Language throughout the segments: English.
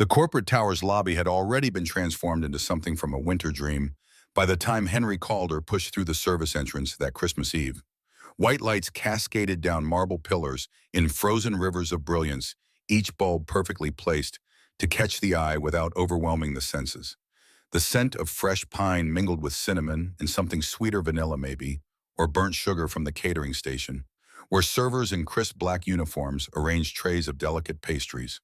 The corporate tower's lobby had already been transformed into something from a winter dream by the time Henry Calder pushed through the service entrance that Christmas Eve. White lights cascaded down marble pillars in frozen rivers of brilliance, each bulb perfectly placed to catch the eye without overwhelming the senses. The scent of fresh pine mingled with cinnamon and something sweeter vanilla maybe, or burnt sugar from the catering station, where servers in crisp black uniforms arranged trays of delicate pastries.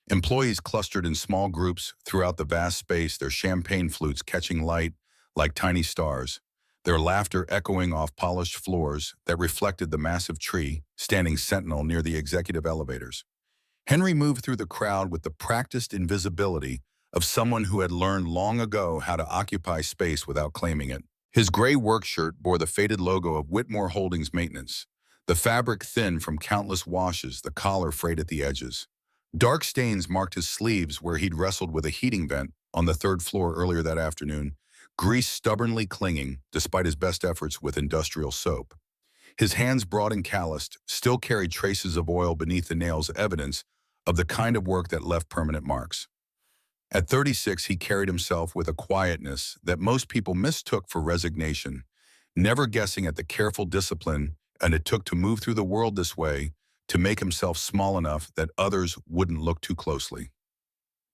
Employees clustered in small groups throughout the vast space, their champagne flutes catching light like tiny stars, their laughter echoing off polished floors that reflected the massive tree standing sentinel near the executive elevators. Henry moved through the crowd with the practiced invisibility of someone who had learned long ago how to occupy space without claiming it. His gray work shirt bore the faded logo of Whitmore Holdings Maintenance, the fabric thin from countless washes, the collar frayed at the edges. Dark stains marked his sleeves where he'd wrestled with a heating vent on the third floor earlier that afternoon, grease stubbornly clinging despite his best efforts with industrial soap. His hands, broad and calloused, still carried traces of oil beneath the nails, evidence of the kind of work that left permanent marks. At 36, he carried himself with a quietness that most people mistook for resignation, never guessing at the careful discipline and it took to move through the world this way, to make himself small enough that others wouldn't look too closely.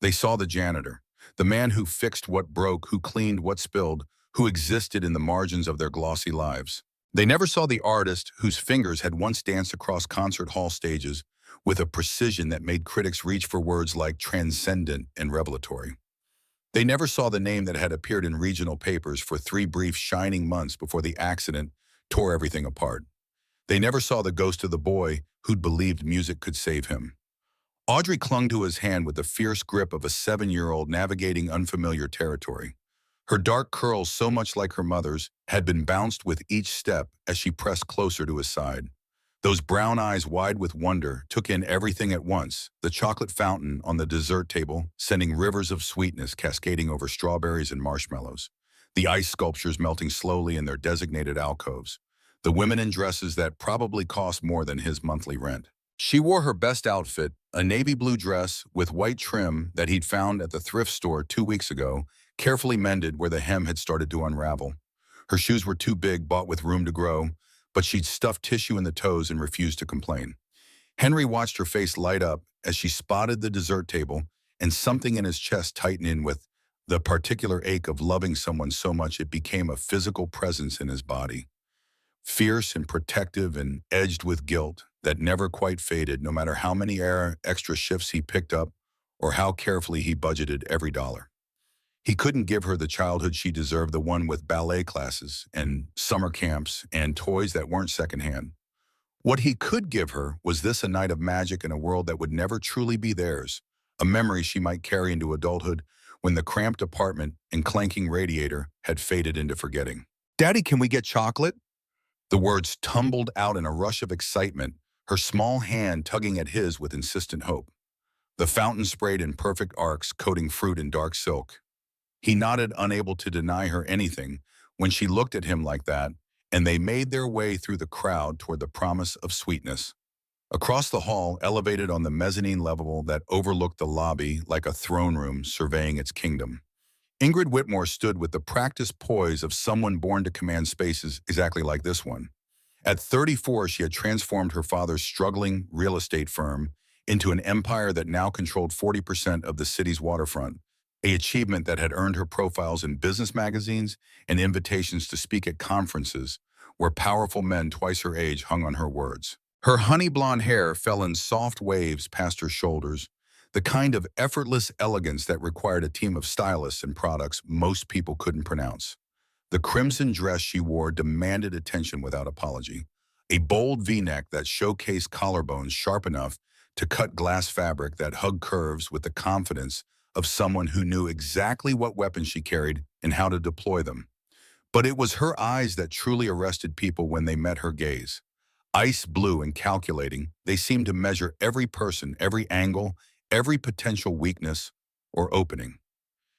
They saw the janitor, the man who fixed what broke, who cleaned what spilled, who existed in the margins of their glossy lives. They never saw the artist whose fingers had once danced across concert hall stages with a precision that made critics reach for words like transcendent and revelatory. They never saw the name that had appeared in regional papers for 3 brief shining months before the accident tore everything apart. They never saw the ghost of the boy who'd believed music could save him. Audrey clung to his hand with the fierce grip of a 7-year-old navigating unfamiliar territory. Her dark curls, so much like her mother's, had been bounced with each step as she pressed closer to his side. Those brown eyes, wide with wonder, took in everything at once, the chocolate fountain on the dessert table, sending rivers of sweetness cascading over strawberries and marshmallows, the ice sculptures melting slowly in their designated alcoves, the women in dresses that probably cost more than his monthly rent. She wore her best outfit, a navy blue dress with white trim that he'd found at the thrift store 2 weeks ago, carefully mended where the hem had started to unravel. Her shoes were too big, bought with room to grow, but she'd stuffed tissue in the toes and refused to complain. Henry watched her face light up as she spotted the dessert table, and something in his chest tightened in with the particular ache of loving someone so much it became a physical presence in his body. Fierce and protective and edged with guilt that never quite faded, no matter how many extra shifts he picked up or how carefully he budgeted every dollar. He couldn't give her the childhood she deserved, the one with ballet classes and summer camps and toys that weren't secondhand. What he could give her was this, a night of magic in a world that would never truly be theirs, a memory she might carry into adulthood when the cramped apartment and clanking radiator had faded into forgetting. "Daddy, can we get chocolate?" The words tumbled out in a rush of excitement, her small hand tugging at his with insistent hope. The fountain sprayed in perfect arcs, coating fruit in dark silk. He nodded, unable to deny her anything when she looked at him like that, and they made their way through the crowd toward the promise of sweetness. Across the hall, elevated on the mezzanine level that overlooked the lobby like a throne room surveying its kingdom, Ingrid Whitmore stood with the practiced poise of someone born to command spaces exactly like this one. At 34, she had transformed her father's struggling real estate firm into an empire that now controlled 40% of the city's waterfront, an achievement that had earned her profiles in business magazines and invitations to speak at conferences where powerful men twice her age hung on her words. Her honey blonde hair fell in soft waves past her shoulders, the kind of effortless elegance that required a team of stylists and products most people couldn't pronounce. The crimson dress she wore demanded attention without apology, a bold V-neck that showcased collarbones sharp enough to cut glass fabric that hugged curves with the confidence of someone who knew exactly what weapons she carried and how to deploy them. But it was her eyes that truly arrested people when they met her gaze. Ice blue and calculating, they seemed to measure every person, every angle, every potential weakness or opening.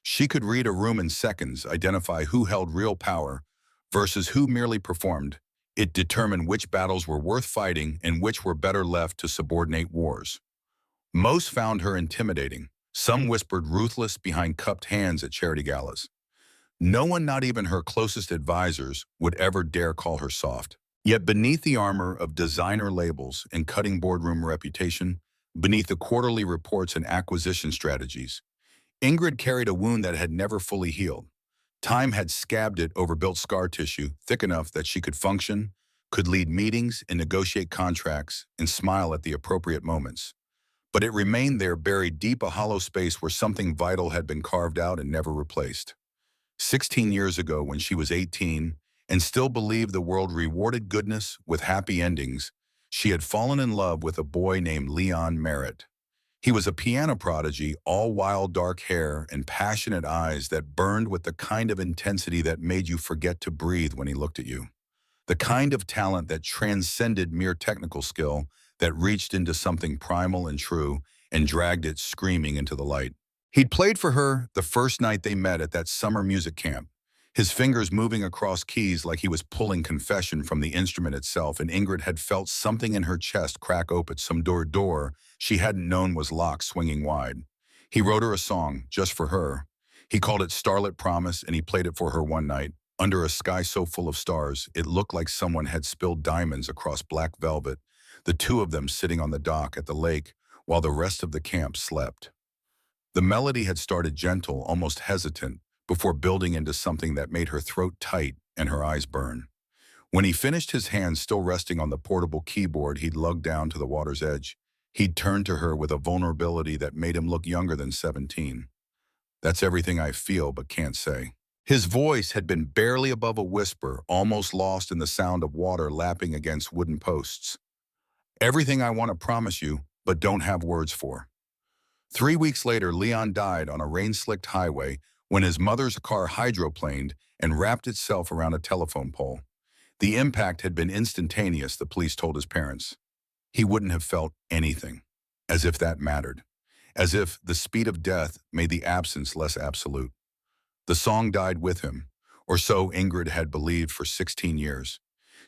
She could read a room in seconds, identify who held real power versus who merely performed. It determined which battles were worth fighting and which were better left to subordinate wars. Most found her intimidating, Some whispered ruthless behind cupped hands at charity galas. No one, not even her closest advisors, would ever dare call her soft. Yet beneath the armor of designer labels and cutting boardroom reputation, beneath the quarterly reports and acquisition strategies, Ingrid carried a wound that had never fully healed. Time had scabbed it, overbuilt scar tissue thick enough that she could function, could lead meetings and negotiate contracts and smile at the appropriate moments. But it remained there, buried deep, a hollow space where something vital had been carved out and never replaced. 16 years ago, when she was 18 and still believed the world rewarded goodness with happy endings, she had fallen in love with a boy named Leon Merritt. He was a piano prodigy, all wild dark hair and passionate eyes that burned with the kind of intensity that made you forget to breathe when he looked at you. The kind of talent that transcended mere technical skill, that reached into something primal and true and dragged it screaming into the light. He'd played for her the first night they met at that summer music camp, his fingers moving across keys like he was pulling confession from the instrument itself, and Ingrid had felt something in her chest crack open, some door she hadn't known was locked, swinging wide. He wrote her a song just for her. He called it Starlit Promise, and he played it for her one night. Under a sky so full of stars, it looked like someone had spilled diamonds across black velvet, the two of them sitting on the dock at the lake while the rest of the camp slept. The melody had started gentle, almost hesitant, before building into something that made her throat tight and her eyes burn. When he finished, his hands still resting on the portable keyboard he'd lugged down to the water's edge, he'd turned to her with a vulnerability that made him look younger than 17. "That's everything I feel but can't say." His voice had been barely above a whisper, almost lost in the sound of water lapping against wooden posts. "Everything I want to promise you, but don't have words for." 3 weeks later, Leon died on a rain-slicked highway when his mother's car hydroplaned and wrapped itself around a telephone pole. The impact had been instantaneous, the police told his parents. He wouldn't have felt anything, as if that mattered, as if the speed of death made the absence less absolute. The song died with him, or so Ingrid had believed for 16 years.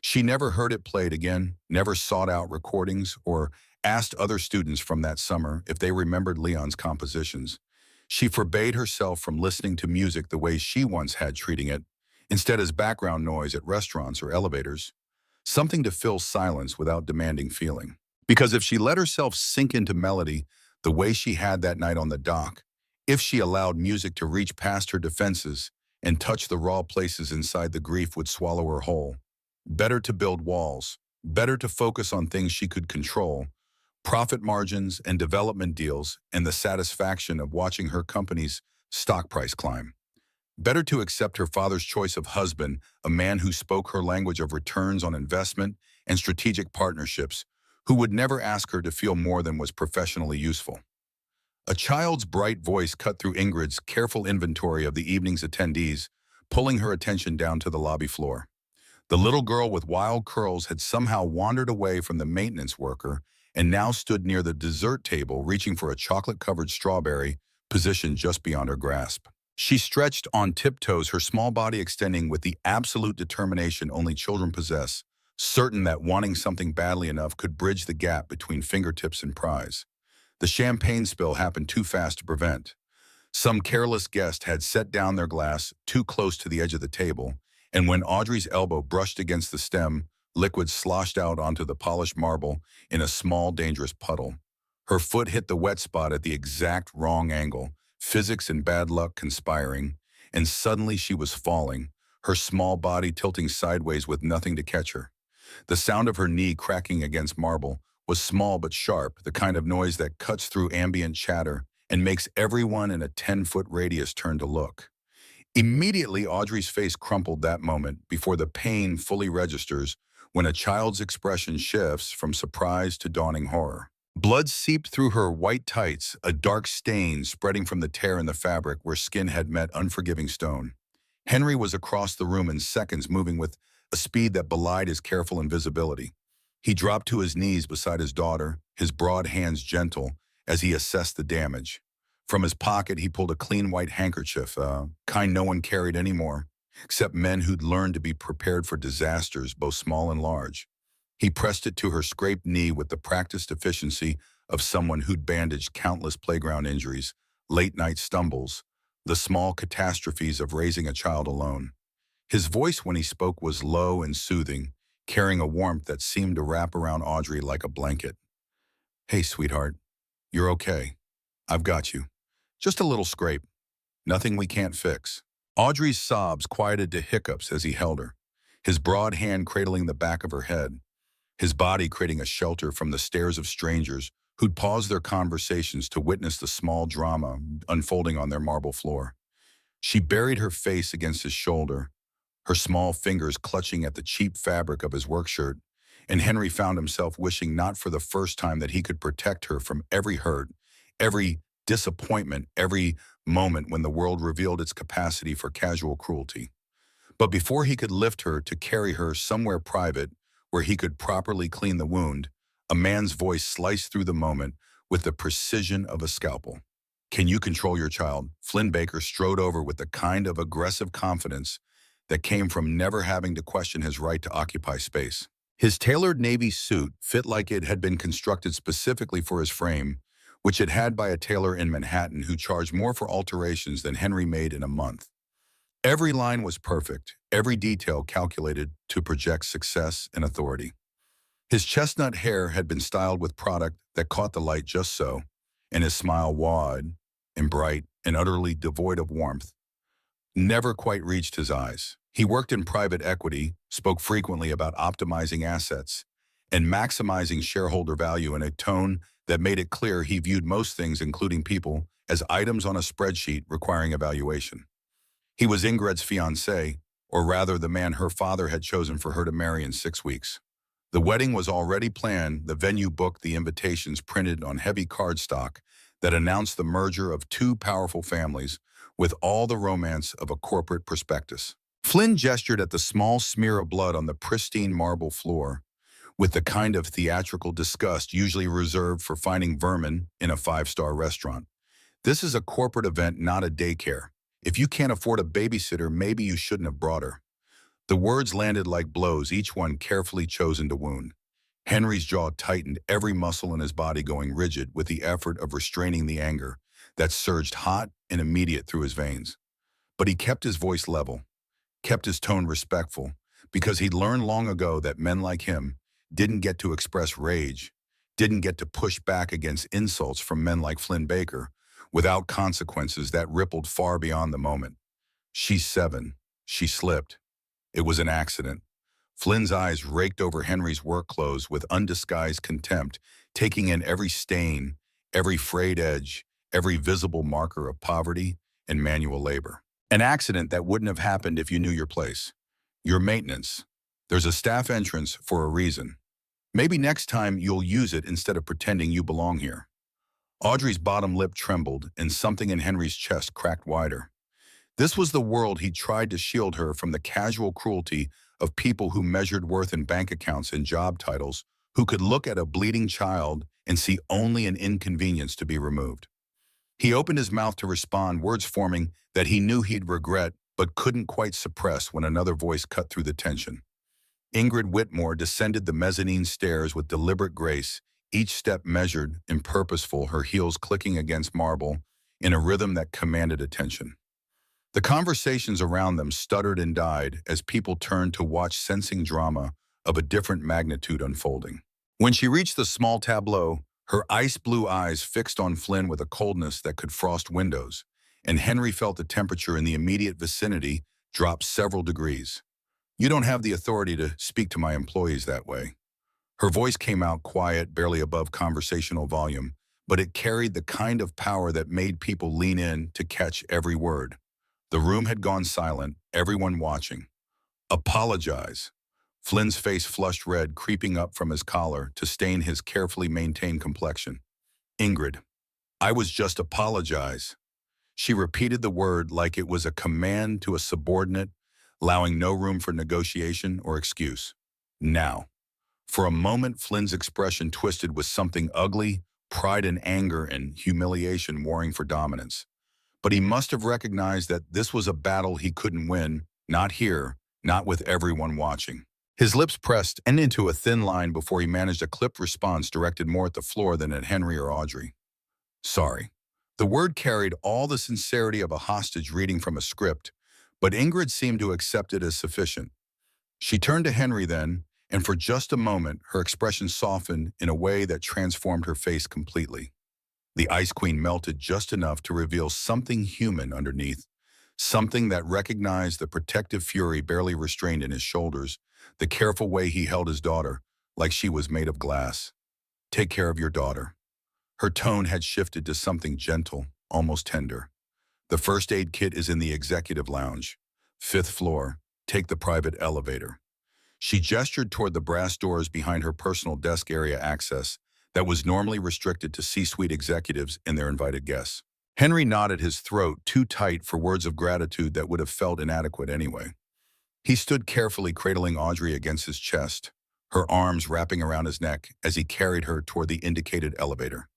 She never heard it played again, never sought out recordings, or asked other students from that summer if they remembered Leon's compositions. She forbade herself from listening to music the way she once had, treating it, instead, as background noise at restaurants or elevators, something to fill silence without demanding feeling. Because if she let herself sink into melody the way she had that night on the dock, if she allowed music to reach past her defenses and touch the raw places inside, the grief would swallow her whole. Better to build walls, better to focus on things she could control, profit margins and development deals, and the satisfaction of watching her company's stock price climb. Better to accept her father's choice of husband, a man who spoke her language of returns on investment and strategic partnerships, who would never ask her to feel more than was professionally useful. A child's bright voice cut through Ingrid's careful inventory of the evening's attendees, pulling her attention down to the lobby floor. The little girl with wild curls had somehow wandered away from the maintenance worker and now stood near the dessert table, reaching for a chocolate-covered strawberry positioned just beyond her grasp. She stretched on tiptoes, her small body extending with the absolute determination only children possess, certain that wanting something badly enough could bridge the gap between fingertips and prize. The champagne spill happened too fast to prevent. Some careless guest had set down their glass too close to the edge of the table, and when Audrey's elbow brushed against the stem, liquid sloshed out onto the polished marble in a small, dangerous puddle. Her foot hit the wet spot at the exact wrong angle, physics and bad luck conspiring, and suddenly she was falling, her small body tilting sideways with nothing to catch her. The sound of her knee cracking against marble was small but sharp, the kind of noise that cuts through ambient chatter and makes everyone in a 10-foot radius turn to look. Immediately, Audrey's face crumpled that moment before the pain fully registers when a child's expression shifts from surprise to dawning horror. Blood seeped through her white tights, a dark stain spreading from the tear in the fabric where skin had met unforgiving stone. Henry was across the room in seconds, moving with a speed that belied his careful invisibility. He dropped to his knees beside his daughter, his broad hands gentle as he assessed the damage. From his pocket, he pulled a clean white handkerchief, kind no one carried anymore, except men who'd learned to be prepared for disasters, both small and large. He pressed it to her scraped knee with the practiced efficiency of someone who'd bandaged countless playground injuries, late-night stumbles, the small catastrophes of raising a child alone. His voice when he spoke was low and soothing, carrying a warmth that seemed to wrap around Audrey like a blanket. "Hey, sweetheart, you're okay. I've got you. Just a little scrape. Nothing we can't fix." Audrey's sobs quieted to hiccups as he held her, his broad hand cradling the back of her head, his body creating a shelter from the stares of strangers who'd paused their conversations to witness the small drama unfolding on their marble floor. She buried her face against his shoulder, her small fingers clutching at the cheap fabric of his work shirt, and Henry found himself wishing not for the first time that he could protect her from every hurt, every disappointment, every moment when the world revealed its capacity for casual cruelty. But before he could lift her to carry her somewhere private where he could properly clean the wound, a man's voice sliced through the moment with the precision of a scalpel. "Can you control your child?" Flynn Baker strode over with the kind of aggressive confidence that came from never having to question his right to occupy space. His tailored navy suit fit like it had been constructed specifically for his frame, which it had by a tailor in Manhattan who charged more for alterations than Henry made in a month. Every line was perfect, every detail calculated to project success and authority. His chestnut hair had been styled with product that caught the light just so, and his smile wide and bright and utterly devoid of warmth never quite reached his eyes. He worked in private equity, spoke frequently about optimizing assets, and maximizing shareholder value in a tone that made it clear he viewed most things, including people, as items on a spreadsheet requiring evaluation. He was Ingrid's fiancé, or rather the man her father had chosen for her to marry in 6 weeks. The wedding was already planned, the venue booked, the invitations printed on heavy cardstock that announced the merger of two powerful families with all the romance of a corporate prospectus. Flynn gestured at the small smear of blood on the pristine marble floor, with the kind of theatrical disgust usually reserved for finding vermin in a five-star restaurant. "This is a corporate event, not a daycare. If you can't afford a babysitter, maybe you shouldn't have brought her." The words landed like blows, each one carefully chosen to wound. Henry's jaw tightened, every muscle in his body going rigid with the effort of restraining the anger that surged hot and immediate through his veins. But he kept his voice level, kept his tone respectful, because he'd learned long ago that men like him didn't get to express rage, didn't get to push back against insults from men like Flynn Baker without consequences that rippled far beyond the moment. "She's 7. She slipped. It was an accident." Flynn's eyes raked over Henry's work clothes with undisguised contempt, taking in every stain, every frayed edge, every visible marker of poverty and manual labor. "An accident that wouldn't have happened if you knew your place. Your maintenance. There's a staff entrance for a reason. Maybe next time you'll use it instead of pretending you belong here." Audrey's bottom lip trembled, and something in Henry's chest cracked wider. This was the world he tried to shield her from, the casual cruelty of people who measured worth in bank accounts and job titles, who could look at a bleeding child and see only an inconvenience to be removed. He opened his mouth to respond, words forming that he knew he'd regret but couldn't quite suppress, when another voice cut through the tension. Ingrid Whitmore descended the mezzanine stairs with deliberate grace, each step measured and purposeful, her heels clicking against marble in a rhythm that commanded attention. The conversations around them stuttered and died as people turned to watch, sensing drama of a different magnitude unfolding. When she reached the small tableau, her ice-blue eyes fixed on Flynn with a coldness that could frost windows, and Henry felt the temperature in the immediate vicinity drop several degrees. "You don't have the authority to speak to my employees that way." Her voice came out quiet, barely above conversational volume, but it carried the kind of power that made people lean in to catch every word. The room had gone silent, everyone watching. "Apologize." Flynn's face flushed red, creeping up from his collar to stain his carefully maintained complexion. "Ingrid, I was just apologize." She repeated the word like it was a command to a subordinate, allowing no room for negotiation or excuse. "Now." For a moment, Flynn's expression twisted with something ugly, pride and anger and humiliation warring for dominance. But he must have recognized that this was a battle he couldn't win, not here, not with everyone watching. His lips pressed and into a thin line before he managed a clipped response directed more at the floor than at Henry or Audrey. "Sorry." The word carried all the sincerity of a hostage reading from a script, but Ingrid seemed to accept it as sufficient. She turned to Henry then, and for just a moment, her expression softened in a way that transformed her face completely. The Ice Queen melted just enough to reveal something human underneath, something that recognized the protective fury barely restrained in his shoulders, the careful way he held his daughter, like she was made of glass. Take care of your daughter. Her tone had shifted to something gentle, almost tender. The first aid kit is in the executive lounge. 5th floor. Take the private elevator. She gestured toward the brass doors behind her personal desk area access that was normally restricted to C-suite executives and their invited guests. Henry knotted his throat too tight for words of gratitude that would have felt inadequate anyway. He stood carefully cradling Audrey against his chest, her arms wrapping around his neck as he carried her toward the indicated elevator.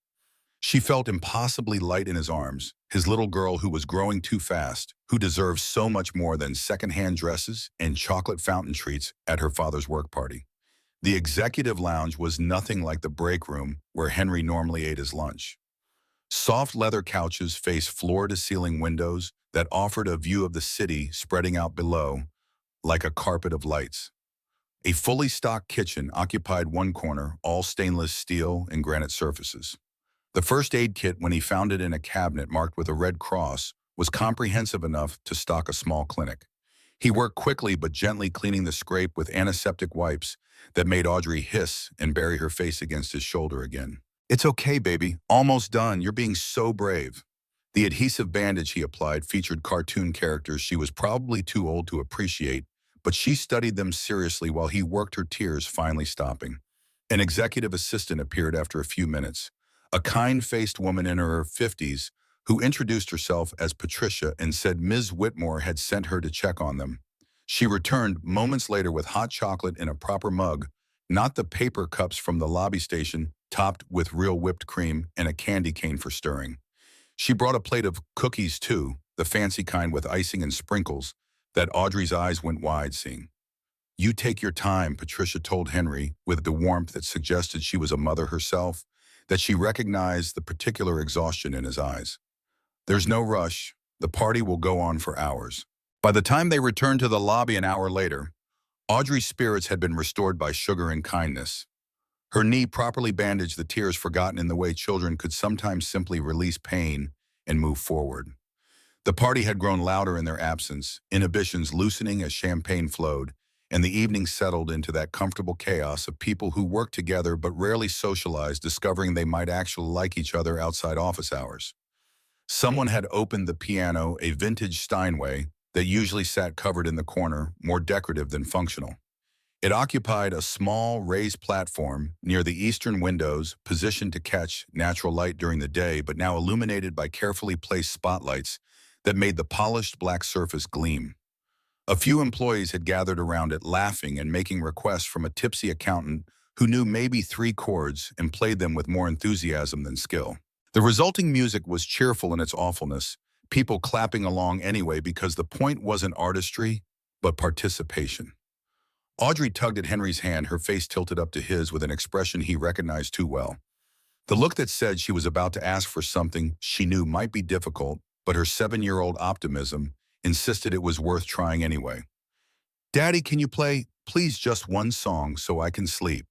She felt impossibly light in his arms, his little girl who was growing too fast, who deserved so much more than secondhand dresses and chocolate fountain treats at her father's work party. The executive lounge was nothing like the break room where Henry normally ate his lunch. Soft leather couches faced floor-to-ceiling windows that offered a view of the city spreading out below, like a carpet of lights. A fully stocked kitchen occupied one corner, all stainless steel and granite surfaces. The first aid kit, when he found it in a cabinet marked with a red cross, was comprehensive enough to stock a small clinic. He worked quickly but gently, cleaning the scrape with antiseptic wipes that made Audrey hiss and bury her face against his shoulder again. It's okay, baby. Almost done. You're being so brave. The adhesive bandage he applied featured cartoon characters she was probably too old to appreciate, but she studied them seriously while he worked, her tears finally stopping. An executive assistant appeared after a few minutes, a kind-faced woman in her 50s who introduced herself as Patricia and said Ms. Whitmore had sent her to check on them. She returned moments later with hot chocolate in a proper mug, not the paper cups from the lobby station topped with real whipped cream and a candy cane for stirring. She brought a plate of cookies too, the fancy kind with icing and sprinkles, that Audrey's eyes went wide seeing. You take your time, Patricia told Henry with the warmth that suggested she was a mother herself, that she recognized the particular exhaustion in his eyes. There's no rush. The party will go on for hours. By the time they returned to the lobby an hour later, Audrey's spirits had been restored by sugar and kindness. Her knee properly bandaged, the tears forgotten in the way children could sometimes simply release pain and move forward. The party had grown louder in their absence, inhibitions loosening as champagne flowed, and the evening settled into that comfortable chaos of people who worked together but rarely socialized, discovering they might actually like each other outside office hours. Someone had opened the piano, a vintage Steinway that usually sat covered in the corner, more decorative than functional. It occupied a small, raised platform near the eastern windows, positioned to catch natural light during the day, but now illuminated by carefully placed spotlights that made the polished black surface gleam. A few employees had gathered around it, laughing and making requests from a tipsy accountant who knew maybe 3 chords and played them with more enthusiasm than skill. The resulting music was cheerful in its awfulness, people clapping along anyway because the point wasn't artistry, but participation. Audrey tugged at Henry's hand, her face tilted up to his with an expression he recognized too well. The look that said she was about to ask for something she knew might be difficult, but her 7-year-old optimism insisted it was worth trying anyway. Daddy, can you play, please, just one song so I can sleep?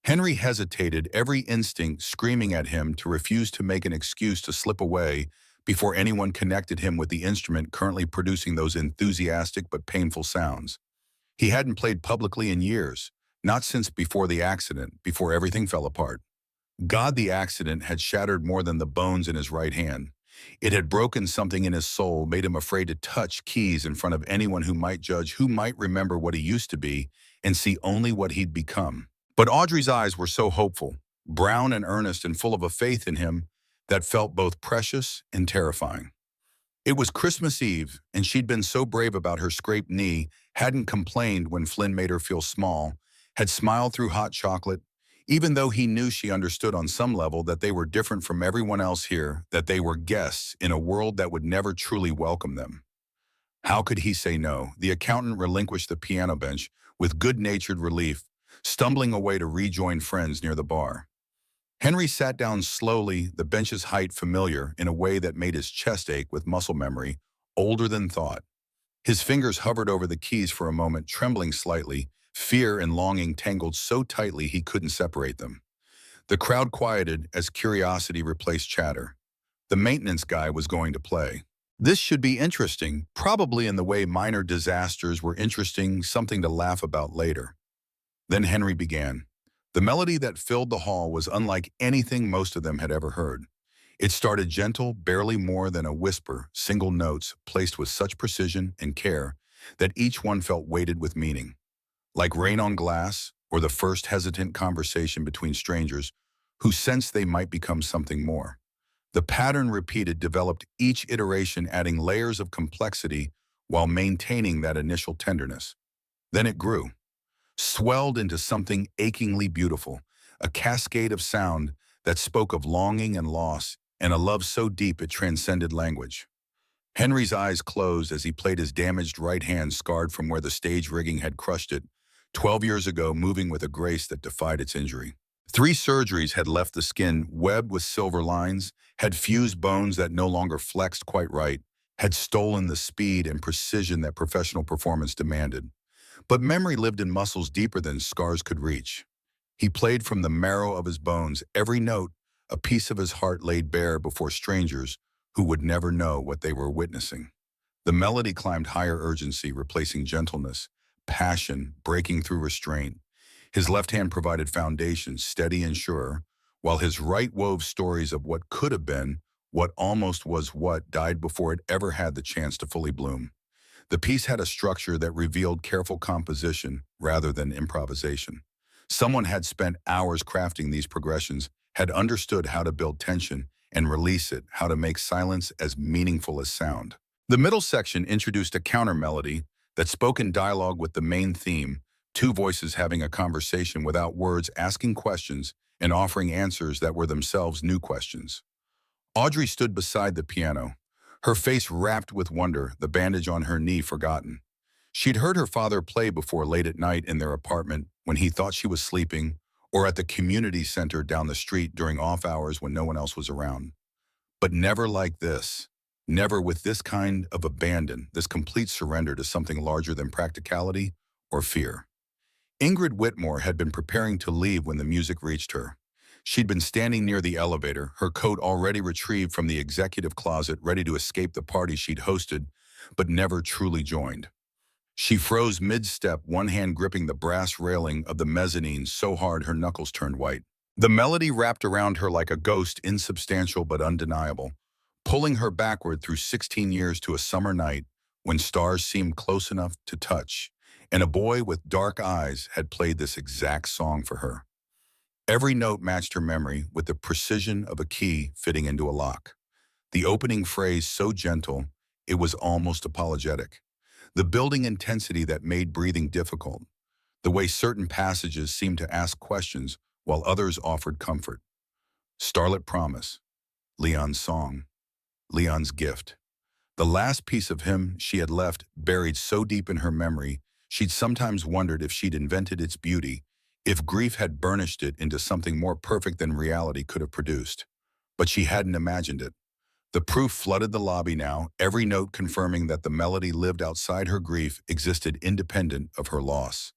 Henry hesitated, every instinct screaming at him to refuse to make an excuse to slip away before anyone connected him with the instrument currently producing those enthusiastic but painful sounds. He hadn't played publicly in years, not since before the accident, before everything fell apart. God, the accident had shattered more than the bones in his right hand. It had broken something in his soul, made him afraid to touch keys in front of anyone who might judge, who might remember what he used to be and see only what he'd become. But Audrey's eyes were so hopeful, brown and earnest and full of a faith in him that felt both precious and terrifying. It was Christmas Eve, and she'd been so brave about her scraped knee, hadn't complained when Flynn made her feel small, had smiled through hot chocolate, even though he knew she understood on some level that they were different from everyone else here, that they were guests in a world that would never truly welcome them. How could he say no? The accountant relinquished the piano bench with good-natured relief, stumbling away to rejoin friends near the bar. Henry sat down slowly, the bench's height familiar in a way that made his chest ache with muscle memory, older than thought. His fingers hovered over the keys for a moment, trembling slightly, fear and longing tangled so tightly he couldn't separate them. The crowd quieted as curiosity replaced chatter. The maintenance guy was going to play. This should be interesting, probably in the way minor disasters were interesting, something to laugh about later. Then Henry began. The melody that filled the hall was unlike anything most of them had ever heard. It started gentle, barely more than a whisper, single notes placed with such precision and care that each one felt weighted with meaning. Like rain on glass, or the first hesitant conversation between strangers who sensed they might become something more. The pattern repeated developed, each iteration adding layers of complexity while maintaining that initial tenderness. Then it grew, swelled into something achingly beautiful, a cascade of sound that spoke of longing and loss and a love so deep it transcended language. Henry's eyes closed as he played his damaged right hand scarred from where the stage rigging had crushed it, 12 years ago, moving with a grace that defied its injury. 3 surgeries had left the skin webbed with silver lines, had fused bones that no longer flexed quite right, had stolen the speed and precision that professional performance demanded. But memory lived in muscles deeper than scars could reach. He played from the marrow of his bones, every note, a piece of his heart laid bare before strangers who would never know what they were witnessing. The melody climbed higher urgency, replacing gentleness, passion, breaking through restraint. His left hand provided foundation, steady and sure, while his right wove stories of what could have been, what almost was what died before it ever had the chance to fully bloom. The piece had a structure that revealed careful composition rather than improvisation. Someone had spent hours crafting these progressions, had understood how to build tension and release it, how to make silence as meaningful as sound. The middle section introduced a counter melody that spoke in dialogue with the main theme, 2 voices having a conversation without words, asking questions and offering answers that were themselves new questions. Audrey stood beside the piano, her face wrapped with wonder, the bandage on her knee forgotten. She'd heard her father play before late at night in their apartment when he thought she was sleeping, or at the community center down the street during off hours when no one else was around. But never like this. Never with this kind of abandon, this complete surrender to something larger than practicality or fear. Ingrid Whitmore had been preparing to leave when the music reached her. She'd been standing near the elevator, her coat already retrieved from the executive closet, ready to escape the party she'd hosted, but never truly joined. She froze mid-step, one hand gripping the brass railing of the mezzanine so hard her knuckles turned white. The melody wrapped around her like a ghost, insubstantial but undeniable, pulling her backward through 16 years to a summer night when stars seemed close enough to touch, and a boy with dark eyes had played this exact song for her. Every note matched her memory with the precision of a key fitting into a lock. The opening phrase so gentle, it was almost apologetic. The building intensity that made breathing difficult. The way certain passages seemed to ask questions while others offered comfort. Starlit Promise, Leon's song, Leon's gift. The last piece of him she had left buried so deep in her memory, she'd sometimes wondered if she'd invented its beauty, if grief had burnished it into something more perfect than reality could have produced. But she hadn't imagined it. The proof flooded the lobby now, every note confirming that the melody lived outside her grief, existed independent of her loss.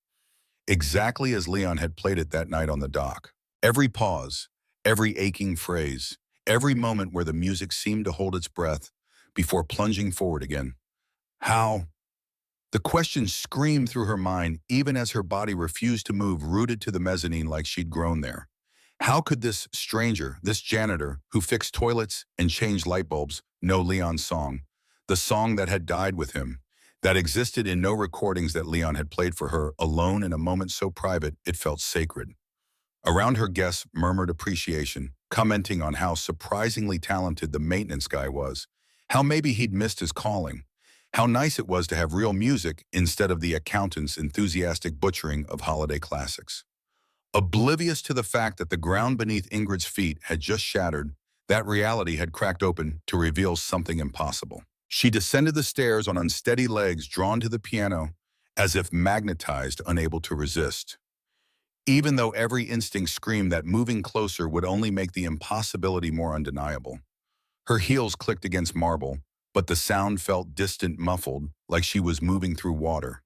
Exactly as Leon had played it that night on the dock. Every pause, every aching phrase, every moment where the music seemed to hold its breath before plunging forward again. How? The question screamed through her mind even as her body refused to move, rooted to the mezzanine like she'd grown there. How could this stranger, this janitor who fixed toilets and changed light bulbs, know Leon's song? The song that had died with him, that existed in no recordings that Leon had played for her, alone in a moment so private it felt sacred. Around her, guests murmured appreciation, commenting on how surprisingly talented the maintenance guy was, how maybe he'd missed his calling, how nice it was to have real music instead of the accountant's enthusiastic butchering of holiday classics. Oblivious to the fact that the ground beneath Ingrid's feet had just shattered, that reality had cracked open to reveal something impossible. She descended the stairs on unsteady legs, drawn to the piano, as if magnetized, unable to resist. even though every instinct screamed that moving closer would only make the impossibility more undeniable. Her heels clicked against marble, but the sound felt distant, muffled, like she was moving through water.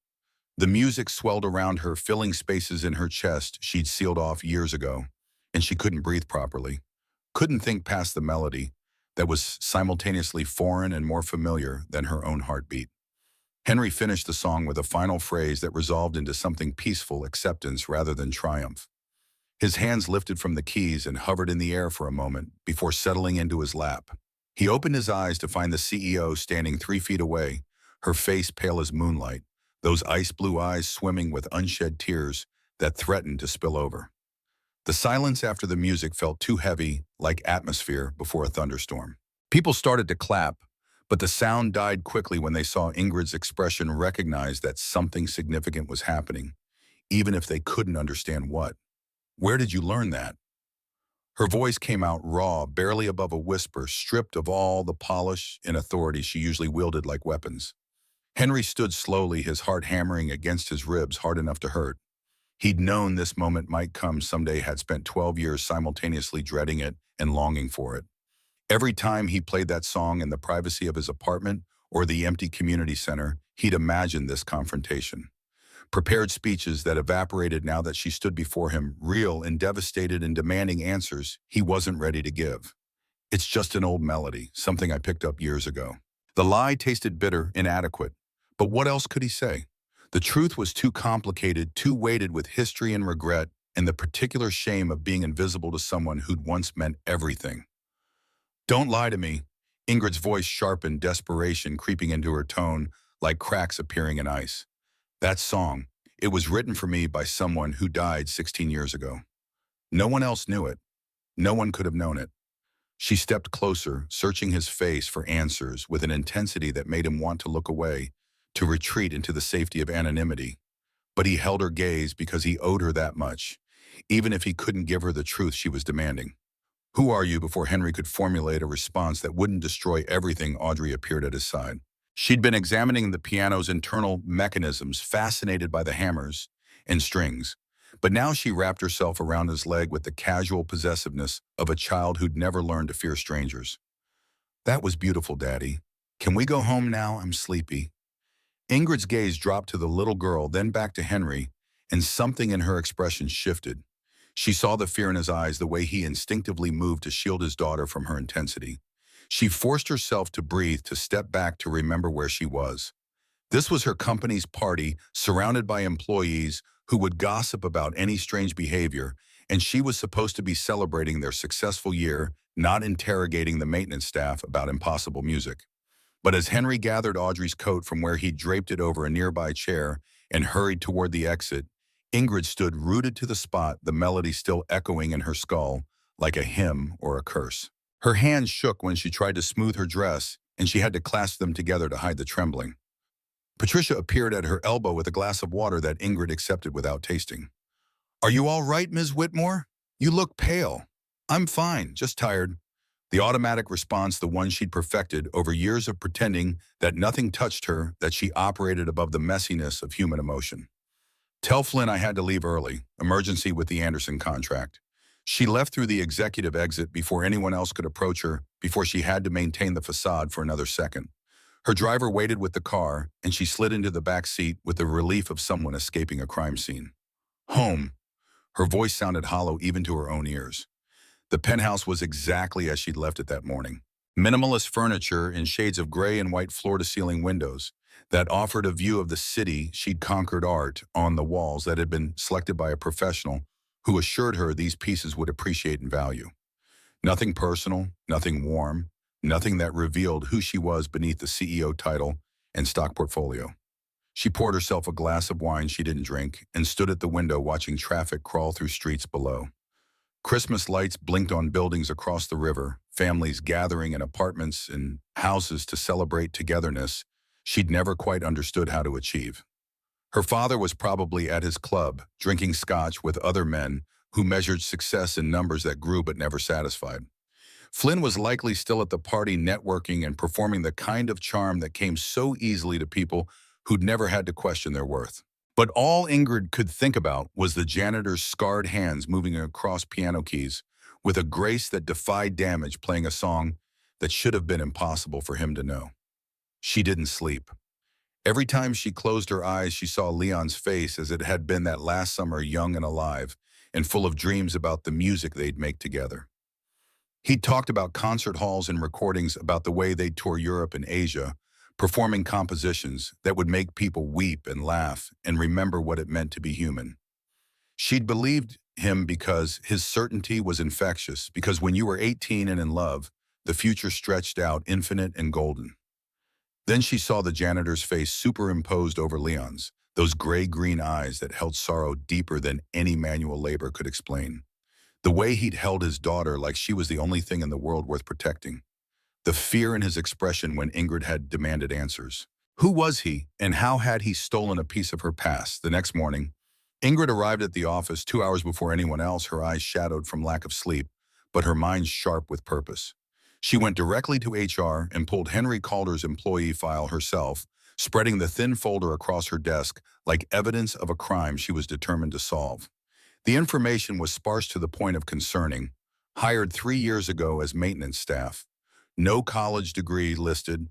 The music swelled around her, filling spaces in her chest she'd sealed off years ago, and she couldn't breathe properly, couldn't think past the melody that was simultaneously foreign and more familiar than her own heartbeat. Henry finished the song with a final phrase that resolved into something peaceful, acceptance rather than triumph. His hands lifted from the keys and hovered in the air for a moment before settling into his lap. He opened his eyes to find the CEO standing 3 feet away, her face pale as moonlight, those ice-blue eyes swimming with unshed tears that threatened to spill over. The silence after the music felt too heavy, like atmosphere before a thunderstorm. People started to clap, but the sound died quickly when they saw Ingrid's expression, recognized that something significant was happening, even if they couldn't understand what. "Where did you learn that?" Her voice came out raw, barely above a whisper, stripped of all the polish and authority she usually wielded like weapons. Henry stood slowly, his heart hammering against his ribs hard enough to hurt. He'd known this moment might come someday, had spent 12 years simultaneously dreading it and longing for it. Every time he played that song in the privacy of his apartment or the empty community center, he'd imagined this confrontation. Prepared speeches that evaporated now that she stood before him, real and devastated and demanding answers he wasn't ready to give. "It's just an old melody, something I picked up years ago." The lie tasted bitter, inadequate. But what else could he say? The truth was too complicated, too weighted with history and regret, and the particular shame of being invisible to someone who'd once meant everything. "Don't lie to me." Ingrid's voice sharpened, desperation creeping into her tone like cracks appearing in ice. "That song, it was written for me by someone who died 16 years ago. No one else knew it. No one could have known it." She stepped closer, searching his face for answers with an intensity that made him want to look away, to retreat into the safety of anonymity. But he held her gaze because he owed her that much, even if he couldn't give her the truth she was demanding. "Who are you?" Before Henry could formulate a response that wouldn't destroy everything, Audrey appeared at his side. She'd been examining the piano's internal mechanisms, fascinated by the hammers and strings. But now she wrapped herself around his leg with the casual possessiveness of a child who'd never learned to fear strangers. "That was beautiful, Daddy. Can we go home now? I'm sleepy." Ingrid's gaze dropped to the little girl, then back to Henry, and something in her expression shifted. She saw the fear in his eyes, the way he instinctively moved to shield his daughter from her intensity. She forced herself to breathe, to step back, to remember where she was. This was her company's party, surrounded by employees who would gossip about any strange behavior, and she was supposed to be celebrating their successful year, not interrogating the maintenance staff about impossible music. But as Henry gathered Audrey's coat from where he'd draped it over a nearby chair and hurried toward the exit, Ingrid stood rooted to the spot, the melody still echoing in her skull like a hymn or a curse. Her hands shook when she tried to smooth her dress, and she had to clasp them together to hide the trembling. Patricia appeared at her elbow with a glass of water that Ingrid accepted without tasting. "Are you all right, Ms. Whitmore? You look pale." "I'm fine, just tired." The automatic response, the one she'd perfected over years of pretending that nothing touched her, that she operated above the messiness of human emotion. "Tell Flynn I had to leave early. Emergency with the Anderson contract." She left through the executive exit before anyone else could approach her, before she had to maintain the facade for another second. Her driver waited with the car, and she slid into the back seat with the relief of someone escaping a crime scene. "Home." Her voice sounded hollow even to her own ears. The penthouse was exactly as she'd left it that morning. Minimalist furniture in shades of gray and white floor-to-ceiling windows that offered a view of the city she'd conquered, art on the walls that had been selected by a professional who assured her these pieces would appreciate in value. Nothing personal, nothing warm, nothing that revealed who she was beneath the CEO title and stock portfolio. She poured herself a glass of wine she didn't drink and stood at the window watching traffic crawl through streets below. Christmas lights blinked on buildings across the river, families gathering in apartments and houses to celebrate togetherness she'd never quite understood how to achieve. Her father was probably at his club, drinking scotch with other men who measured success in numbers that grew but never satisfied. Flynn was likely still at the party, networking and performing the kind of charm that came so easily to people who'd never had to question their worth. But all Ingrid could think about was the janitor's scarred hands moving across piano keys with a grace that defied damage, playing a song that should have been impossible for him to know. She didn't sleep. Every time she closed her eyes, she saw Leon's face as it had been that last summer, young and alive, and full of dreams about the music they'd make together. He talked about concert halls and recordings, about the way they'd tour Europe and Asia, performing compositions that would make people weep and laugh and remember what it meant to be human. She'd believed him because his certainty was infectious, because when you were 18 and in love, the future stretched out infinite and golden. Then she saw the janitor's face superimposed over Leon's, those gray-green eyes that held sorrow deeper than any manual labor could explain. The way he'd held his daughter like she was the only thing in the world worth protecting. The fear in his expression when Ingrid had demanded answers. Who was he, and how had he stolen a piece of her past? The next morning, Ingrid arrived at the office 2 hours before anyone else, her eyes shadowed from lack of sleep, but her mind sharp with purpose. She went directly to HR and pulled Henry Calder's employee file herself, spreading the thin folder across her desk like evidence of a crime she was determined to solve. The information was sparse to the point of concerning. Hired 3 years ago as maintenance staff. No college degree listed.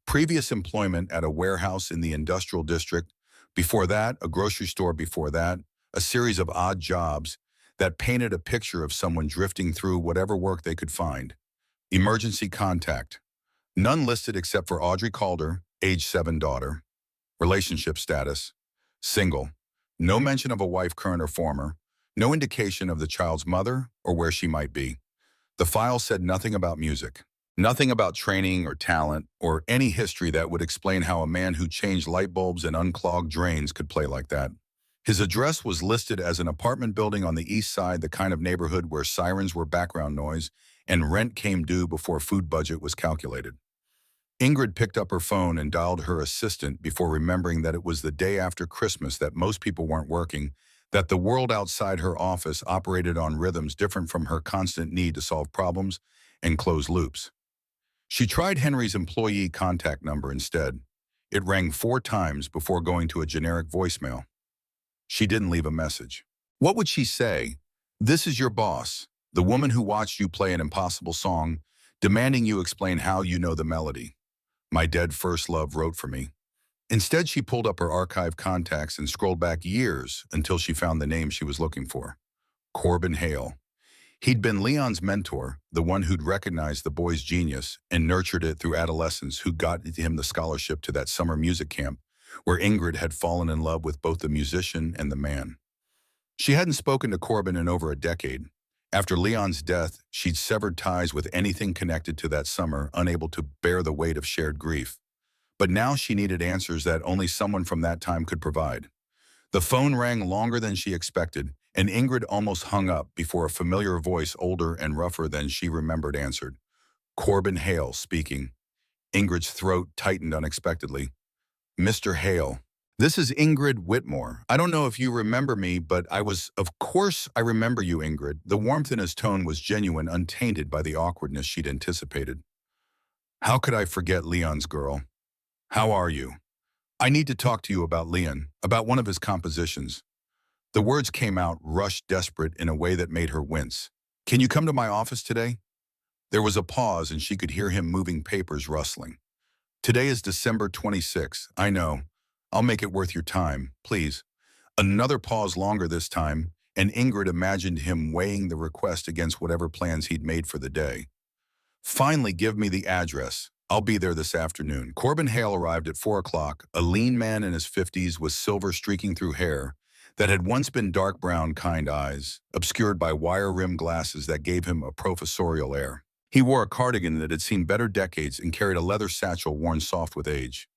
Previous employment at a warehouse in the industrial district. Before that, a grocery store. Before that, a series of odd jobs that painted a picture of someone drifting through whatever work they could find. Emergency contact. None listed except for Audrey Calder, age 7 daughter. Relationship status. Single. No mention of a wife, current or former. No indication of the child's mother or where she might be. The file said nothing about music. Nothing about training or talent or any history that would explain how a man who changed light bulbs and unclogged drains could play like that. His address was listed as an apartment building on the east side, the kind of neighborhood where sirens were background noise and rent came due before food budget was calculated. Ingrid picked up her phone and dialed her assistant before remembering that it was the day after Christmas, that most people weren't working, that the world outside her office operated on rhythms different from her constant need to solve problems and close loops. She tried Henry's employee contact number instead. It rang 4 times before going to a generic voicemail. She didn't leave a message. What would she say? This is your boss, the woman who watched you play an impossible song, demanding you explain how you know the melody. My dead first love wrote for me. Instead, she pulled up her archive contacts and scrolled back years until she found the name she was looking for. Corbin Hale. He'd been Leon's mentor, the one who'd recognized the boy's genius and nurtured it through adolescence, who got him the scholarship to that summer music camp, where Ingrid had fallen in love with both the musician and the man. She hadn't spoken to Corbin in over a decade. After Leon's death, she'd severed ties with anything connected to that summer, unable to bear the weight of shared grief. But now she needed answers that only someone from that time could provide. The phone rang longer than she expected, and Ingrid almost hung up before a familiar voice, older and rougher than she remembered, answered. Corbin Hale speaking. Ingrid's throat tightened unexpectedly. Mr. Hale. This is Ingrid Whitmore. I don't know if you remember me, but of course I remember you, Ingrid. The warmth in his tone was genuine, untainted by the awkwardness she'd anticipated. How could I forget Leon's girl? How are you? I need to talk to you about Leon, about one of his compositions. The words came out, rushed, desperate, in a way that made her wince. Can you come to my office today? There was a pause, and she could hear him moving papers, rustling. Today is December 26th. I know. I'll make it worth your time, please. Another pause, longer this time, and Ingrid imagined him weighing the request against whatever plans he'd made for the day. Finally, give me the address. I'll be there this afternoon. Corbin Hale arrived at 4 o'clock, a lean man in his 50s with silver streaking through hair that had once been dark brown, kind eyes, obscured by wire-rimmed glasses that gave him a professorial air. He wore a cardigan that had seen better decades and carried a leather satchel worn soft with age.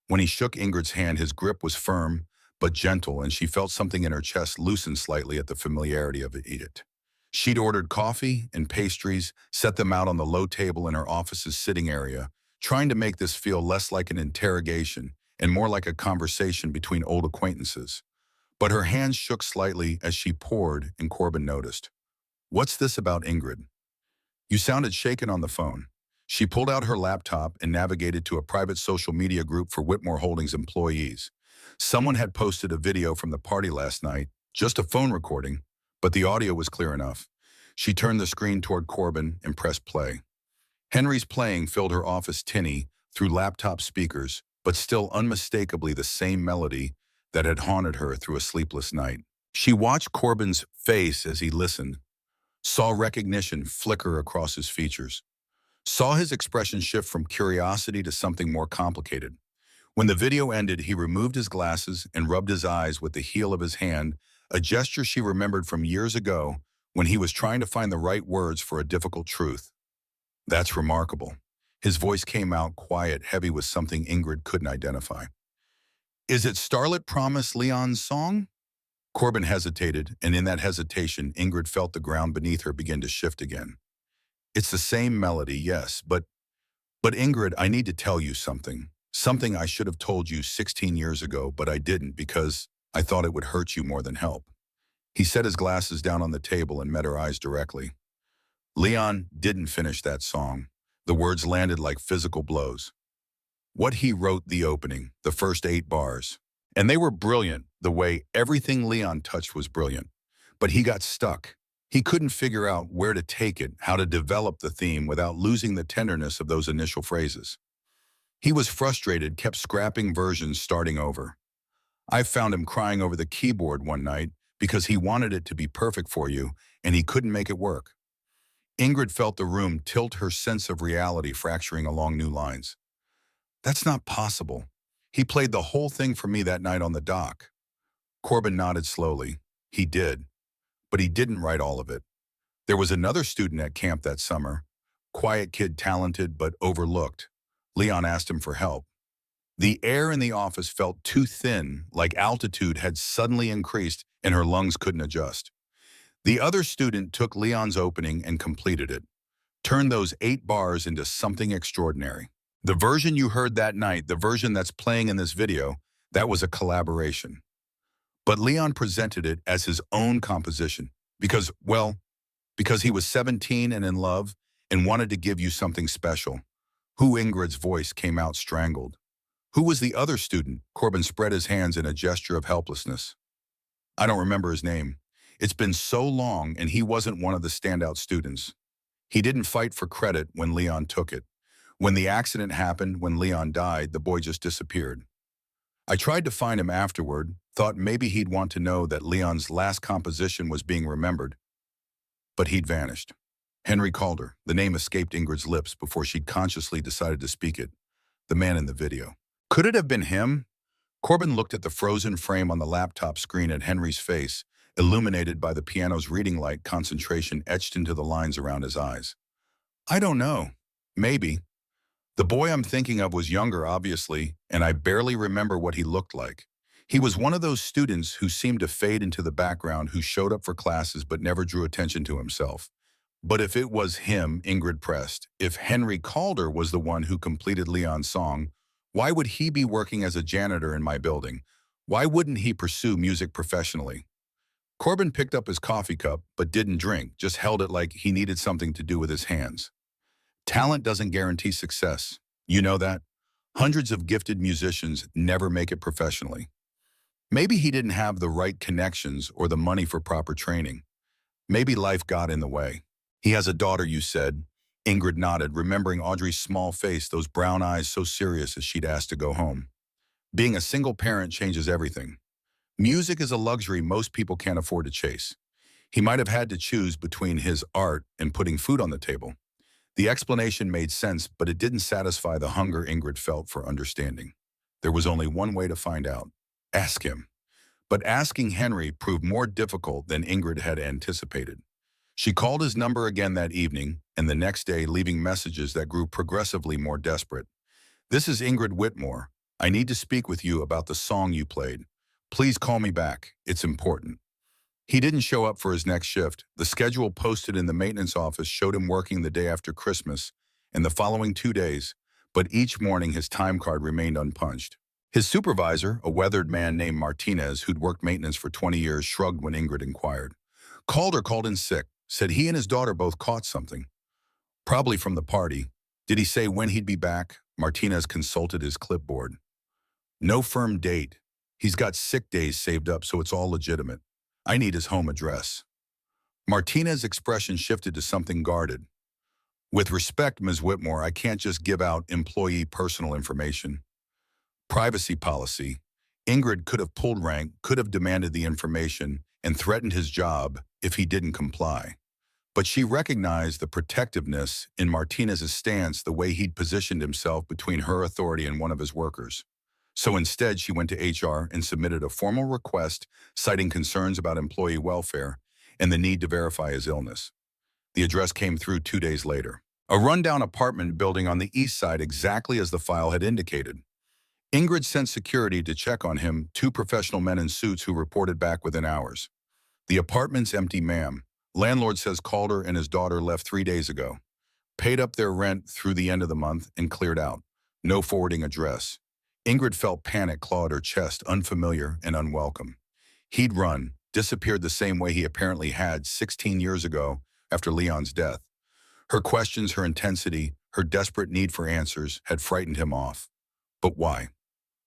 When he shook Ingrid's hand, his grip was firm but gentle, and she felt something in her chest loosen slightly at the familiarity of it. She'd ordered coffee and pastries, set them out on the low table in her office's sitting area, trying to make this feel less like an interrogation and more like a conversation between old acquaintances. But her hands shook slightly as she poured, and Corbin noticed. What's this about, Ingrid? You sounded shaken on the phone. She pulled out her laptop and navigated to a private social media group for Whitmore Holdings employees. Someone had posted a video from the party last night, just a phone recording, but the audio was clear enough. She turned the screen toward Corbin and pressed play. Henry's playing filled her office tinny through laptop speakers, but still unmistakably the same melody that had haunted her through a sleepless night. She watched Corbin's face as he listened, saw recognition flicker across his features, saw his expression shift from curiosity to something more complicated. When the video ended, he removed his glasses and rubbed his eyes with the heel of his hand, a gesture she remembered from years ago when he was trying to find the right words for a difficult truth. That's remarkable. His voice came out quiet, heavy with something Ingrid couldn't identify. Is it Starlet Promise Leon's song? Corbin hesitated, and in that hesitation, Ingrid felt the ground beneath her begin to shift again. It's the same melody, yes, but Ingrid, I need to tell you something. Something I should have told you 16 years ago, but I didn't because I thought it would hurt you more than help. He set his glasses down on the table and met her eyes directly. Leon didn't finish that song. The words landed like physical blows. What he wrote the opening, the first 8 bars. And they were brilliant, the way everything Leon touched was brilliant. But he got stuck. He couldn't figure out where to take it, how to develop the theme without losing the tenderness of those initial phrases. He was frustrated, kept scrapping versions, starting over. I found him crying over the keyboard one night because he wanted it to be perfect for you, and he couldn't make it work. Ingrid felt the room tilt, her sense of reality fracturing along new lines. That's not possible. He played the whole thing for me that night on the dock. Corbin nodded slowly. He did. But he didn't write all of it. There was another student at camp that summer. Quiet kid, talented but overlooked. Leon asked him for help. The air in the office felt too thin, like altitude had suddenly increased and her lungs couldn't adjust. The other student took Leon's opening and completed it, turned those 8 bars into something extraordinary. The version you heard that night, the version that's playing in this video, that was a collaboration. But Leon presented it as his own composition because he was 17 and in love and wanted to give you something special. Who? Ingrid's voice came out strangled. Who was the other student? Corbin spread his hands in a gesture of helplessness. I don't remember his name. It's been so long, and he wasn't one of the standout students. He didn't fight for credit when Leon took it. When the accident happened, when Leon died, the boy just disappeared. I tried to find him afterward, thought maybe he'd want to know that Leon's last composition was being remembered. But he'd vanished. Henry Calder. The name escaped Ingrid's lips before she'd consciously decided to speak it. The man in the video. Could it have been him? Corbin looked at the frozen frame on the laptop screen at Henry's face, illuminated by the piano's reading light, concentration etched into the lines around his eyes. I don't know. Maybe. The boy I'm thinking of was younger, obviously, and I barely remember what he looked like. He was one of those students who seemed to fade into the background, who showed up for classes but never drew attention to himself. But if it was him, Ingrid pressed, if Henry Calder was the one who completed Leon's song, why would he be working as a janitor in my building? Why wouldn't he pursue music professionally? Corbin picked up his coffee cup but didn't drink, just held it like he needed something to do with his hands. Talent doesn't guarantee success. You know that? Hundreds of gifted musicians never make it professionally. Maybe he didn't have the right connections or the money for proper training. Maybe life got in the way. He has a daughter, you said. Ingrid nodded, remembering Audrey's small face, those brown eyes so serious as she'd asked to go home. Being a single parent changes everything. Music is a luxury most people can't afford to chase. He might have had to choose between his art and putting food on the table. The explanation made sense, but it didn't satisfy the hunger Ingrid felt for understanding. There was only one way to find out. Ask him. But asking Henry proved more difficult than Ingrid had anticipated. She called his number again that evening, and the next day leaving messages that grew progressively more desperate. This is Ingrid Whitmore. I need to speak with you about the song you played. Please call me back. It's important. He didn't show up for his next shift. The schedule posted in the maintenance office showed him working the day after Christmas and the following 2 days, but each morning his time card remained unpunched. His supervisor, a weathered man named Martinez who'd worked maintenance for 20 years, shrugged when Ingrid inquired. Calder called in sick, said he and his daughter both caught something. Probably from the party. Did he say when he'd be back? Martinez consulted his clipboard. No firm date. He's got sick days saved up, so it's all legitimate. I need his home address. Martinez's expression shifted to something guarded. With respect, Ms. Whitmore, I can't just give out employee personal information. Privacy policy. Ingrid could have pulled rank, could have demanded the information, and threatened his job if he didn't comply. But she recognized the protectiveness in Martinez's stance, the way he'd positioned himself between her authority and one of his workers. So instead, she went to HR and submitted a formal request citing concerns about employee welfare and the need to verify his illness. The address came through 2 days later. A rundown apartment building on the east side, exactly as the file had indicated. Ingrid sent security to check on him, 2 professional men in suits who reported back within hours. The apartment's empty, ma'am. Landlord says Calder and his daughter left 3 days ago. Paid up their rent through the end of the month and cleared out. No forwarding address. Ingrid felt panic claw at her chest, unfamiliar and unwelcome. He'd run, disappeared the same way he apparently had 16 years ago after Leon's death. Her questions, her intensity, her desperate need for answers had frightened him off. But why?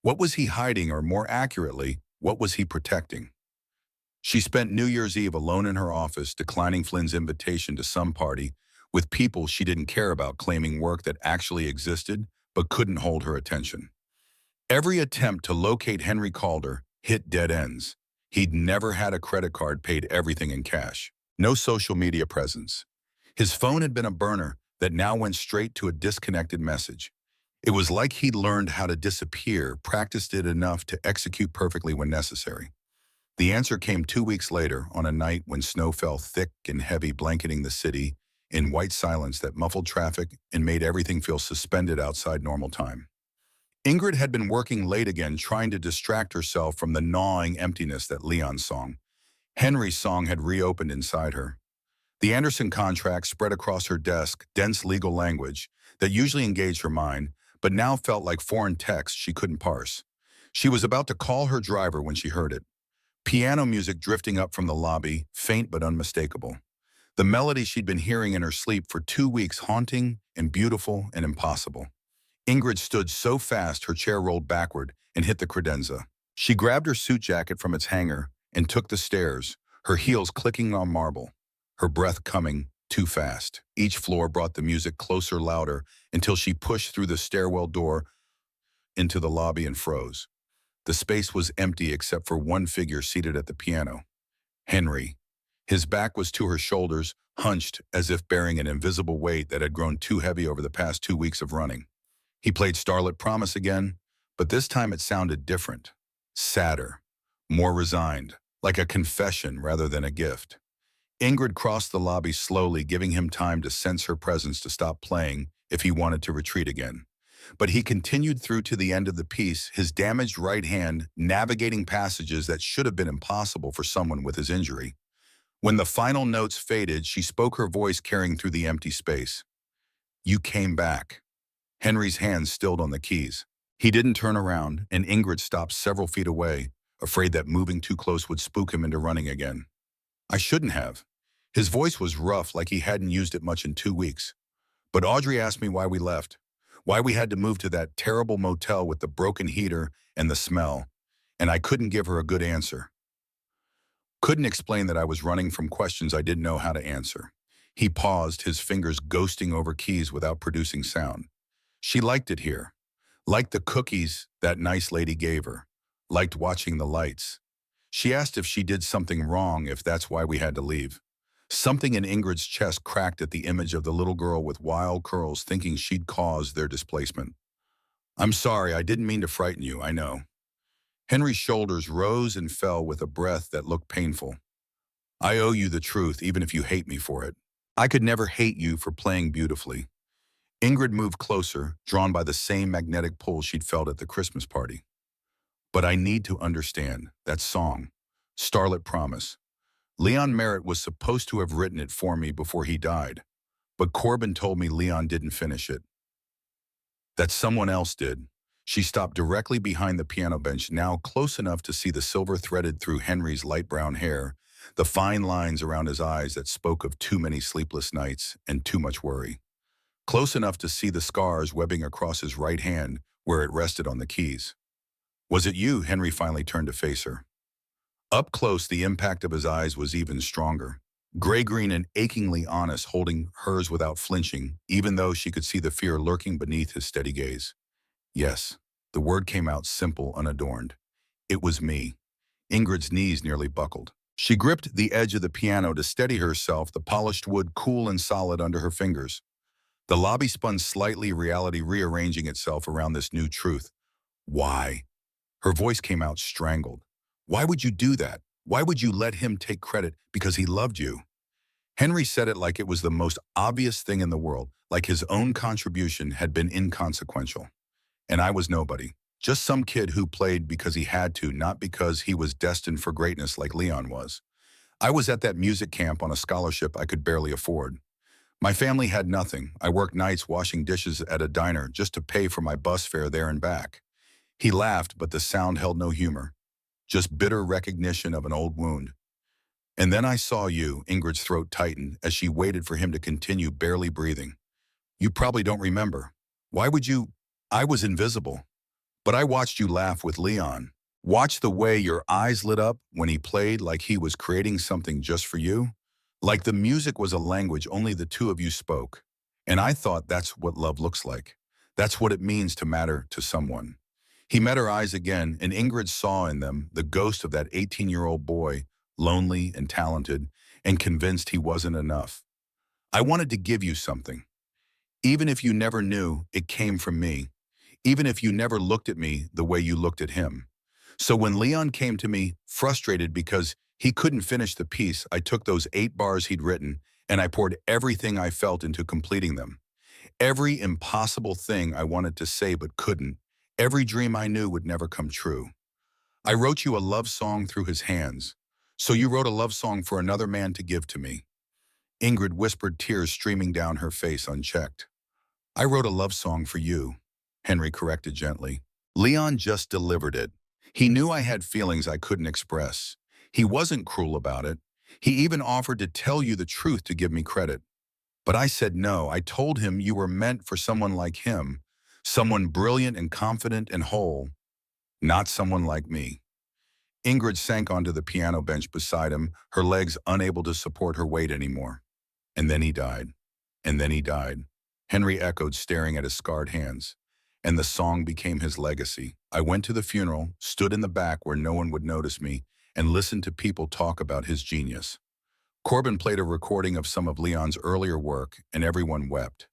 What was he hiding, or more accurately, what was he protecting? She spent New Year's Eve alone in her office, declining Flynn's invitation to some party, with people she didn't care about claiming work that actually existed but couldn't hold her attention. Every attempt to locate Henry Calder hit dead ends. He'd never had a credit card, paid everything in cash. No social media presence. His phone had been a burner that now went straight to a disconnected message. It was like he'd learned how to disappear, practiced it enough to execute perfectly when necessary. The answer came 2 weeks later, on a night when snow fell thick and heavy, blanketing the city in white silence that muffled traffic and made everything feel suspended outside normal time. Ingrid had been working late again, trying to distract herself from the gnawing emptiness that Leon's song, Henry's song, had reopened inside her. The Anderson contract spread across her desk, dense legal language that usually engaged her mind, but now felt like foreign text she couldn't parse. She was about to call her driver when she heard it. Piano music drifting up from the lobby, faint but unmistakable. The melody she'd been hearing in her sleep for 2 weeks, haunting and beautiful and impossible. Ingrid stood so fast her chair rolled backward and hit the credenza. She grabbed her suit jacket from its hanger and took the stairs, her heels clicking on marble, her breath coming too fast. Each floor brought the music closer, louder, until she pushed through the stairwell door into the lobby and froze. The space was empty except for one figure seated at the piano. Henry. His back was to her shoulders, hunched as if bearing an invisible weight that had grown too heavy over the past 2 weeks of running. He played Starlit Promise again, but this time it sounded different. Sadder. More resigned. Like a confession rather than a gift. Ingrid crossed the lobby slowly, giving him time to sense her presence to stop playing if he wanted to retreat again. But he continued through to the end of the piece, his damaged right hand navigating passages that should have been impossible for someone with his injury. When the final notes faded, she spoke, her voice carrying through the empty space. You came back. Henry's hands stilled on the keys. He didn't turn around, and Ingrid stopped several feet away, afraid that moving too close would spook him into running again. I shouldn't have. His voice was rough, like he hadn't used it much in 2 weeks. But Audrey asked me why we left. Why we had to move to that terrible motel with the broken heater and the smell, and I couldn't give her a good answer. Couldn't explain that I was running from questions I didn't know how to answer. He paused, his fingers ghosting over keys without producing sound. She liked it here. Liked the cookies that nice lady gave her. Liked watching the lights. She asked if she did something wrong, if that's why we had to leave. Something in Ingrid's chest cracked at the image of the little girl with wild curls, thinking she'd caused their displacement. I'm sorry, I didn't mean to frighten you, I know. Henry's shoulders rose and fell with a breath that looked painful. I owe you the truth, even if you hate me for it. I could never hate you for playing beautifully. Ingrid moved closer, drawn by the same magnetic pull she'd felt at the Christmas party. But I need to understand that song, Starlit Promise. Leon Merritt was supposed to have written it for me before he died, but Corbin told me Leon didn't finish it. That someone else did. She stopped directly behind the piano bench, now close enough to see the silver threaded through Henry's light brown hair, the fine lines around his eyes that spoke of too many sleepless nights and too much worry. Close enough to see the scars webbing across his right hand where it rested on the keys. Was it you? Henry finally turned to face her. Up close, the impact of his eyes was even stronger. Gray-green and achingly honest, holding hers without flinching, even though she could see the fear lurking beneath his steady gaze. Yes, the word came out simple, unadorned. It was me. Ingrid's knees nearly buckled. She gripped the edge of the piano to steady herself, the polished wood cool and solid under her fingers. The lobby spun slightly, reality rearranging itself around this new truth. Why? Her voice came out strangled. Why would you do that? Why would you let him take credit because he loved you? Henry said it like it was the most obvious thing in the world, like his own contribution had been inconsequential. And I was nobody. Just some kid who played because he had to, not because he was destined for greatness like Leon was. I was at that music camp on a scholarship I could barely afford. My family had nothing. I worked nights washing dishes at a diner just to pay for my bus fare there and back. He laughed, but the sound held no humor, just bitter recognition of an old wound. And then I saw you. Ingrid's throat tightened as she waited for him to continue, barely breathing. You probably don't remember. Why would you? I was invisible. But I watched you laugh with Leon. Watch the way your eyes lit up when he played, like he was creating something just for you. Like the music was a language only the two of you spoke. And I thought that's what love looks like. That's what it means to matter to someone. He met her eyes again, and Ingrid saw in them the ghost of that 18-year-old boy, lonely and talented, and convinced he wasn't enough. I wanted to give you something. Even if you never knew, it came from me. Even if you never looked at me the way you looked at him. So when Leon came to me, frustrated because he couldn't finish the piece, I took those 8 bars he'd written, and I poured everything I felt into completing them. Every impossible thing I wanted to say but couldn't. Every dream I knew would never come true. I wrote you a love song through his hands. So you wrote a love song for another man to give to me. Ingrid whispered, tears streaming down her face unchecked. I wrote a love song for you, Henry corrected gently. Leon just delivered it. He knew I had feelings I couldn't express. He wasn't cruel about it. He even offered to tell you the truth to give me credit. But I said no. I told him you were meant for someone like him, someone brilliant and confident and whole, not someone like me. Ingrid sank onto the piano bench beside him, her legs unable to support her weight anymore. And then he died. And then he died. Henry echoed, staring at his scarred hands. And the song became his legacy. I went to the funeral, stood in the back where no one would notice me, and listened to people talk about his genius. Corbin played a recording of some of Leon's earlier work, and everyone wept.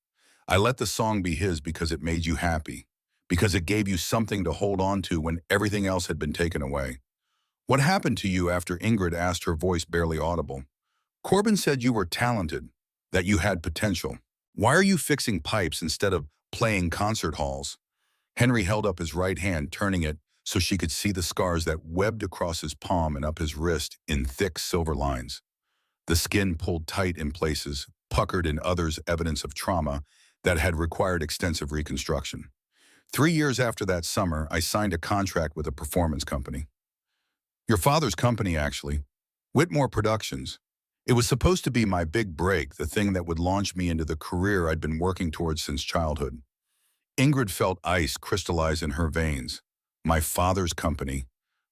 I let the song be his because it made you happy, because it gave you something to hold on to when everything else had been taken away. What happened to you? After Ingrid asked, her voice barely audible. Corbin said you were talented, that you had potential. Why are you fixing pipes instead of playing concert halls? Henry held up his right hand, turning it so she could see the scars that webbed across his palm and up his wrist in thick silver lines. The skin pulled tight in places, puckered in others, evidence of trauma that had required extensive reconstruction. 3 years after that summer, I signed a contract with a performance company. Your father's company, actually. Whitmore Productions. It was supposed to be my big break, the thing that would launch me into the career I'd been working towards since childhood. Ingrid felt ice crystallize in her veins. My father's company.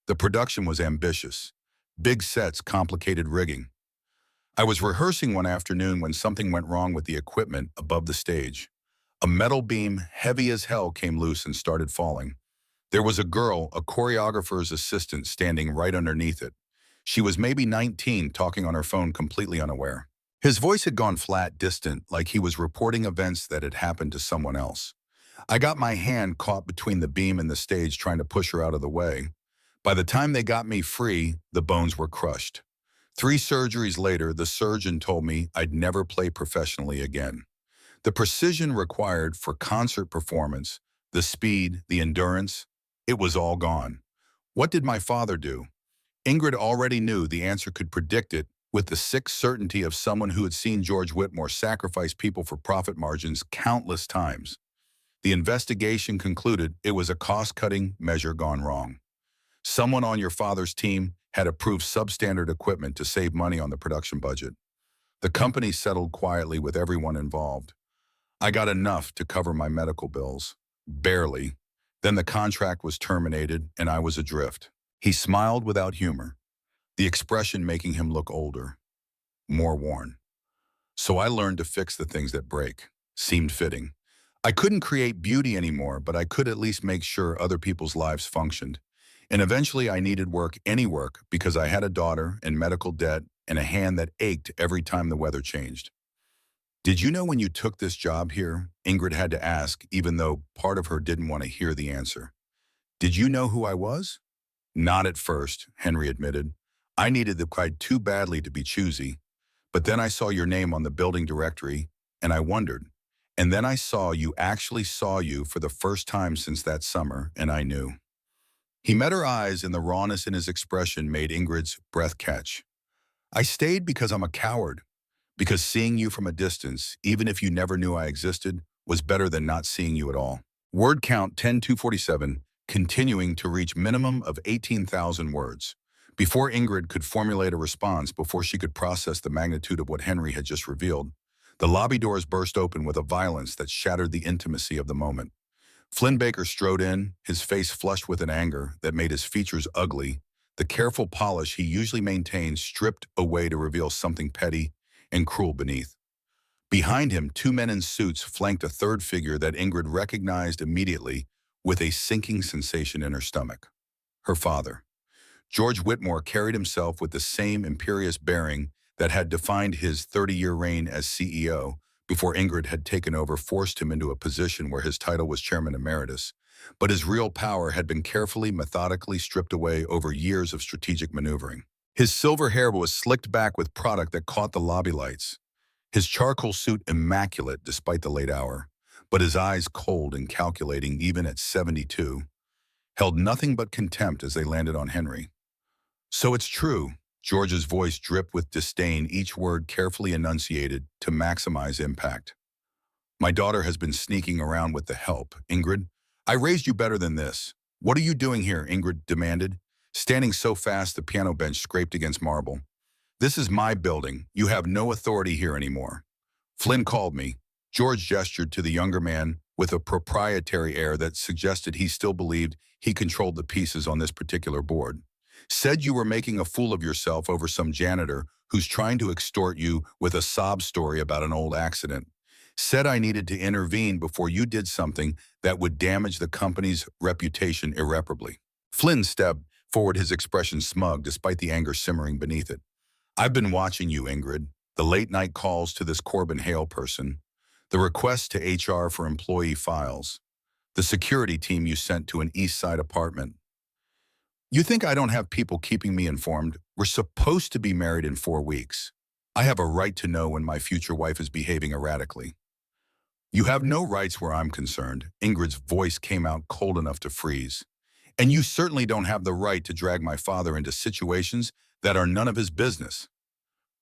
The production was ambitious. Big sets, complicated rigging. I was rehearsing one afternoon when something went wrong with the equipment above the stage. A metal beam, heavy as hell, came loose and started falling. There was a girl, a choreographer's assistant, standing right underneath it. She was maybe 19, talking on her phone, completely unaware. His voice had gone flat, distant, like he was reporting events that had happened to someone else. I got my hand caught between the beam and the stage, trying to push her out of the way. By the time they got me free, the bones were crushed. 3 surgeries later, the surgeon told me I'd never play professionally again. The precision required for concert performance, the speed, the endurance, it was all gone. What did my father do? Ingrid already knew the answer, could predict it with the sick certainty of someone who had seen George Whitmore sacrifice people for profit margins countless times. The investigation concluded it was a cost-cutting measure gone wrong. Someone on your father's team had approved substandard equipment to save money on the production budget. The company settled quietly with everyone involved. I got enough to cover my medical bills. Barely. Then the contract was terminated and I was adrift. He smiled without humor, the expression making him look older, more worn. So I learned to fix the things that break. Seemed fitting. I couldn't create beauty anymore, but I could at least make sure other people's lives functioned. And eventually I needed work, any work, because I had a daughter and medical debt and a hand that ached every time the weather changed. Did you know when you took this job here? Ingrid had to ask, even though part of her didn't want to hear the answer. Did you know who I was? Not at first, Henry admitted. I needed the pride too badly to be choosy. But then I saw your name on the building directory, and I wondered. And then I saw you for the first time since that summer, and I knew. He met her eyes, and the rawness in his expression made Ingrid's breath catch. I stayed because I'm a coward, because seeing you from a distance, even if you never knew I existed, was better than not seeing you at all. Word count 10247, continuing to reach minimum of 18,000 words. Before Ingrid could formulate a response, before she could process the magnitude of what Henry had just revealed, the lobby doors burst open with a violence that shattered the intimacy of the moment. Flynn Baker strode in, his face flushed with an anger that made his features ugly, the careful polish he usually maintained stripped away to reveal something petty and cruel beneath. Behind him, two men in suits flanked a third figure that Ingrid recognized immediately with a sinking sensation in her stomach. Her father. George Whitmore carried himself with the same imperious bearing that had defined his 30-year reign as CEO before Ingrid had taken over, forced him into a position where his title was chairman emeritus. But his real power had been carefully, methodically stripped away over years of strategic maneuvering. His silver hair was slicked back with product that caught the lobby lights. His charcoal suit immaculate despite the late hour, but his eyes cold and calculating even at 72, held nothing but contempt as they landed on Henry. So it's true. George's voice dripped with disdain, each word carefully enunciated to maximize impact. My daughter has been sneaking around with the help, Ingrid. I raised you better than this. What are you doing here? Ingrid demanded, standing so fast the piano bench scraped against marble. This is my building. You have no authority here anymore. Flynn called me. George gestured to the younger man with a proprietary air that suggested he still believed he controlled the pieces on this particular board. Said you were making a fool of yourself over some janitor who's trying to extort you with a sob story about an old accident. Said I needed to intervene before you did something that would damage the company's reputation irreparably. Flynn stepped forward, his expression smug despite the anger simmering beneath it. I've been watching you, Ingrid. The late-night calls to this Corbin Hale person, the request to HR for employee files, the security team you sent to an East Side apartment. You think I don't have people keeping me informed? We're supposed to be married in 4 weeks. I have a right to know when my future wife is behaving erratically. You have no rights where I'm concerned. Ingrid's voice came out cold enough to freeze. And you certainly don't have the right to drag my father into situations that are none of his business.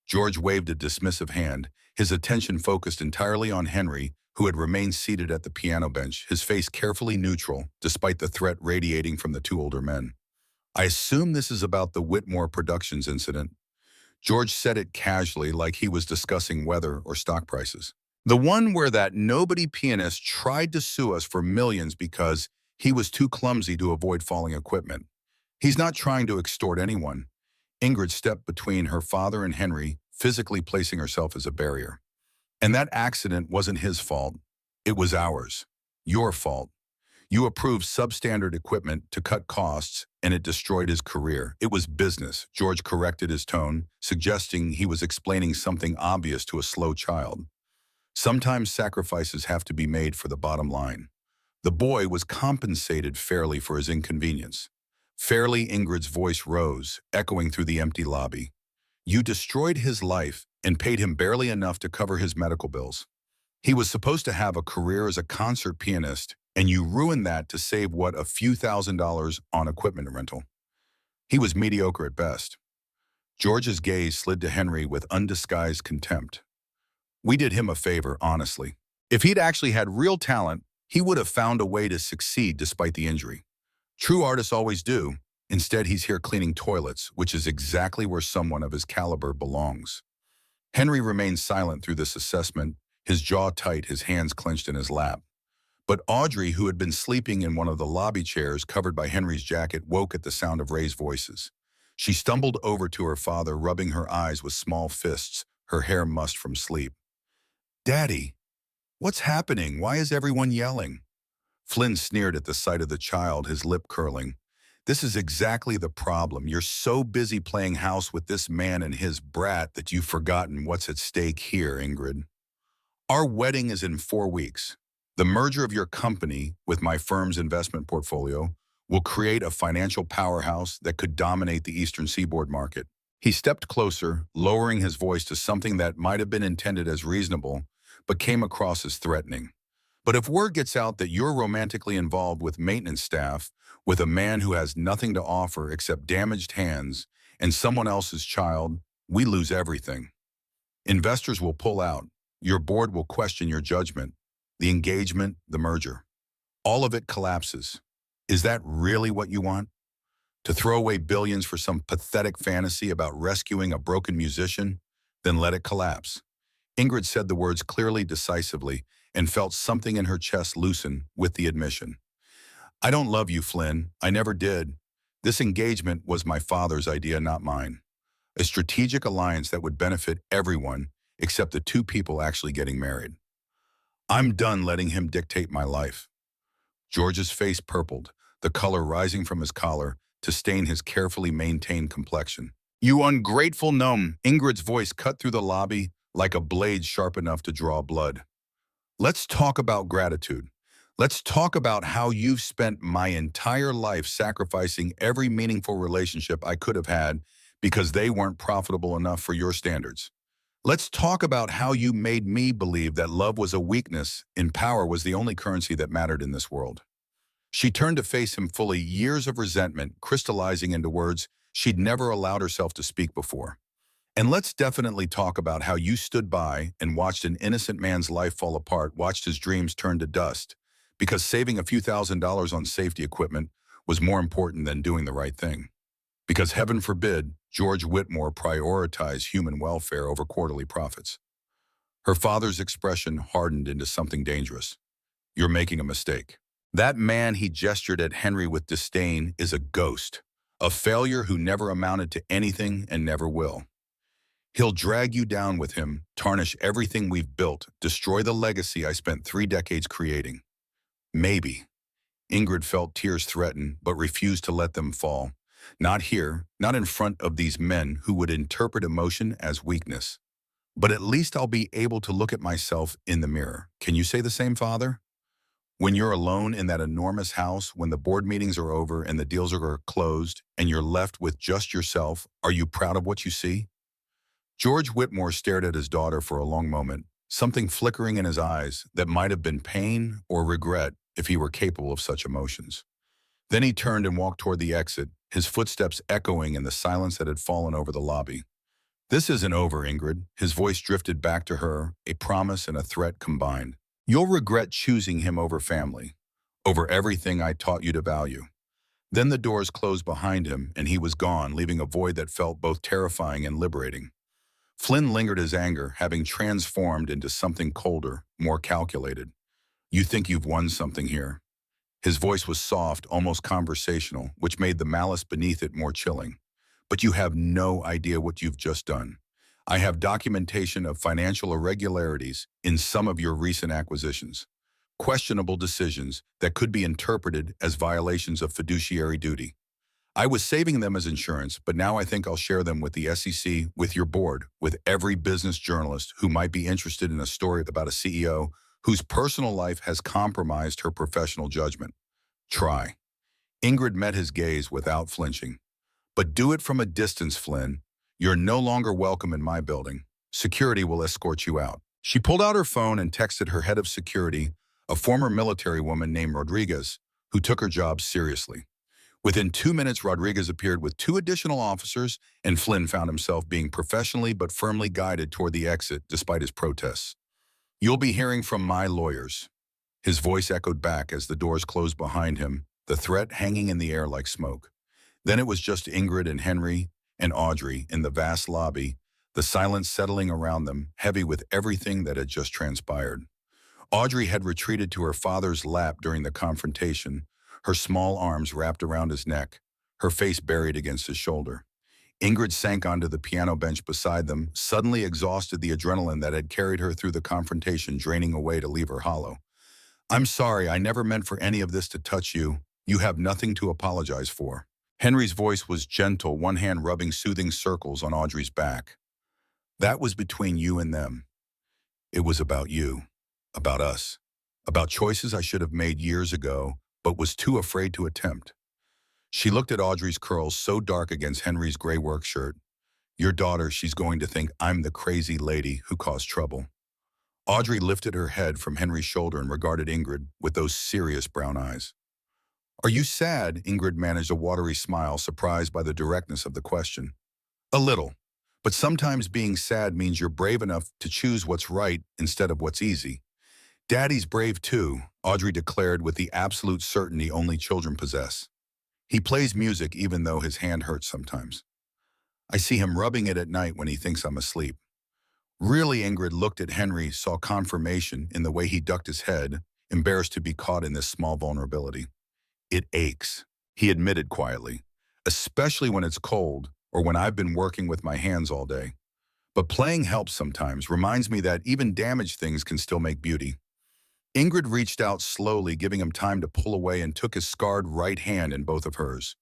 George waved a dismissive hand, his attention focused entirely on Henry, who had remained seated at the piano bench, his face carefully neutral, despite the threat radiating from the two older men. I assume this is about the Whitmore Productions incident. George said it casually, like he was discussing weather or stock prices. The one where that nobody pianist tried to sue us for millions because he was too clumsy to avoid falling equipment. He's not trying to extort anyone. Ingrid stepped between her father and Henry, physically placing herself as a barrier. And that accident wasn't his fault. It was ours. Your fault. You approved substandard equipment to cut costs, and it destroyed his career. It was business. George corrected his tone, suggesting he was explaining something obvious to a slow child. Sometimes sacrifices have to be made for the bottom line. The boy was compensated fairly for his inconvenience. Fairly, Ingrid's voice rose, echoing through the empty lobby. You destroyed his life and paid him barely enough to cover his medical bills. He was supposed to have a career as a concert pianist, and you ruined that to save, what, a few $1,000s on equipment rental. He was mediocre at best. George's gaze slid to Henry with undisguised contempt. We did him a favor, honestly. If he'd actually had real talent, he would have found a way to succeed despite the injury. True artists always do. Instead, he's here cleaning toilets, which is exactly where someone of his caliber belongs. Henry remained silent through this assessment, his jaw tight, his hands clenched in his lap. But Audrey, who had been sleeping in one of the lobby chairs covered by Henry's jacket, woke at the sound of raised voices. She stumbled over to her father, rubbing her eyes with small fists, her hair mussed from sleep. "Daddy, what's happening? Why is everyone yelling?" Flynn sneered at the sight of the child, his lip curling. "This is exactly the problem. You're so busy playing house with this man and his brat that you've forgotten what's at stake here, Ingrid. Our wedding is in 4 weeks. The merger of your company with my firm's investment portfolio will create a financial powerhouse that could dominate the Eastern Seaboard market." He stepped closer, lowering his voice to something that might have been intended as reasonable, but came across as threatening. "But if word gets out that you're romantically involved with maintenance staff, with a man who has nothing to offer except damaged hands and someone else's child, we lose everything. Investors will pull out. Your board will question your judgment. The engagement, the merger. All of it collapses. Is that really what you want? To throw away billions for some pathetic fantasy about rescuing a broken musician? Then let it collapse." Ingrid said the words clearly, decisively, and felt something in her chest loosen with the admission. "I don't love you, Flynn. I never did. This engagement was my father's idea, not mine. A strategic alliance that would benefit everyone except the two people actually getting married. I'm done letting him dictate my life." George's face purpled, the color rising from his collar to stain his carefully maintained complexion. "You ungrateful gnome!" Ingrid's voice cut through the lobby like a blade sharp enough to draw blood. "Let's talk about gratitude. Let's talk about how you've spent my entire life sacrificing every meaningful relationship I could have had because they weren't profitable enough for your standards. Let's talk about how you made me believe that love was a weakness and power was the only currency that mattered in this world." She turned to face him fully, years of resentment crystallizing into words she'd never allowed herself to speak before. "And let's definitely talk about how you stood by and watched an innocent man's life fall apart, watched his dreams turn to dust, because saving a few $1,000s on safety equipment was more important than doing the right thing. Because heaven forbid, George Whitmore prioritized human welfare over quarterly profits." Her father's expression hardened into something dangerous. "You're making a mistake. That man," he gestured at Henry with disdain, "is a ghost, a failure who never amounted to anything and never will. He'll drag you down with him, tarnish everything we've built, destroy the legacy I spent 3 decades creating. Maybe." Ingrid felt tears threaten, but refused to let them fall. Not here, not in front of these men who would interpret emotion as weakness. "But at least I'll be able to look at myself in the mirror. Can you say the same, Father? When you're alone in that enormous house, when the board meetings are over and the deals are closed, and you're left with just yourself, are you proud of what you see?" George Whitmore stared at his daughter for a long moment, something flickering in his eyes that might have been pain or regret if he were capable of such emotions. Then he turned and walked toward the exit, his footsteps echoing in the silence that had fallen over the lobby. "This isn't over, Ingrid." His voice drifted back to her, a promise and a threat combined. "You'll regret choosing him over family, over everything I taught you to value." Then the doors closed behind him, and he was gone, leaving a void that felt both terrifying and liberating. Flynn lingered his anger, having transformed into something colder, more calculated. "You think you've won something here." His voice was soft, almost conversational, which made the malice beneath it more chilling. "But you have no idea what you've just done. I have documentation of financial irregularities in some of your recent acquisitions. Questionable decisions that could be interpreted as violations of fiduciary duty. I was saving them as insurance, but now I think I'll share them with the SEC, with your board, with every business journalist who might be interested in a story about a CEO whose personal life has compromised her professional judgment. Try." Ingrid met his gaze without flinching. "But do it from a distance, Flynn. You're no longer welcome in my building. Security will escort you out." She pulled out her phone and texted her head of security, a former military woman named Rodriguez, who took her job seriously. Within 2 minutes, Rodriguez appeared with 2 additional officers, and Flynn found himself being professionally but firmly guided toward the exit despite his protests. "You'll be hearing from my lawyers." His voice echoed back as the doors closed behind him, the threat hanging in the air like smoke. Then it was just Ingrid and Henry and Audrey in the vast lobby, the silence settling around them, heavy with everything that had just transpired. Audrey had retreated to her father's lap during the confrontation, her small arms wrapped around his neck, her face buried against his shoulder. Ingrid sank onto the piano bench beside them, suddenly exhausted, the adrenaline that had carried her through the confrontation draining away to leave her hollow. "I'm sorry, I never meant for any of this to touch you. You have nothing to apologize for." Henry's voice was gentle, one hand rubbing soothing circles on Audrey's back. "That was between you and them. It was about you, about us, about choices I should have made years ago, but was too afraid to attempt." She looked at Audrey's curls so dark against Henry's gray work shirt. "Your daughter, she's going to think I'm the crazy lady who caused trouble." Audrey lifted her head from Henry's shoulder and regarded Ingrid with those serious brown eyes. "Are you sad?" Ingrid managed a watery smile, surprised by the directness of the question. "A little. But sometimes being sad means you're brave enough to choose what's right instead of what's easy." "Daddy's brave too," Audrey declared with the absolute certainty only children possess. "He plays music even though his hand hurts sometimes. I see him rubbing it at night when he thinks I'm asleep." Really, Ingrid looked at Henry, saw confirmation in the way he ducked his head, embarrassed to be caught in this small vulnerability. "It aches," he admitted quietly, "especially when it's cold or when I've been working with my hands all day. But playing helps sometimes, reminds me that even damaged things can still make beauty." Ingrid reached out slowly, giving him time to pull away, and took his scarred right hand in both of hers.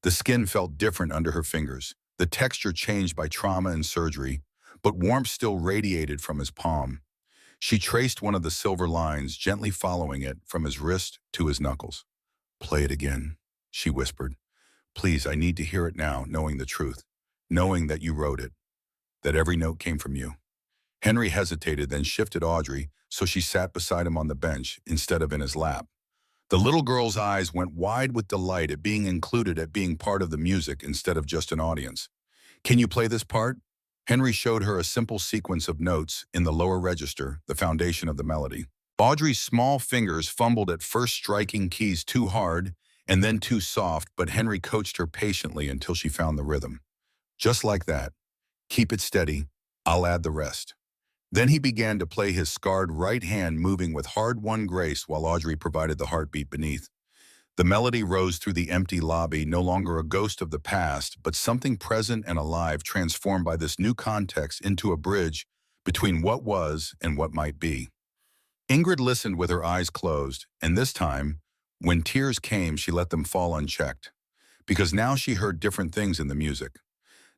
The skin felt different under her fingers, the texture changed by trauma and surgery, but warmth still radiated from his palm. She traced one of the silver lines, gently following it from his wrist to his knuckles. "Play it again," she whispered. "Please, I need to hear it now, knowing the truth, knowing that you wrote it, that every note came from you." Henry hesitated, then shifted Audrey, so she sat beside him on the bench instead of in his lap. The little girl's eyes went wide with delight at being included, at being part of the music instead of just an audience. "Can you play this part?" Henry showed her a simple sequence of notes in the lower register, the foundation of the melody. Audrey's small fingers fumbled at first, striking keys too hard and then too soft, but Henry coached her patiently until she found the rhythm. "Just like that. Keep it steady. I'll add the rest." Then he began to play, his scarred right hand moving with hard-won grace while Audrey provided the heartbeat beneath. The melody rose through the empty lobby, no longer a ghost of the past, but something present and alive, transformed by this new context into a bridge between what was and what might be. Ingrid listened with her eyes closed, and this time, when tears came, she let them fall unchecked. Because now she heard different things in the music.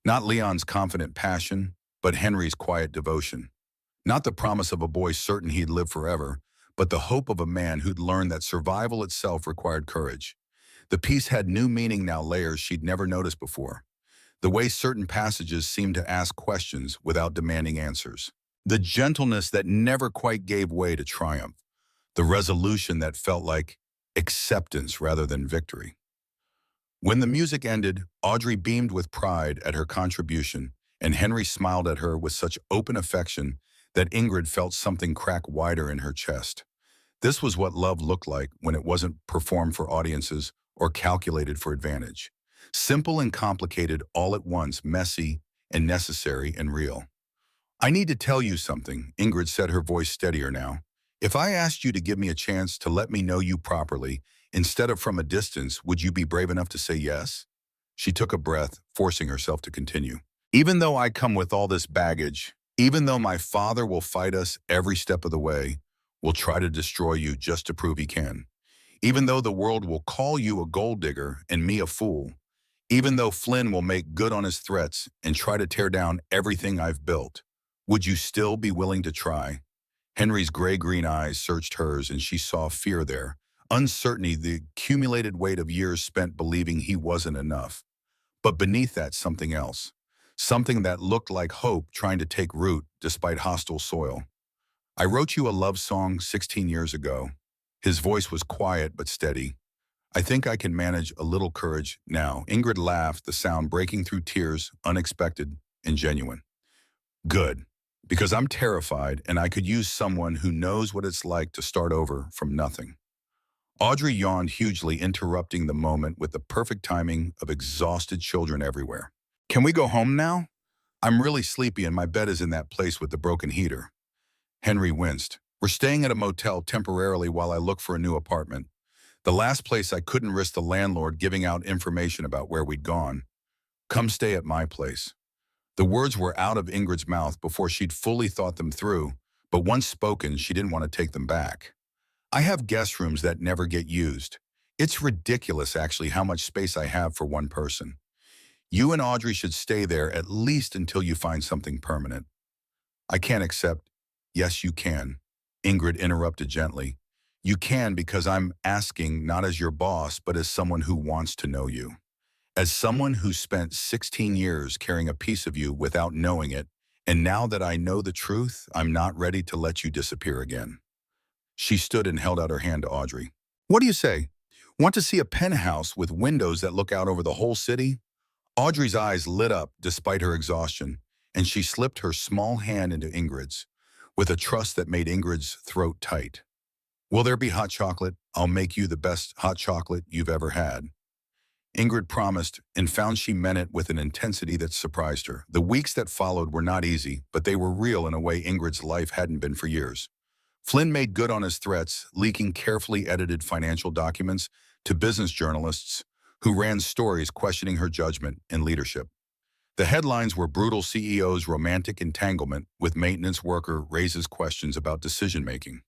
Not Leon's confident passion, but Henry's quiet devotion. Not the promise of a boy certain he'd live forever, but the hope of a man who'd learned that survival itself required courage. The piece had new meaning now, layers she'd never noticed before. The way certain passages seemed to ask questions without demanding answers. The gentleness that never quite gave way to triumph. The resolution that felt like acceptance rather than victory. When the music ended, Audrey beamed with pride at her contribution, and Henry smiled at her with such open affection that Ingrid felt something crack wider in her chest. This was what love looked like when it wasn't performed for audiences or calculated for advantage. Simple and complicated all at once, messy and necessary and real. "I need to tell you something," Ingrid said, her voice steadier now. "If I asked you to give me a chance to let me know you properly, instead of from a distance, would you be brave enough to say yes?" She took a breath, forcing herself to continue. "Even though I come with all this baggage, even though my father will fight us every step of the way, will try to destroy you just to prove he can. Even though the world will call you a gold digger and me a fool. Even though Flynn will make good on his threats and try to tear down everything I've built, would you still be willing to try?" Henry's gray-green eyes searched hers, and she saw fear there, uncertainty, the accumulated weight of years spent believing he wasn't enough. But beneath that, something else. Something that looked like hope trying to take root despite hostile soil. "I wrote you a love song 16 years ago." His voice was quiet but steady. "I think I can manage a little courage now." Ingrid laughed, the sound breaking through tears, unexpected and genuine. "Good. Because I'm terrified and I could use someone who knows what it's like to start over from nothing." Audrey yawned hugely, interrupting the moment with the perfect timing of exhausted children everywhere. "Can we go home now? I'm really sleepy and my bed is in that place with the broken heater." Henry winced. We're staying at a motel temporarily while I look for a new apartment. The last place I couldn't risk the landlord giving out information about where we'd gone. Come stay at my place. The words were out of Ingrid's mouth before she'd fully thought them through, but once spoken, she didn't want to take them back. I have guest rooms that never get used. It's ridiculous, actually, how much space I have for one person. You and Audrey should stay there at least until you find something permanent. I can't accept. Yes, you can. Ingrid interrupted gently. You can because I'm asking not as your boss, but as someone who wants to know you. As someone who spent 16 years carrying a piece of you without knowing it, and now that I know the truth, I'm not ready to let you disappear again. She stood and held out her hand to Audrey. What do you say? Want to see a penthouse with windows that look out over the whole city? Audrey's eyes lit up despite her exhaustion, and she slipped her small hand into Ingrid's, with a trust that made Ingrid's throat tight. Will there be hot chocolate? I'll make you the best hot chocolate you've ever had. Ingrid promised and found she meant it with an intensity that surprised her. The weeks that followed were not easy, but they were real in a way Ingrid's life hadn't been for years. Flynn made good on his threats, leaking carefully edited financial documents to business journalists who ran stories questioning her judgment and leadership. The headlines were brutal CEO's romantic entanglement with maintenance worker raises questions about decision-making.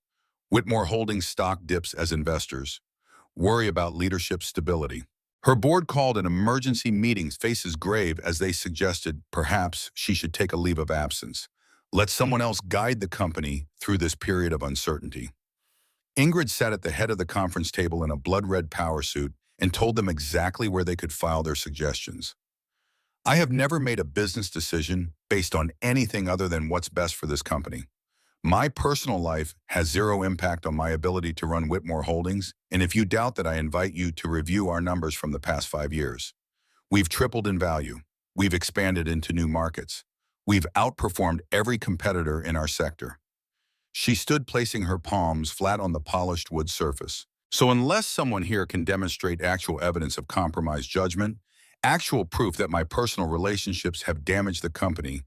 Whitmore Holdings stock dips as investors worry about leadership stability. Her board called an emergency meeting, faces grave, as they suggested perhaps she should take a leave of absence. Let someone else guide the company through this period of uncertainty. Ingrid sat at the head of the conference table in a blood-red power suit and told them exactly where they could file their suggestions. I have never made a business decision based on anything other than what's best for this company. My personal life has zero impact on my ability to run Whitmore Holdings, and if you doubt that, I invite you to review our numbers from the past 5 years. We've tripled in value. We've expanded into new markets. We've outperformed every competitor in our sector. She stood, placing her palms flat on the polished wood surface. So unless someone here can demonstrate actual evidence of compromised judgment, actual proof that my personal relationships have damaged the company,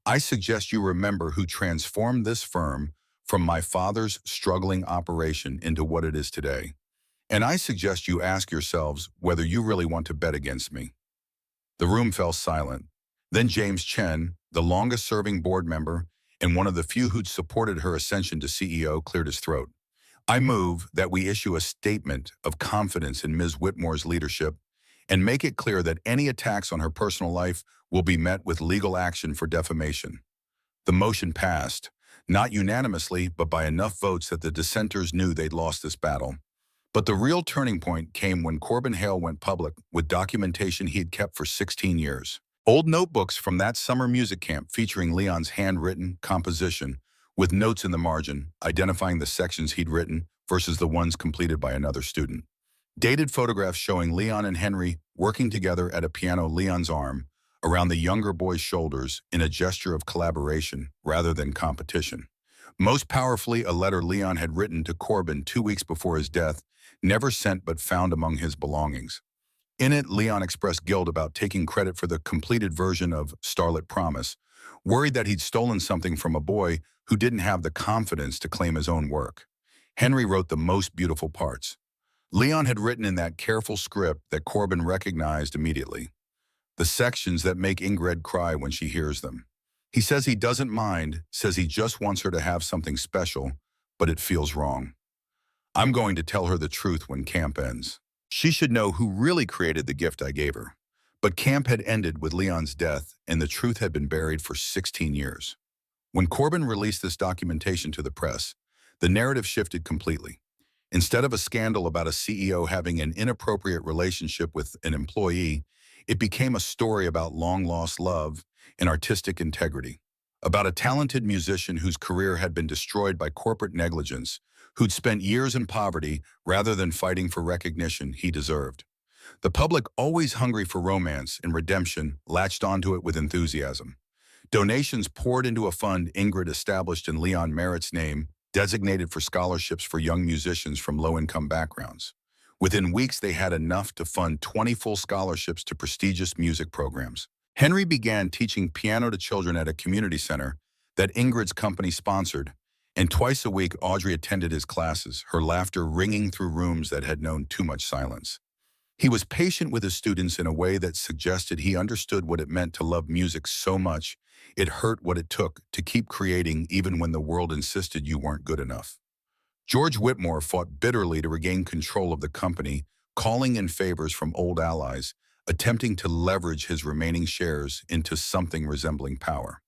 I suggest you remember who transformed this firm from my father's struggling operation into what it is today. And I suggest you ask yourselves whether you really want to bet against me. The room fell silent. Then James Chen, the longest-serving board member and one of the few who'd supported her ascension to CEO, cleared his throat. I move that we issue a statement of confidence in Ms. Whitmore's leadership and make it clear that any attacks on her personal life will be met with legal action for defamation. The motion passed, not unanimously, but by enough votes that the dissenters knew they'd lost this battle. But the real turning point came when Corbin Hale went public with documentation he'd kept for 16 years. Old notebooks from that summer music camp featuring Leon's handwritten composition with notes in the margin identifying the sections he'd written versus the ones completed by another student. Dated photographs showing Leon and Henry working together at a piano, Leon's arm around the younger boy's shoulders in a gesture of collaboration rather than competition. Most powerfully, a letter Leon had written to Corbin 2 weeks before his death, never sent but found among his belongings. In it, Leon expressed guilt about taking credit for the completed version of Starlit Promise, worried that he'd stolen something from a boy who didn't have the confidence to claim his own work. Henry wrote the most beautiful parts. Leon had written in that careful script that Corbin recognized immediately. The sections that make Ingrid cry when she hears them. He says he doesn't mind, says he just wants her to have something special, but it feels wrong. I'm going to tell her the truth when camp ends. She should know who really created the gift I gave her. But camp had ended with Leon's death, and the truth had been buried for 16 years. When Corbin released this documentation to the press, the narrative shifted completely. Instead of a scandal about a CEO having an inappropriate relationship with an employee, it became a story about long-lost love and artistic integrity, about a talented musician whose career had been destroyed by corporate negligence, who'd spent years in poverty rather than fighting for recognition he deserved. The public, always hungry for romance and redemption, latched onto it with enthusiasm. Donations poured into a fund Ingrid established in Leon Merritt's name, designated for scholarships for young musicians from low-income backgrounds. Within weeks, they had enough to fund 20 full scholarships to prestigious music programs. Henry began teaching piano to children at a community center that Ingrid's company sponsored, And twice a week, Audrey attended his classes, her laughter ringing through rooms that had known too much silence. He was patient with his students in a way that suggested he understood what it meant to love music so much it hurt what it took to keep creating even when the world insisted you weren't good enough. George Whitmore fought bitterly to regain control of the company, calling in favors from old allies, attempting to leverage his remaining shares into something resembling power.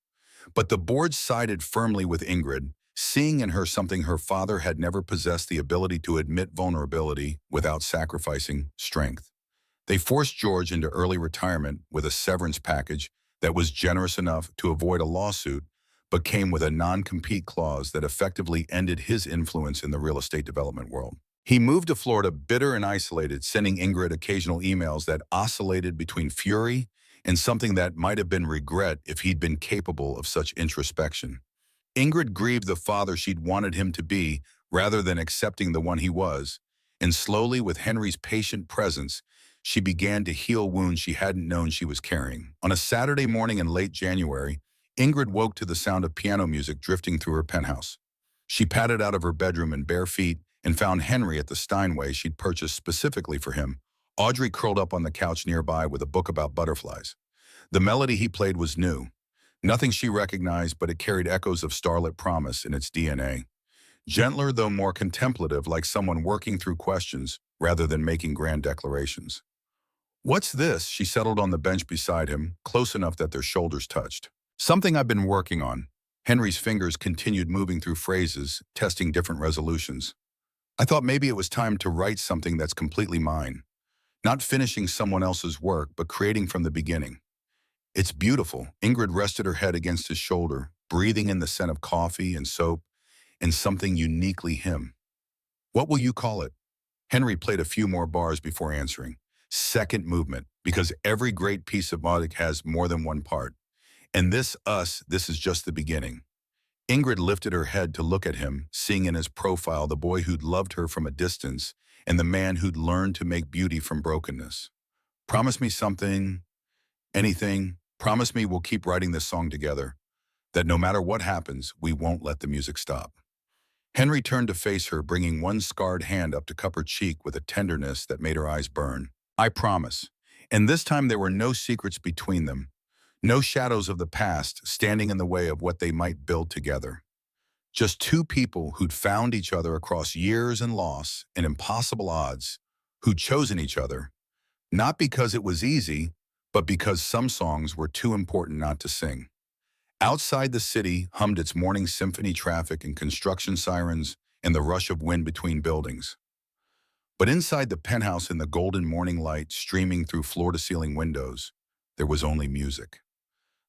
But the board sided firmly with Ingrid, seeing in her something her father had never possessed: the ability to admit vulnerability without sacrificing strength. They forced George into early retirement with a severance package that was generous enough to avoid a lawsuit, but came with a non-compete clause that effectively ended his influence in the real estate development world. He moved to Florida bitter and isolated, sending Ingrid occasional emails that oscillated between fury and something that might have been regret if he'd been capable of such introspection. Ingrid grieved the father she'd wanted him to be rather than accepting the one he was, and slowly, with Henry's patient presence, she began to heal wounds she hadn't known she was carrying. On a Saturday morning in late January, Ingrid woke to the sound of piano music drifting through her penthouse. She padded out of her bedroom in bare feet and found Henry at the Steinway she'd purchased specifically for him, Audrey curled up on the couch nearby with a book about butterflies. The melody he played was new. Nothing she recognized, but it carried echoes of starlit promise in its DNA. Gentler, though more contemplative, like someone working through questions rather than making grand declarations. "What's this?" She settled on the bench beside him, close enough that their shoulders touched. "Something I've been working on." Henry's fingers continued moving through phrases, testing different resolutions. "I thought maybe it was time to write something that's completely mine. Not finishing someone else's work, but creating from the beginning." "It's beautiful." Ingrid rested her head against his shoulder, breathing in the scent of coffee and soap and something uniquely him. "What will you call it?" Henry played a few more bars before answering. "Second movement, because every great piece of music has more than one part. And this is just the beginning." Ingrid lifted her head to look at him, seeing in his profile the boy who'd loved her from a distance and the man who'd learned to make beauty from brokenness. "Promise me something, anything. Promise me we'll keep writing this song together, that no matter what happens, we won't let the music stop." Henry turned to face her, bringing one scarred hand up to cup her cheek with a tenderness that made her eyes burn. "I promise." And this time there were no secrets between them, no shadows of the past standing in the way of what they might build together. Just two people who'd found each other across years and loss and impossible odds, who'd chosen each other, not because it was easy, but because some songs were too important not to sing. Outside the city hummed its morning symphony, traffic and construction sirens and the rush of wind between buildings. But inside the penthouse, in the golden morning light streaming through floor-to-ceiling windows, there was only music.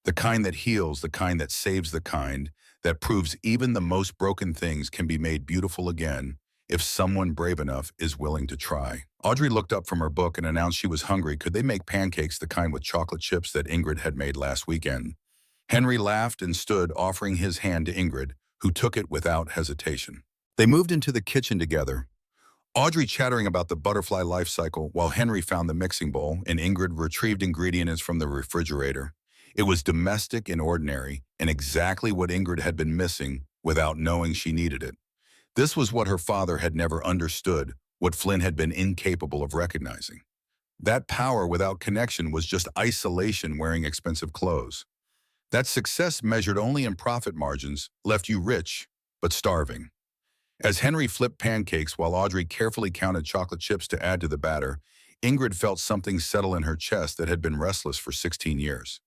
The kind that heals, the kind that saves, the kind that proves even the most broken things can be made beautiful again if someone brave enough is willing to try. Audrey looked up from her book and announced she was hungry. Could they make pancakes, the kind with chocolate chips that Ingrid had made last weekend? Henry laughed and stood, offering his hand to Ingrid, who took it without hesitation. They moved into the kitchen together, Audrey chattering about the butterfly life cycle while Henry found the mixing bowl and Ingrid retrieved ingredients from the refrigerator. It was domestic and ordinary, and exactly what Ingrid had been missing without knowing she needed it. This was what her father had never understood, what Flynn had been incapable of recognizing. That power without connection was just isolation wearing expensive clothes. That success measured only in profit margins left you rich, but starving. As Henry flipped pancakes while Audrey carefully counted chocolate chips to add to the batter, Ingrid felt something settle in her chest that had been restless for 16 years.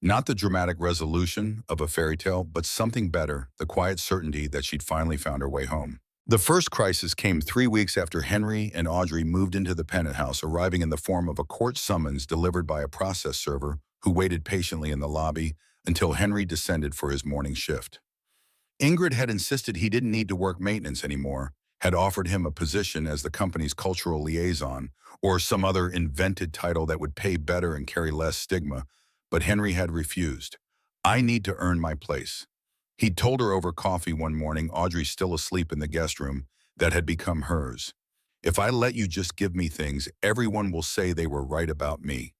Not the dramatic resolution of a fairy tale, but something better, the quiet certainty that she'd finally found her way home. The first crisis came 3 weeks after Henry and Audrey moved into the penthouse, arriving in the form of a court summons delivered by a process server who waited patiently in the lobby until Henry descended for his morning shift. Ingrid had insisted he didn't need to work maintenance anymore, had offered him a position as the company's cultural liaison, or some other invented title that would pay better and carry less stigma, but Henry had refused. "I need to earn my place." He'd told her over coffee one morning, Audrey still asleep in the guest room, that had become hers. "If I let you just give me things, everyone will say they were right about me,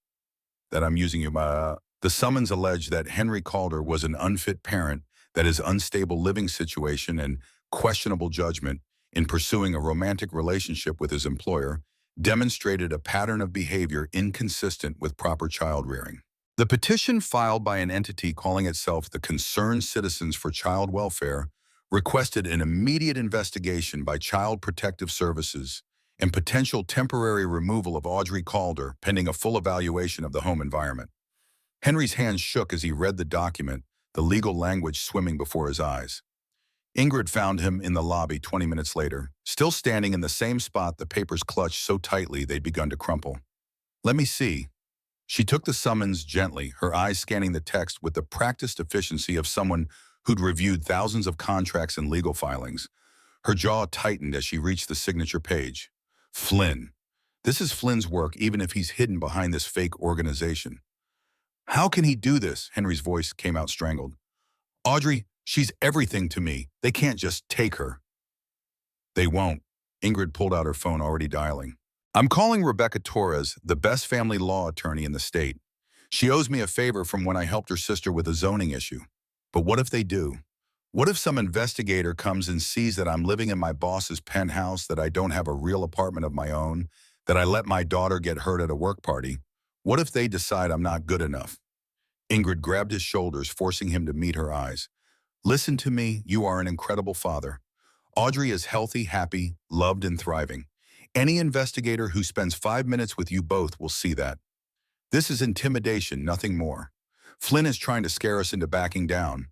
that I'm using you." The summons alleged that Henry Calder was an unfit parent that his unstable living situation and questionable judgment in pursuing a romantic relationship with his employer demonstrated a pattern of behavior inconsistent with proper child rearing. The petition filed by an entity calling itself the Concerned Citizens for Child Welfare requested an immediate investigation by Child Protective Services and potential temporary removal of Audrey Calder pending a full evaluation of the home environment. Henry's hands shook as he read the document, the legal language swimming before his eyes. Ingrid found him in the lobby 20 minutes later, still standing in the same spot, the papers clutched so tightly they'd begun to crumple. "Let me see." She took the summons gently, her eyes scanning the text with the practiced efficiency of someone who'd reviewed thousands of contracts and legal filings. Her jaw tightened as she reached the signature page. Flynn. This is Flynn's work, even if he's hidden behind this fake organization. "How can he do this?" Henry's voice came out strangled. "Audrey, she's everything to me. They can't just take her." "They won't." Ingrid pulled out her phone, already dialing. "I'm calling Rebecca Torres, the best family law attorney in the state. She owes me a favor from when I helped her sister with a zoning issue. But what if they do? What if some investigator comes and sees that I'm living in my boss's penthouse, that I don't have a real apartment of my own, that I let my daughter get hurt at a work party? What if they decide I'm not good enough?" Ingrid grabbed his shoulders, forcing him to meet her eyes. "Listen to me, you are an incredible father. Audrey is healthy, happy, loved, and thriving. Any investigator who spends 5 minutes with you both will see that. This is intimidation, nothing more. Flynn is trying to scare us into backing down."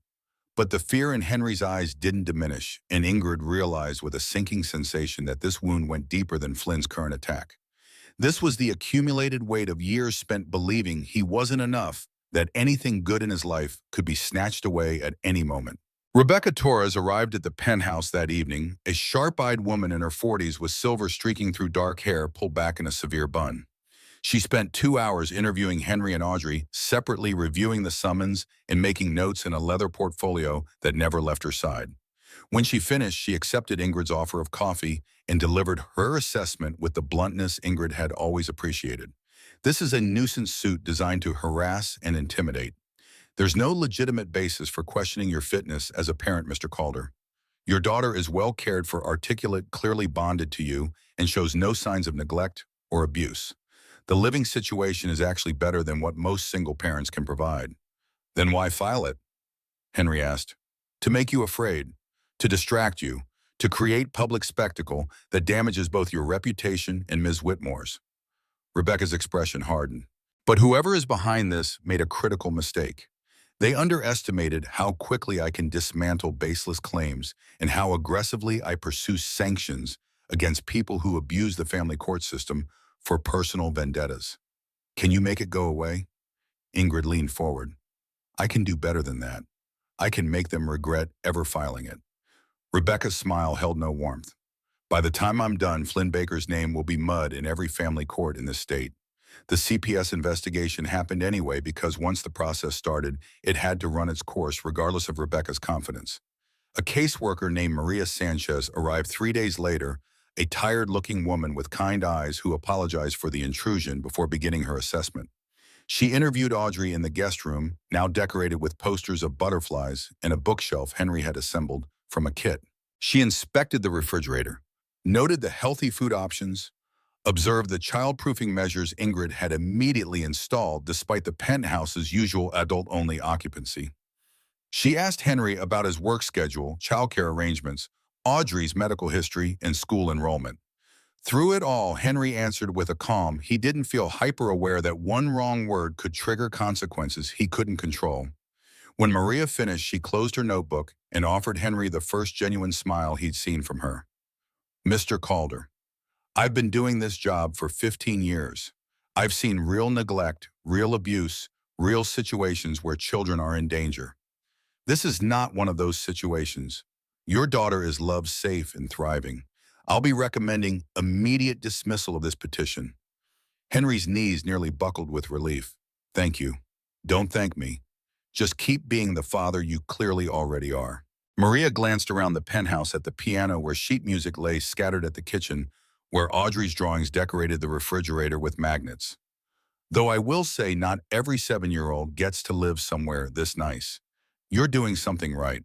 But the fear in Henry's eyes didn't diminish, and Ingrid realized with a sinking sensation that this wound went deeper than Flynn's current attack. This was the accumulated weight of years spent believing he wasn't enough, that anything good in his life could be snatched away at any moment. Rebecca Torres arrived at the penthouse that evening, a sharp-eyed woman in her 40s with silver streaking through dark hair pulled back in a severe bun. She spent 2 hours interviewing Henry and Audrey, separately reviewing the summons and making notes in a leather portfolio that never left her side. When she finished, she accepted Ingrid's offer of coffee and delivered her assessment with the bluntness Ingrid had always appreciated. "This is a nuisance suit designed to harass and intimidate. There's no legitimate basis for questioning your fitness as a parent, Mr. Calder. Your daughter is well cared for, articulate, clearly bonded to you, and shows no signs of neglect or abuse. The living situation is actually better than what most single parents can provide." "Then why file it?" Henry asked. "To make you afraid, to distract you, to create public spectacle that damages both your reputation and Ms. Whitmore's." Rebecca's expression hardened. "But whoever is behind this made a critical mistake. They underestimated how quickly I can dismantle baseless claims and how aggressively I pursue sanctions against people who abuse the family court system for personal vendettas. Can you make it go away?" Ingrid leaned forward. "I can do better than that. I can make them regret ever filing it." Rebecca's smile held no warmth. "By the time I'm done, Flynn Baker's name will be mud in every family court in this state. The CPS investigation happened anyway because once the process started, it had to run its course regardless of Rebecca's confidence." A caseworker named Maria Sanchez arrived 3 days later, a tired-looking woman with kind eyes who apologized for the intrusion before beginning her assessment. She interviewed Audrey in the guest room, now decorated with posters of butterflies and a bookshelf Henry had assembled from a kit. She inspected the refrigerator, noted the healthy food options, observed the child-proofing measures Ingrid had immediately installed despite the penthouse's usual adult-only occupancy. She asked Henry about his work schedule, childcare arrangements, Audrey's medical history, and school enrollment. Through it all, Henry answered with a calm. He didn't feel hyper-aware that one wrong word could trigger consequences he couldn't control. When Maria finished, she closed her notebook and offered Henry the first genuine smile he'd seen from her. "Mr. Calder, I've been doing this job for 15 years. I've seen real neglect, real abuse, real situations where children are in danger. This is not one of those situations. Your daughter is loved, safe, and thriving. I'll be recommending immediate dismissal of this petition." Henry's knees nearly buckled with relief. "Thank you. Don't thank me. Just keep being the father you clearly already are." Maria glanced around the penthouse at the piano where sheet music lay scattered at the kitchen, where Audrey's drawings decorated the refrigerator with magnets. "Though I will say not every 7-year-old gets to live somewhere this nice. You're doing something right.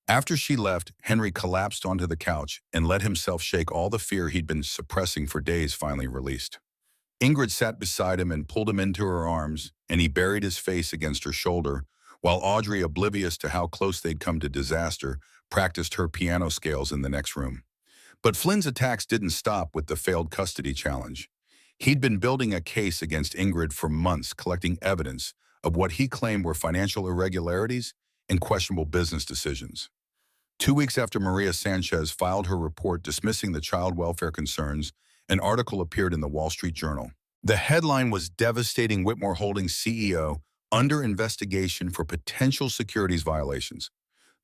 After she left, Henry collapsed onto the couch and let himself shake. All the fear he'd been suppressing for days finally released. Ingrid sat beside him and pulled him into her arms, and he buried his face against her shoulder, while Audrey, oblivious to how close they'd come to disaster, practiced her piano scales in the next room. But Flynn's attacks didn't stop with the failed custody challenge. He'd been building a case against Ingrid for months, collecting evidence of what he claimed were financial irregularities and questionable business decisions. 2 weeks after Maria Sanchez filed her report dismissing the child welfare concerns, an article appeared in the Wall Street Journal. The headline was "Devastating Whitmore Holdings CEO Under Investigation for Potential Securities Violations."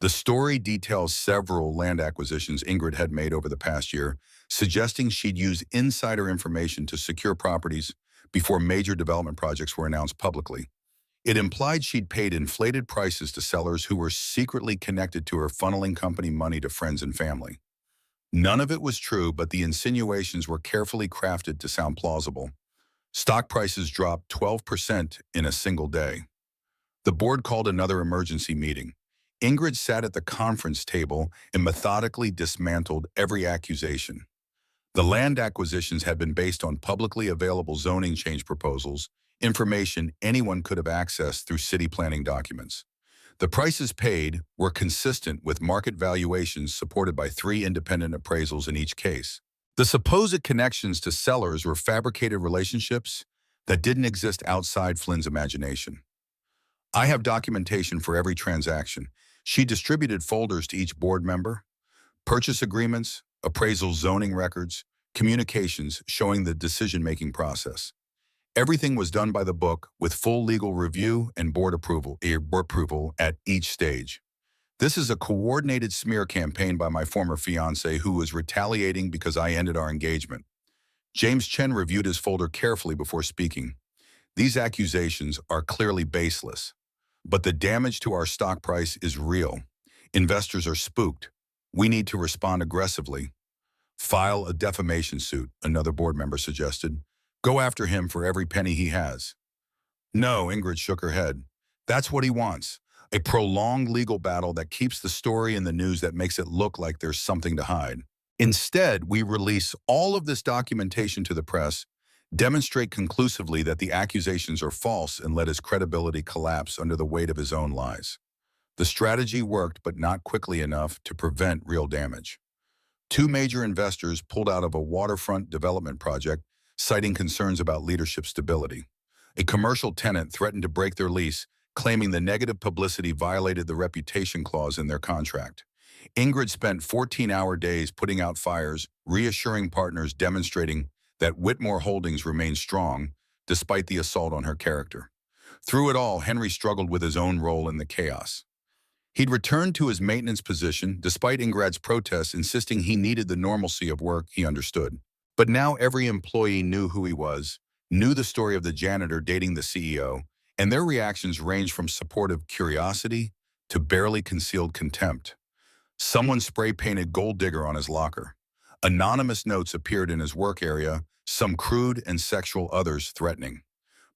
The story details several land acquisitions Ingrid had made over the past year, suggesting she'd used insider information to secure properties before major development projects were announced publicly. It implied she'd paid inflated prices to sellers who were secretly connected to her, funneling company money to friends and family. None of it was true, but the insinuations were carefully crafted to sound plausible. Stock prices dropped 12% in a single day. The board called another emergency meeting. Ingrid sat at the conference table and methodically dismantled every accusation. The land acquisitions had been based on publicly available zoning change proposals, information anyone could have accessed through city planning documents. The prices paid were consistent with market valuations supported by 3 independent appraisals in each case. The supposed connections to sellers were fabricated relationships that didn't exist outside Flynn's imagination. "I have documentation for every transaction." She distributed folders to each board member, purchase agreements, appraisal zoning records, communications showing the decision-making process. Everything was done by the book with full legal review and board approval at each stage. "This is a coordinated smear campaign by my former fiancé who was retaliating because I ended our engagement." James Chen reviewed his folder carefully before speaking. "These accusations are clearly baseless, but the damage to our stock price is real. Investors are spooked. We need to respond aggressively." "File a defamation suit," another board member suggested. "Go after him for every penny he has." "No," Ingrid shook her head. "That's what he wants. A prolonged legal battle that keeps the story in the news, that makes it look like there's something to hide. Instead, we release all of this documentation to the press, demonstrate conclusively that the accusations are false, and let his credibility collapse under the weight of his own lies." The strategy worked, but not quickly enough to prevent real damage. 2 major investors pulled out of a waterfront development project, citing concerns about leadership stability. A commercial tenant threatened to break their lease, claiming the negative publicity violated the reputation clause in their contract. Ingrid spent 14-hour days putting out fires, reassuring partners, demonstrating that Whitmore Holdings remained strong despite the assault on her character. Through it all, Henry struggled with his own role in the chaos. He'd returned to his maintenance position despite Ingrid's protests, insisting he needed the normalcy of work he understood. But now every employee knew who he was, knew the story of the janitor dating the CEO, and their reactions ranged from supportive curiosity to barely concealed contempt. Someone spray-painted "Gold Digger" on his locker. Anonymous notes appeared in his work area, some crude and sexual, others threatening.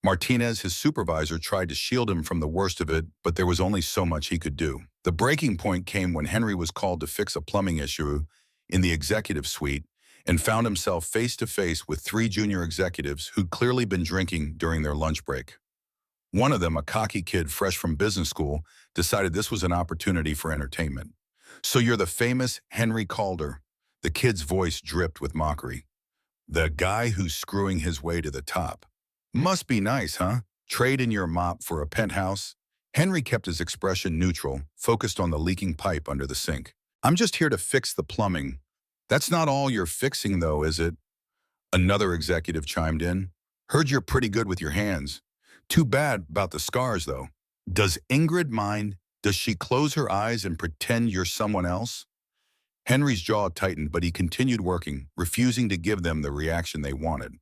Martinez, his supervisor, tried to shield him from the worst of it, but there was only so much he could do. The breaking point came when Henry was called to fix a plumbing issue in the executive suite and found himself face-to-face with 3 junior executives who'd clearly been drinking during their lunch break. One of them, a cocky kid fresh from business school, decided this was an opportunity for entertainment. "So you're the famous Henry Calder?" The kid's voice dripped with mockery. "The guy who's screwing his way to the top. Must be nice, huh? Trade in your mop for a penthouse?" Henry kept his expression neutral, focused on the leaking pipe under the sink. "I'm just here to fix the plumbing." "That's not all you're fixing, though, is it?" Another executive chimed in. "Heard you're pretty good with your hands. Too bad about the scars, though." "Does Ingrid mind? Does she close her eyes and pretend you're someone else?" Henry's jaw tightened, but he continued working, refusing to give them the reaction they wanted.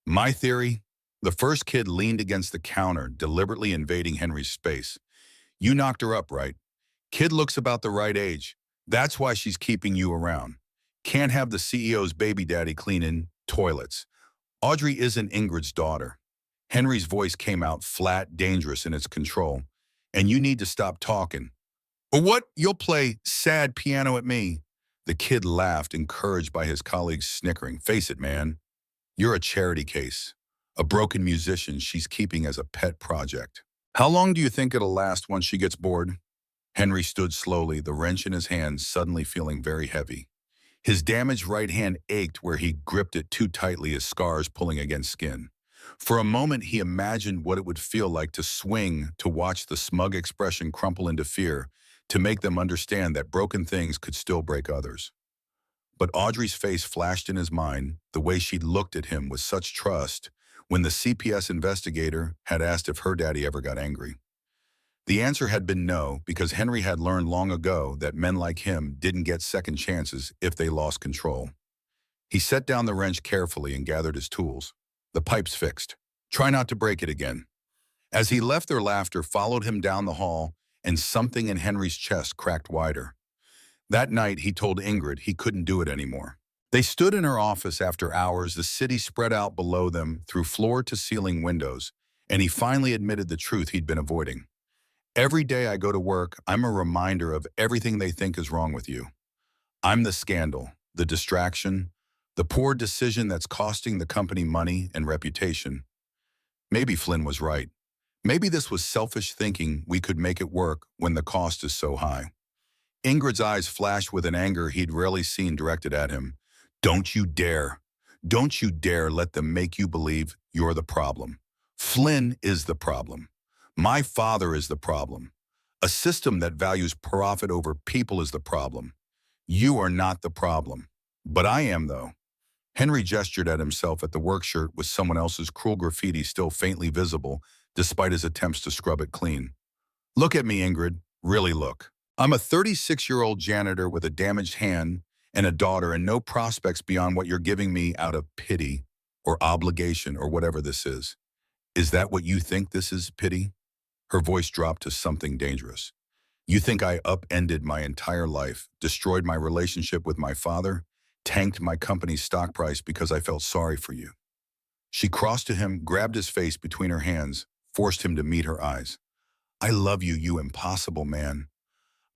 "My theory?" The first kid leaned against the counter, deliberately invading Henry's space. "You knocked her up, right? Kid looks about the right age. That's why she's keeping you around. Can't have the CEO's baby daddy cleaning toilets. Audrey isn't Ingrid's daughter." Henry's voice came out flat, dangerous in its control. "And you need to stop talking. Or what? You'll play sad piano at me. The kid laughed, encouraged by his colleagues snickering. Face it, man. You're a charity case. A broken musician she's keeping as a pet project. How long do you think it'll last once she gets bored? Henry stood slowly, the wrench in his hand suddenly feeling very heavy. His damaged right hand ached where he gripped it too tightly, his scars pulling against skin. For a moment, he imagined what it would feel like to swing, to watch the smug expression crumple into fear, to make them understand that broken things could still break others. But Audrey's face flashed in his mind, the way she'd looked at him with such trust when the CPS investigator had asked if her daddy ever got angry. The answer had been no, because Henry had learned long ago that men like him didn't get second chances if they lost control. He set down the wrench carefully and gathered his tools. The pipe's fixed. Try not to break it again. As he left, their laughter followed him down the hall, and something in Henry's chest cracked wider. That night, he told Ingrid he couldn't do it anymore. They stood in her office after hours, the city spread out below them through floor-to-ceiling windows, and he finally admitted the truth he'd been avoiding. Every day I go to work, I'm a reminder of everything they think is wrong with you. I'm the scandal, the distraction, the poor decision that's costing the company money and reputation. Maybe Flynn was right. Maybe this was selfish thinking we could make it work when the cost is so high. Ingrid's eyes flashed with an anger he'd rarely seen directed at him. Don't you dare. Don't you dare let them make you believe you're the problem. Flynn is the problem. My father is the problem. A system that values profit over people is the problem. You are not the problem. But I am, though. Henry gestured at himself at the work shirt with someone else's cruel graffiti still faintly visible, despite his attempts to scrub it clean. Look at me, Ingrid. Really look. I'm a 36-year-old janitor with a damaged hand and a daughter and no prospects beyond what you're giving me out of pity or obligation or whatever this is. Is that what you think this is, pity? Her voice dropped to something dangerous. You think I upended my entire life, destroyed my relationship with my father, tanked my company's stock price because I felt sorry for you? She crossed to him, grabbed his face between her hands, forced him to meet her eyes. I love you, you impossible man.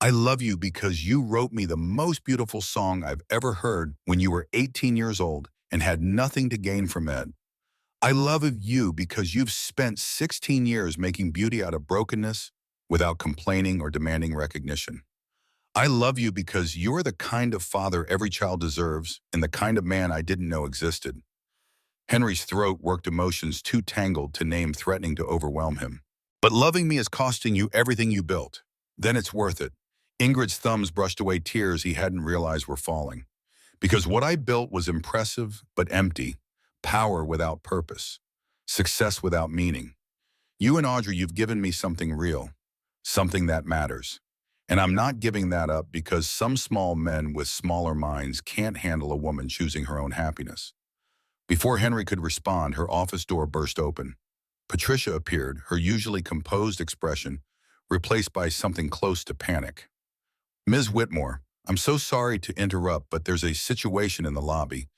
I love you because you wrote me the most beautiful song I've ever heard when you were 18 years old and had nothing to gain from it. I love you because you've spent 16 years making beauty out of brokenness without complaining or demanding recognition. I love you because you're the kind of father every child deserves and the kind of man I didn't know existed. Henry's throat worked emotions too tangled to name, threatening to overwhelm him. But loving me is costing you everything you built. Then it's worth it. Ingrid's thumbs brushed away tears he hadn't realized were falling. Because what I built was impressive but empty. Power without purpose. Success without meaning. You and Audrey, you've given me something real. Something that matters. And I'm not giving that up because some small men with smaller minds can't handle a woman choosing her own happiness. Before Henry could respond, her office door burst open. Patricia appeared, her usually composed expression replaced by something close to panic. Ms. Whitmore, I'm so sorry to interrupt, but there's a situation in the lobby.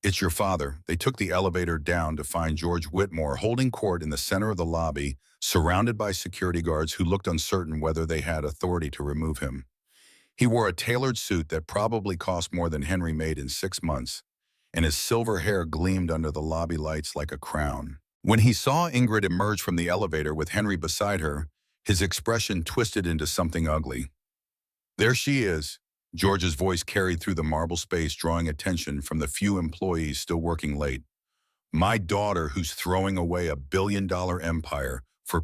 It's your father. They took the elevator down to find George Whitmore holding court in the center of the lobby, surrounded by security guards who looked uncertain whether they had authority to remove him. He wore a tailored suit that probably cost more than Henry made in 6 months, and his silver hair gleamed under the lobby lights like a crown. When he saw Ingrid emerge from the elevator with Henry beside her, his expression twisted into something ugly. There she is. George's voice carried through the marble space, drawing attention from the few employees still working late. My daughter, who's throwing away $1 billion empire for a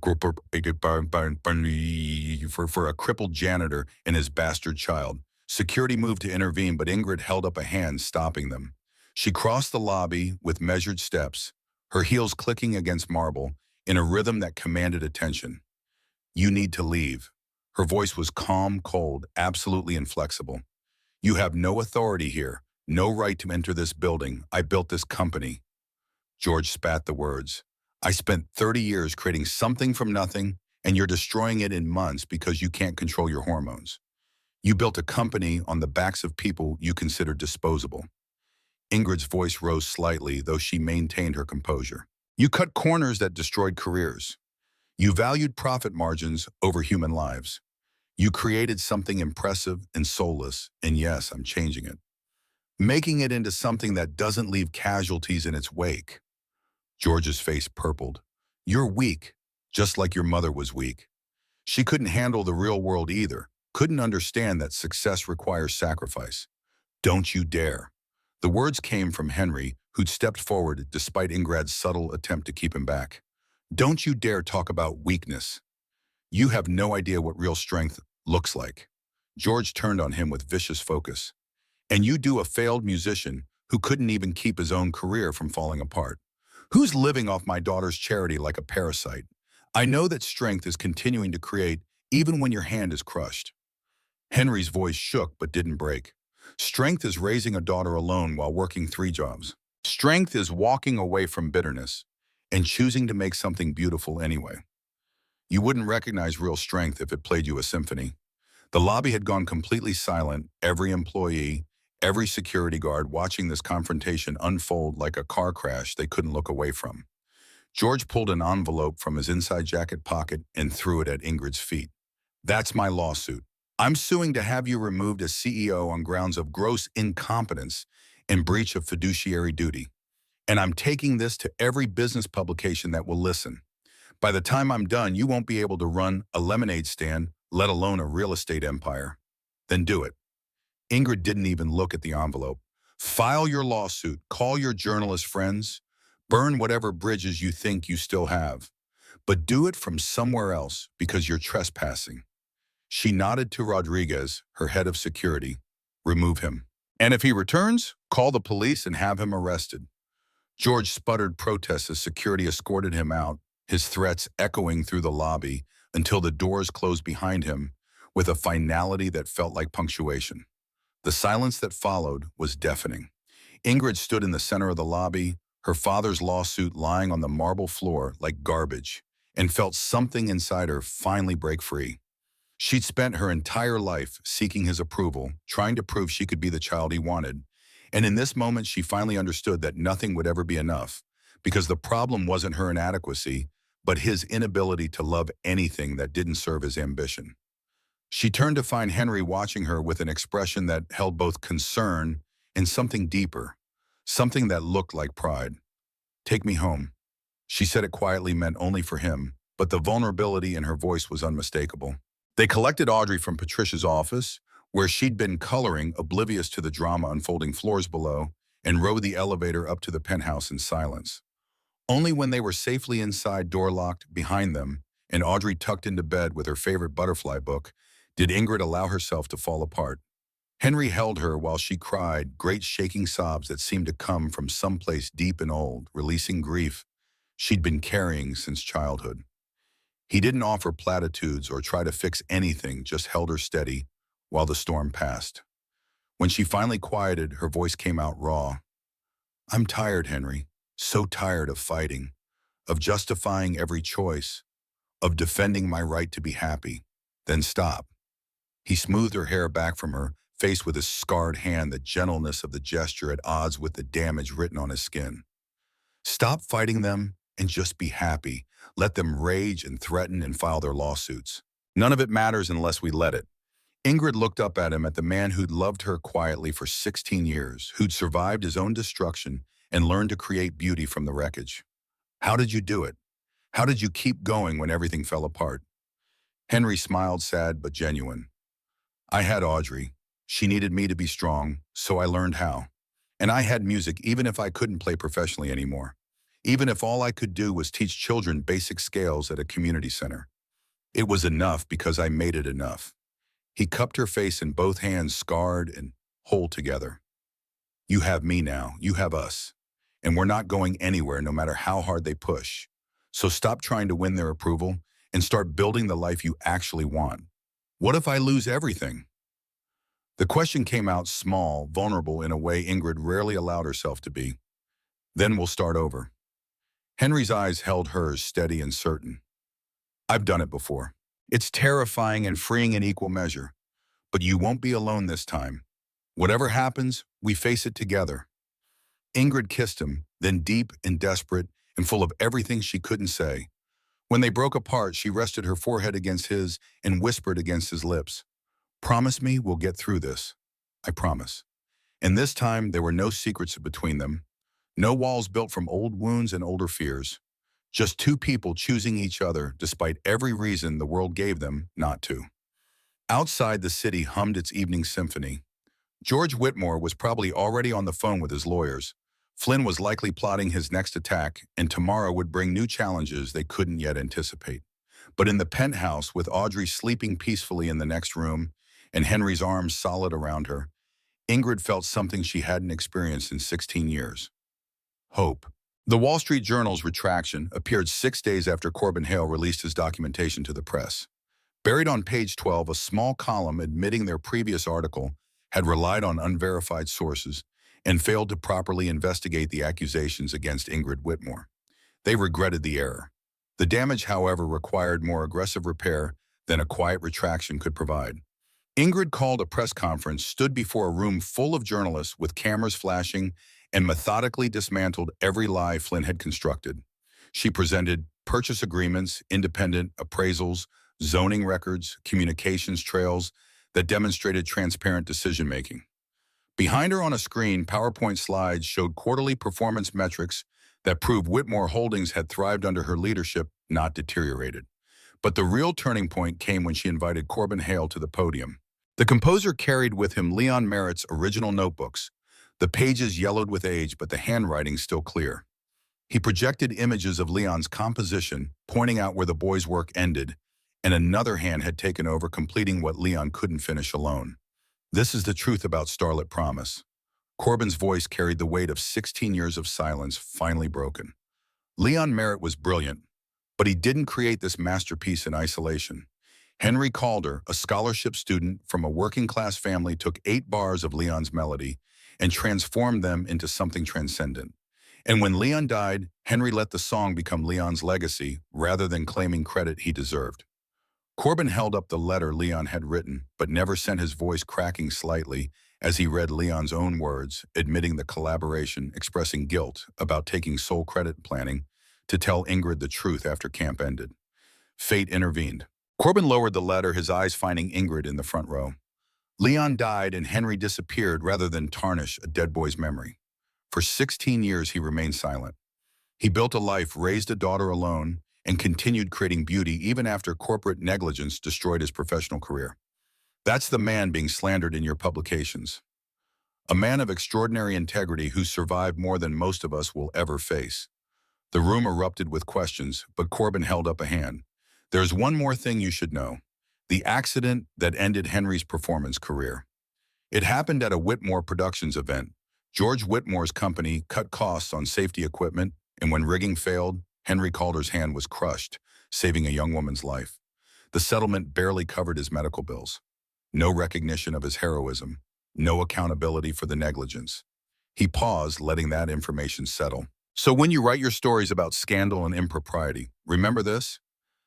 crippled janitor and his bastard child. Security moved to intervene, but Ingrid held up a hand, stopping them. She crossed the lobby with measured steps, her heels clicking against marble in a rhythm that commanded attention. You need to leave. Her voice was calm, cold, absolutely inflexible. You have no authority here, no right to enter this building. I built this company. George spat the words. I spent 30 years creating something from nothing, and you're destroying it in months because you can't control your hormones. You built a company on the backs of people you considered disposable. Ingrid's voice rose slightly, though she maintained her composure. You cut corners that destroyed careers. You valued profit margins over human lives. You created something impressive and soulless, and yes, I'm changing it. Making it into something that doesn't leave casualties in its wake. George's face purpled. You're weak, just like your mother was weak. She couldn't handle the real world either, couldn't understand that success requires sacrifice. Don't you dare. The words came from Henry, who'd stepped forward despite Ingrid's subtle attempt to keep him back. Don't you dare talk about weakness. You have no idea what real strength looks like. George turned on him with vicious focus. And you do a failed musician who couldn't even keep his own career from falling apart. Who's living off my daughter's charity like a parasite? I know that strength is continuing to create even when your hand is crushed. Henry's voice shook but didn't break. Strength is raising a daughter alone while working 3 jobs. Strength is walking away from bitterness and choosing to make something beautiful anyway. You wouldn't recognize real strength if it played you a symphony. The lobby had gone completely silent, every employee, every security guard watching this confrontation unfold like a car crash they couldn't look away from. George pulled an envelope from his inside jacket pocket and threw it at Ingrid's feet. That's my lawsuit. I'm suing to have you removed as CEO on grounds of gross incompetence and breach of fiduciary duty. And I'm taking this to every business publication that will listen. By the time I'm done, you won't be able to run a lemonade stand, let alone a real estate empire. Then do it. Ingrid didn't even look at the envelope. File your lawsuit, call your journalist friends, burn whatever bridges you think you still have. But do it from somewhere else because you're trespassing. She nodded to Rodriguez, her head of security. Remove him. And if he returns, call the police and have him arrested. George sputtered protests as security escorted him out, his threats echoing through the lobby until the doors closed behind him with a finality that felt like punctuation. The silence that followed was deafening. Ingrid stood in the center of the lobby, her father's lawsuit lying on the marble floor like garbage, and felt something inside her finally break free. She'd spent her entire life seeking his approval, trying to prove she could be the child he wanted. And in this moment, she finally understood that nothing would ever be enough, because the problem wasn't her inadequacy, but his inability to love anything that didn't serve his ambition. She turned to find Henry watching her with an expression that held both concern and something deeper, something that looked like pride. Take me home. She said it quietly, meant only for him, but the vulnerability in her voice was unmistakable. They collected Audrey from Patricia's office, where she'd been coloring, oblivious to the drama unfolding floors below, and rode the elevator up to the penthouse in silence. Only when they were safely inside, door locked behind them, and Audrey tucked into bed with her favorite butterfly book, did Ingrid allow herself to fall apart. Henry held her while she cried, great shaking sobs that seemed to come from someplace deep and old, releasing grief she'd been carrying since childhood. He didn't offer platitudes or try to fix anything, just held her steady while the storm passed. When she finally quieted, her voice came out raw. I'm tired, Henry, so tired of fighting, of justifying every choice, of defending my right to be happy. Then stop. He smoothed her hair back from her face with his scarred hand, the gentleness of the gesture at odds with the damage written on his skin. Stop fighting them and just be happy. Let them rage and threaten and file their lawsuits. None of it matters unless we let it. Ingrid looked up at him, at the man who'd loved her quietly for 16 years, who'd survived his own destruction and learned to create beauty from the wreckage. How did you do it? How did you keep going when everything fell apart? Henry smiled, sad but genuine. I had Audrey. She needed me to be strong, so I learned how. And I had music, even if I couldn't play professionally anymore. Even if all I could do was teach children basic scales at a community center. It was enough because I made it enough. He cupped her face in both hands, scarred and whole together. You have me now, you have us. And we're not going anywhere no matter how hard they push. So stop trying to win their approval and start building the life you actually want. What if I lose everything? The question came out small, vulnerable in a way Ingrid rarely allowed herself to be. Then we'll start over. Henry's eyes held hers, steady and certain. I've done it before. It's terrifying and freeing in equal measure. But you won't be alone this time. Whatever happens, we face it together. Ingrid kissed him, then deep and desperate and full of everything she couldn't say. When they broke apart, she rested her forehead against his and whispered against his lips, "Promise me we'll get through this. I promise." And this time, there were no secrets between them, no walls built from old wounds and older fears, just two people choosing each other despite every reason the world gave them not to. Outside, the city hummed its evening symphony. George Whitmore was probably already on the phone with his lawyers. Flynn was likely plotting his next attack, and tomorrow would bring new challenges they couldn't yet anticipate. But in the penthouse, with Audrey sleeping peacefully in the next room and Henry's arms solid around her, Ingrid felt something she hadn't experienced in 16 years. Hope. The Wall Street Journal's retraction appeared 6 days after Corbin Hale released his documentation to the press. Buried on page 12, a small column admitting their previous article had relied on unverified sources and failed to properly investigate the accusations against Ingrid Whitmore. They regretted the error. The damage, however, required more aggressive repair than a quiet retraction could provide. Ingrid called a press conference, stood before a room full of journalists with cameras flashing, and methodically dismantled every lie Flynn had constructed. She presented purchase agreements, independent appraisals, zoning records, communications trails that demonstrated transparent decision-making. Behind her on a screen, PowerPoint slides showed quarterly performance metrics that proved Whitmore Holdings had thrived under her leadership, not deteriorated. But the real turning point came when she invited Corbin Hale to the podium. The composer carried with him Leon Merritt's original notebooks, the pages yellowed with age but the handwriting still clear. He projected images of Leon's composition, pointing out where the boy's work ended, and another hand had taken over, completing what Leon couldn't finish alone. "This is the truth about Starlit Promise." Corbin's voice carried the weight of 16 years of silence, finally broken. Leon Merritt was brilliant, but he didn't create this masterpiece in isolation. Henry Calder, a scholarship student from a working-class family, took 8 bars of Leon's melody and transformed them into something transcendent. And when Leon died, Henry let the song become Leon's legacy rather than claiming credit he deserved. Corbin held up the letter Leon had written, but never sent his voice cracking slightly as he read Leon's own words, admitting the collaboration, expressing guilt about taking sole credit planning to tell Ingrid the truth after camp ended. Fate intervened. Corbin lowered the letter, his eyes finding Ingrid in the front row. Leon died and Henry disappeared rather than tarnish a dead boy's memory. For 16 years, he remained silent. He built a life, raised a daughter alone, and continued creating beauty even after corporate negligence destroyed his professional career. That's the man being slandered in your publications. A man of extraordinary integrity who survived more than most of us will ever face. The room erupted with questions, but Corbin held up a hand. "There's one more thing you should know. The accident that ended Henry's performance career. It happened at a Whitmore Productions event. George Whitmore's company cut costs on safety equipment, and when rigging failed, Henry Calder's hand was crushed, saving a young woman's life. The settlement barely covered his medical bills. No recognition of his heroism, no accountability for the negligence." He paused, letting that information settle. So when you write your stories about scandal and impropriety, remember this?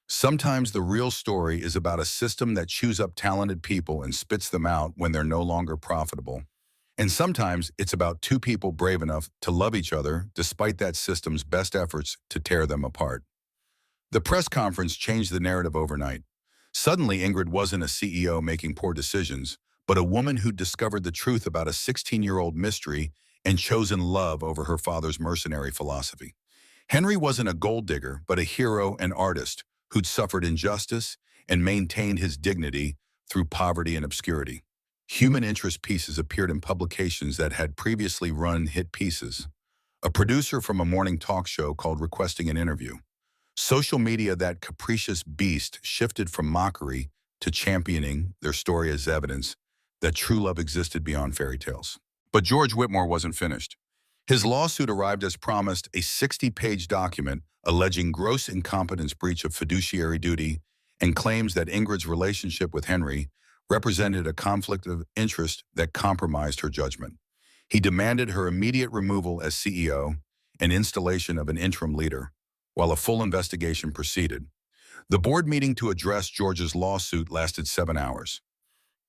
Sometimes the real story is about a system that chews up talented people and spits them out when they're no longer profitable. And sometimes it's about two people brave enough to love each other despite that system's best efforts to tear them apart. The press conference changed the narrative overnight. Suddenly, Ingrid wasn't a CEO making poor decisions, but a woman who discovered the truth about a 16-year-old mystery and chosen love over her father's mercenary philosophy. Henry wasn't a gold digger, but a hero and artist who'd suffered injustice and maintained his dignity through poverty and obscurity. Human interest pieces appeared in publications that had previously run hit pieces. A producer from a morning talk show called requesting an interview. Social media, that capricious beast, shifted from mockery to championing their story as evidence that true love existed beyond fairy tales. But George Whitmore wasn't finished. His lawsuit arrived as promised, a 60-page document alleging gross incompetence, breach of fiduciary duty, and claims that Ingrid's relationship with Henry represented a conflict of interest that compromised her judgment. He demanded her immediate removal as CEO and installation of an interim leader, while a full investigation proceeded. The board meeting to address George's lawsuit lasted 7 hours.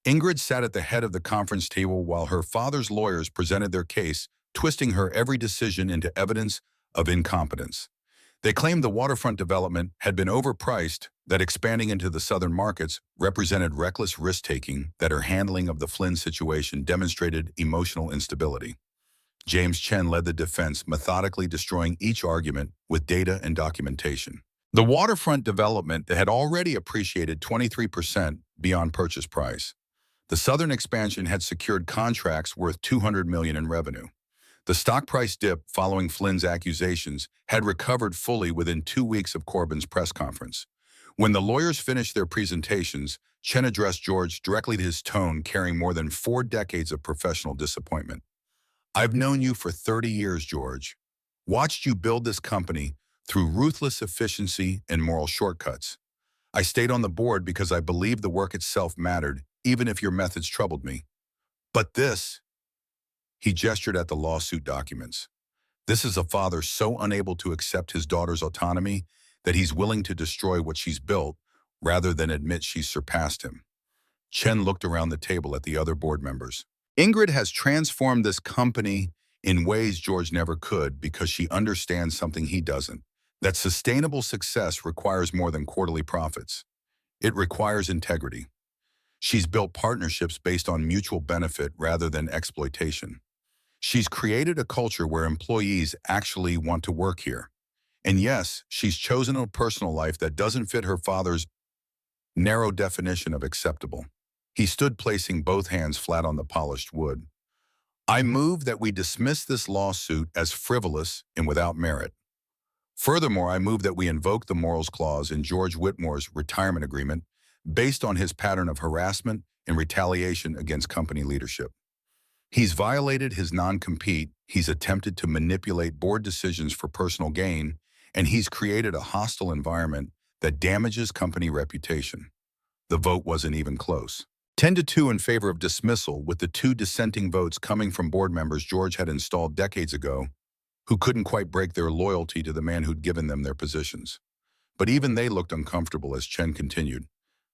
Ingrid sat at the head of the conference table while her father's lawyers presented their case, twisting her every decision into evidence of incompetence. They claimed the waterfront development had been overpriced, that expanding into the southern markets represented reckless risk-taking, that her handling of the Flynn situation demonstrated emotional instability. James Chen led the defense, methodically destroying each argument with data and documentation. The waterfront development had already appreciated 23% beyond purchase price. The southern expansion had secured contracts worth $200 million in revenue. The stock price dip following Flynn's accusations had recovered fully within 2 weeks of Corbyn's press conference. When the lawyers finished their presentations, Chen addressed George directly, to his tone carrying more than 4 decades of professional disappointment. "I've known you for 30 years, George. Watched you build this company through ruthless efficiency and moral shortcuts. I stayed on the board because I believed the work itself mattered, even if your methods troubled me. But this," he gestured at the lawsuit documents, "this is a father so unable to accept his daughter's autonomy that he's willing to destroy what she's built rather than admit she's surpassed him." Chen looked around the table at the other board members. "Ingrid has transformed this company in ways George never could because she understands something he doesn't, that sustainable success requires more than quarterly profits. It requires integrity. She's built partnerships based on mutual benefit rather than exploitation. She's created a culture where employees actually want to work here. And yes, she's chosen a personal life that doesn't fit her father's narrow definition of acceptable." He stood, placing both hands flat on the polished wood. "I move that we dismiss this lawsuit as frivolous and without merit. Furthermore, I move that we invoke the morals clause in George Whitmore's retirement agreement based on his pattern of harassment and retaliation against company leadership. He's violated his non-compete, he's attempted to manipulate board decisions for personal gain, and he's created a hostile environment that damages company reputation." The vote wasn't even close. 10-2 in favor of dismissal, with the 2 dissenting votes coming from board members George had installed decades ago, who couldn't quite break their loyalty to the man who'd given them their positions. But even they looked uncomfortable as Chen continued.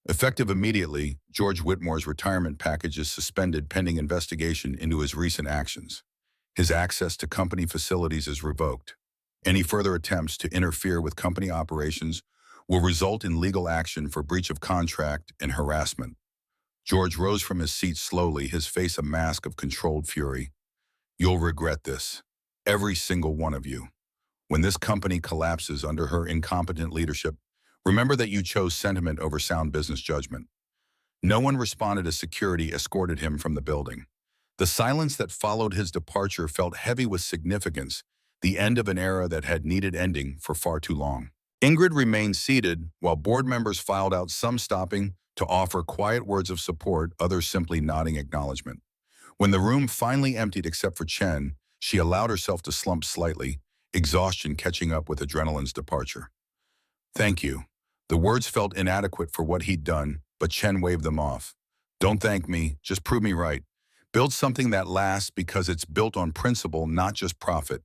"Effective immediately, George Whitmore's retirement package is suspended pending investigation into his recent actions. His access to company facilities is revoked. Any further attempts to interfere with company operations will result in legal action for breach of contract and harassment." George rose from his seat slowly, his face a mask of controlled fury. "You'll regret this. Every single one of you. When this company collapses under her incompetent leadership, remember that you chose sentiment over sound business judgment." No one responded as security escorted him from the building. The silence that followed his departure felt heavy with significance, the end of an era that had needed ending for far too long. Ingrid remained seated while board members filed out, some stopping to offer quiet words of support, others simply nodding acknowledgement. When the room finally emptied except for Chen, she allowed herself to slump slightly, exhaustion catching up with adrenaline's departure. "Thank you." The words felt inadequate for what he'd done, but Chen waved them off. "Don't thank me, just prove me right. Build something that lasts because it's built on principle, not just profit."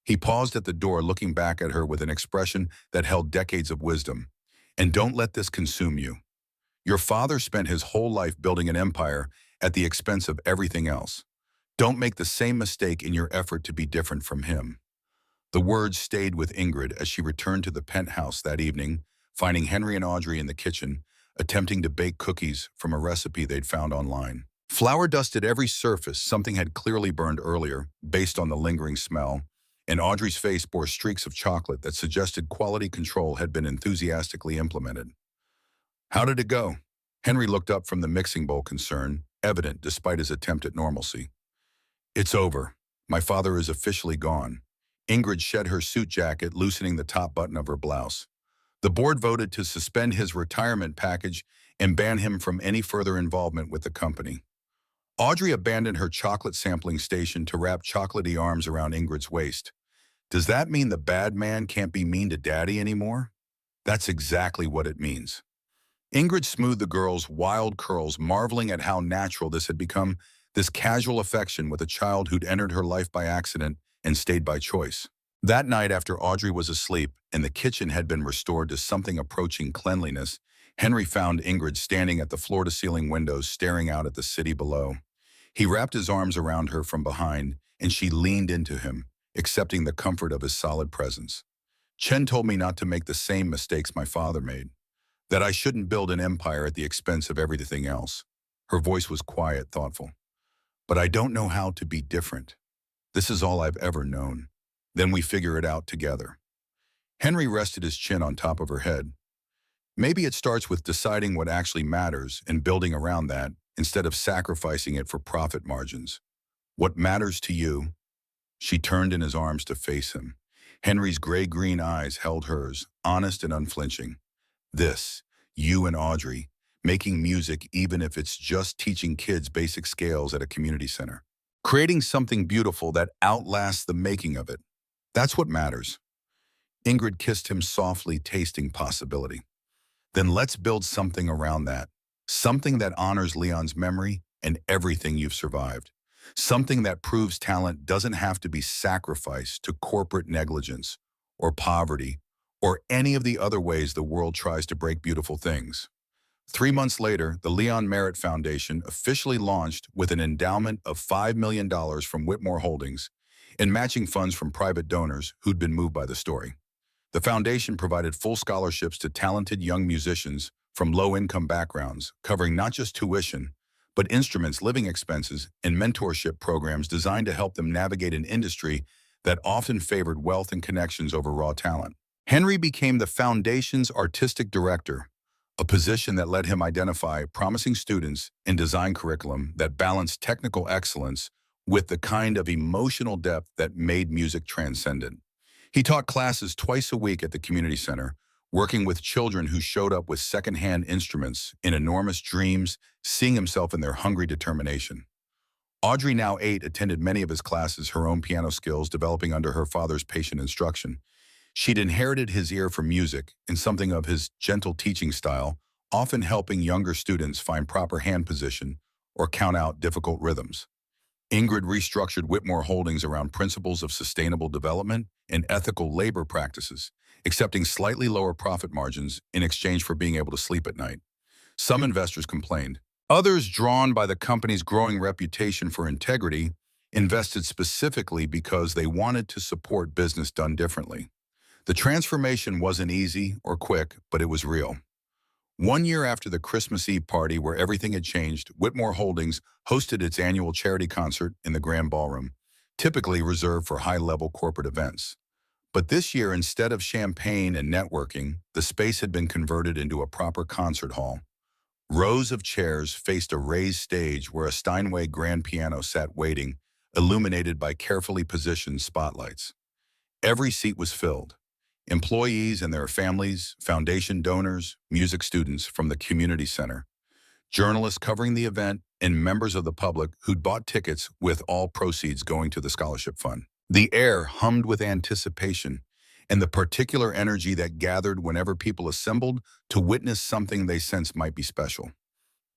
He paused at the door, looking back at her with an expression that held decades of wisdom. "And don't let this consume you. Your father spent his whole life building an empire at the expense of everything else. Don't make the same mistake in your effort to be different from him." The words stayed with Ingrid as she returned to the penthouse that evening, finding Henry and Audrey in the kitchen, attempting to bake cookies from a recipe they'd found online. Flour dusted every surface, something had clearly burned earlier, based on the lingering smell, and Audrey's face bore streaks of chocolate that suggested quality control had been enthusiastically implemented. "How did it go?" Henry looked up from the mixing bowl, concern evident despite his attempt at normalcy. "It's over. My father is officially gone." Ingrid shed her suit jacket, loosening the top button of her blouse. "The board voted to suspend his retirement package and ban him from any further involvement with the company." Audrey abandoned her chocolate sampling station to wrap chocolatey arms around Ingrid's waist. "Does that mean the bad man can't be mean to Daddy anymore?" "That's exactly what it means." Ingrid smoothed the girl's wild curls, marveling at how natural this had become, this casual affection with a child who'd entered her life by accident and stayed by choice. That night, after Audrey was asleep and the kitchen had been restored to something approaching cleanliness, Henry found Ingrid standing at the floor-to-ceiling windows, staring out at the city below. He wrapped his arms around her from behind, and she leaned into him, accepting the comfort of his solid presence. Chen told me not to make the same mistakes my father made, that I shouldn't build an empire at the expense of everything else. Her voice was quiet, thoughtful. But I don't know how to be different. This is all I've ever known. Then we figure it out together. Henry rested his chin on top of her head. Maybe it starts with deciding what actually matters and building around that instead of sacrificing it for profit margins. What matters to you? She turned in his arms to face him. Henry's gray-green eyes held hers, honest and unflinching. This, you and Audrey, making music even if it's just teaching kids basic scales at a community center. Creating something beautiful that outlasts the making of it. That's what matters. Ingrid kissed him softly, tasting possibility. Then let's build something around that. Something that honors Leon's memory and everything you've survived. Something that proves talent doesn't have to be sacrificed to corporate negligence or poverty or any of the other ways the world tries to break beautiful things. 3 months later, the Leon Merritt Foundation officially launched with an endowment of $5 million from Whitmore Holdings and matching funds from private donors who'd been moved by the story. The foundation provided full scholarships to talented young musicians from low-income backgrounds, covering not just tuition, but instruments, living expenses, and mentorship programs designed to help them navigate an industry that often favored wealth and connections over raw talent. Henry became the foundation's artistic director, a position that let him identify promising students and design curriculum that balanced technical excellence with the kind of emotional depth that made music transcendent. He taught classes twice a week at the community center, working with children who showed up with secondhand instruments and enormous dreams, seeing himself in their hungry determination. Audrey, now 8, attended many of his classes, her own piano skills developing under her father's patient instruction. She'd inherited his ear for music and something of his gentle teaching style, often helping younger students find proper hand position or count out difficult rhythms. Ingrid restructured Whitmore Holdings around principles of sustainable development and ethical labor practices, accepting slightly lower profit margins in exchange for being able to sleep at night. Some investors complained. Others, drawn by the company's growing reputation for integrity, invested specifically because they wanted to support business done differently. The transformation wasn't easy or quick, but it was real. 1 year after the Christmas Eve party where everything had changed, Whitmore Holdings hosted its annual charity concert in the Grand Ballroom, typically reserved for high-level corporate events. But this year, instead of champagne and networking, the space had been converted into a proper concert hall. Rows of chairs faced a raised stage where a Steinway grand piano sat waiting, illuminated by carefully positioned spotlights. Every seat was filled. Employees and their families, foundation donors, music students from the community center, journalists covering the event, and members of the public who'd bought tickets, with all proceeds going to the scholarship fund. The air hummed with anticipation and the particular energy that gathered whenever people assembled to witness something they sensed might be special.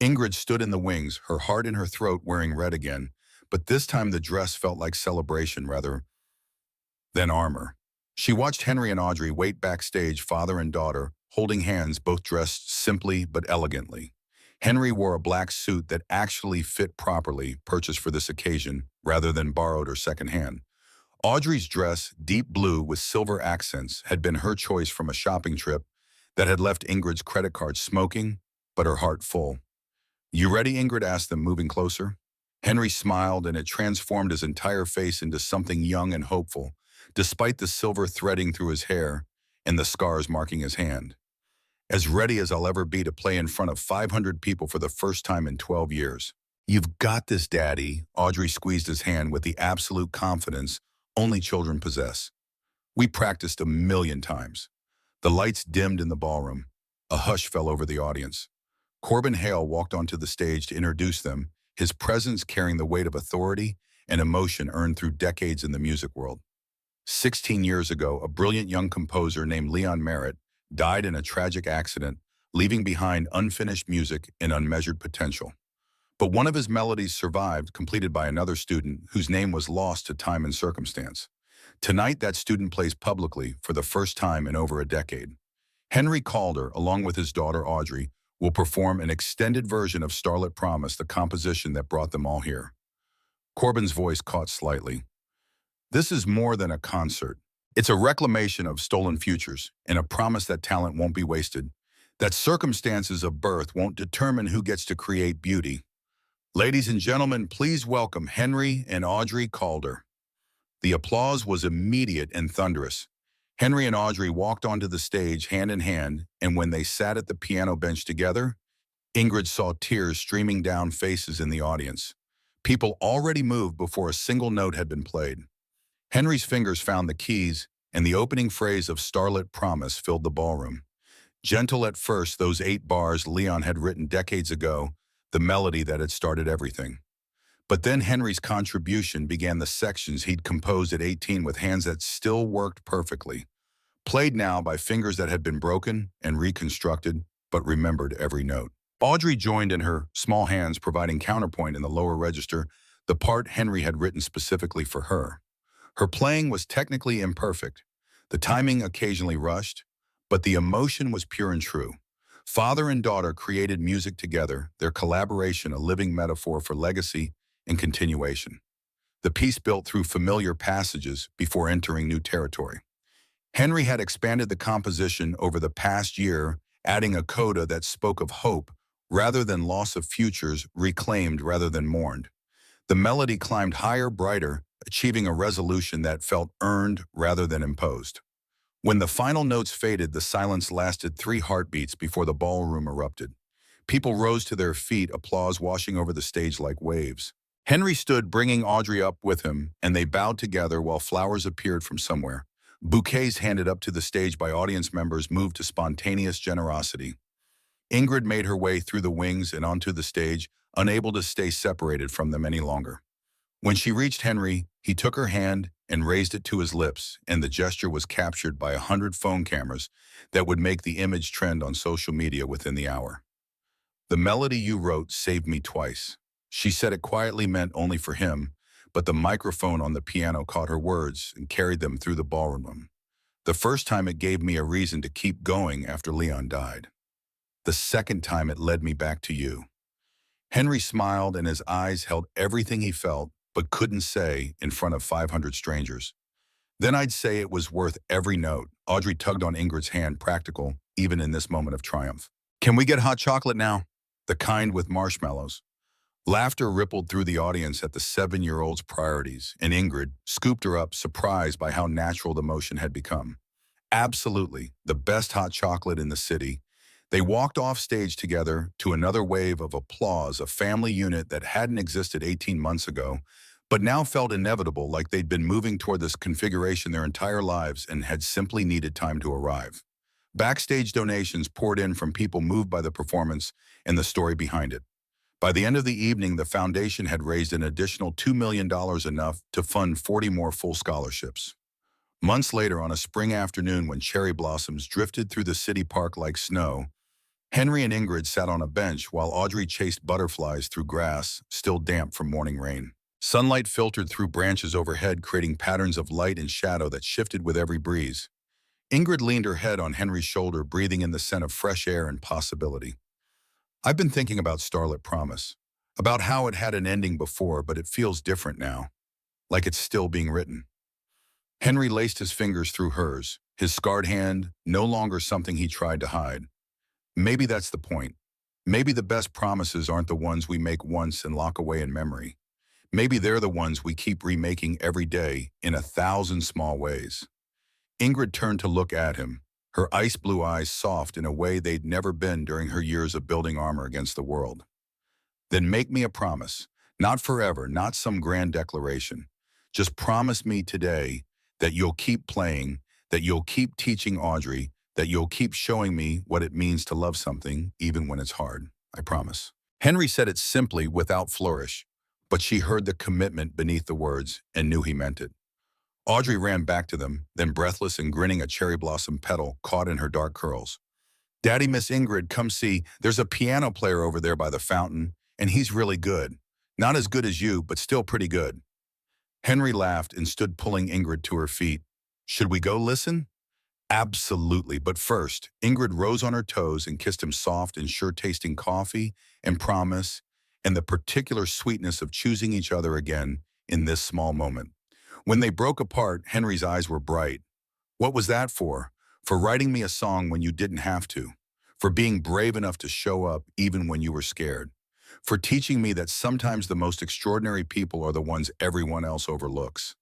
Ingrid stood in the wings, her heart in her throat, wearing red again, but this time the dress felt like celebration rather than armor. She watched Henry and Audrey wait backstage, father and daughter, holding hands, both dressed simply but elegantly. Henry wore a black suit that actually fit properly, purchased for this occasion, rather than borrowed or secondhand. Audrey's dress, deep blue with silver accents, had been her choice from a shopping trip that had left Ingrid's credit card smoking, but her heart full. "You ready?" Ingrid asked them, moving closer. Henry smiled, and it transformed his entire face into something young and hopeful, despite the silver threading through his hair and the scars marking his hand. "As ready as I'll ever be to play in front of 500 people for the first time in 12 years. "You've got this, Daddy." Audrey squeezed his hand with the absolute confidence only children possess. "We practiced 1,000,000 times." The lights dimmed in the ballroom. A hush fell over the audience. Corbin Hale walked onto the stage to introduce them, his presence carrying the weight of authority and emotion earned through decades in the music world. 16 years ago, a brilliant young composer named Leon Merritt died in a tragic accident, leaving behind unfinished music and unmeasured potential. But one of his melodies survived, completed by another student whose name was lost to time and circumstance. Tonight, that student plays publicly for the first time in over a decade. Henry Calder, along with his daughter Audrey, will perform an extended version of Starlit Promise, the composition that brought them all here. Corbin's voice caught slightly. "This is more than a concert. It's a reclamation of stolen futures and a promise that talent won't be wasted, that circumstances of birth won't determine who gets to create beauty. Ladies and gentlemen, please welcome Henry and Audrey Calder. The applause was immediate and thunderous. Henry and Audrey walked onto the stage hand in hand, and when they sat at the piano bench together, Ingrid saw tears streaming down faces in the audience. People already moved before a single note had been played. Henry's fingers found the keys, and the opening phrase of Starlit Promise filled the ballroom. Gentle at first, those 8 bars Leon had written decades ago, the melody that had started everything. But then Henry's contribution began the sections he'd composed at 18 with hands that still worked perfectly, played now by fingers that had been broken and reconstructed, but remembered every note. Audrey joined in, her small hands providing counterpoint in the lower register, the part Henry had written specifically for her. Her playing was technically imperfect, the timing occasionally rushed, but the emotion was pure and true. Father and daughter created music together, their collaboration a living metaphor for legacy and continuation. The piece built through familiar passages before entering new territory. Henry had expanded the composition over the past year, adding a coda that spoke of hope rather than loss of futures, reclaimed rather than mourned. The melody climbed higher, brighter, achieving a resolution that felt earned rather than imposed. When the final notes faded, the silence lasted 3 heartbeats before the ballroom erupted. People rose to their feet, applause washing over the stage like waves. Henry stood, bringing Audrey up with him, and they bowed together while flowers appeared from somewhere. Bouquets handed up to the stage by audience members moved to spontaneous generosity. Ingrid made her way through the wings and onto the stage, unable to stay separated from them any longer. When she reached Henry, he took her hand and raised it to his lips, and the gesture was captured by 100 phone cameras that would make the image trend on social media within the hour. "The melody you wrote saved me twice." She said it quietly, meant only for him, but the microphone on the piano caught her words and carried them through the ballroom. "The first time it gave me a reason to keep going after Leon died. The second time it led me back to you." Henry smiled, and his eyes held everything he felt but couldn't say in front of 500 strangers. "Then I'd say it was worth every note." Audrey tugged on Ingrid's hand, practical, even in this moment of triumph. "Can we get hot chocolate now? The kind with marshmallows." Laughter rippled through the audience at the 7-year-old's priorities, and Ingrid scooped her up, surprised by how natural the motion had become. "Absolutely, the best hot chocolate in the city." They walked off stage together to another wave of applause, a family unit that hadn't existed 18 months ago, but now felt inevitable, like they'd been moving toward this configuration their entire lives and had simply needed time to arrive. Backstage donations poured in from people moved by the performance and the story behind it. By the end of the evening, the foundation had raised an additional $2 million, enough to fund 40 more full scholarships. Months later, on a spring afternoon when cherry blossoms drifted through the city park like snow, Henry and Ingrid sat on a bench while Audrey chased butterflies through grass, still damp from morning rain. Sunlight filtered through branches overhead, creating patterns of light and shadow that shifted with every breeze. Ingrid leaned her head on Henry's shoulder, breathing in the scent of fresh air and possibility. "I've been thinking about Starlit Promise, about how it had an ending before, but it feels different now, like it's still being written." Henry laced his fingers through hers, his scarred hand no longer something he tried to hide. "Maybe that's the point. Maybe the best promises aren't the ones we make once and lock away in memory. Maybe they're the ones we keep remaking every day in 1,000 small ways." Ingrid turned to look at him, her ice blue eyes soft in a way they'd never been during her years of building armor against the world. "Then make me a promise, not forever, not some grand declaration. Just promise me today that you'll keep playing, that you'll keep teaching Audrey, that you'll keep showing me what it means to love something, even when it's hard. I promise." Henry said it simply, without flourish, but she heard the commitment beneath the words and knew he meant it. Audrey ran back to them, then breathless and grinning, a cherry blossom petal caught in her dark curls. "Daddy, Miss Ingrid, come see. There's a piano player over there by the fountain, and he's really good. Not as good as you, but still pretty good." Henry laughed and stood, pulling Ingrid to her feet. "Should we go listen?" "Absolutely, but first." Ingrid rose on her toes and kissed him, soft and sure-tasting coffee and promise and the particular sweetness of choosing each other again in this small moment. When they broke apart, Henry's eyes were bright. What was that for? For writing me a song when you didn't have to. For being brave enough to show up even when you were scared. For teaching me that sometimes the most extraordinary people are the ones everyone else overlooks.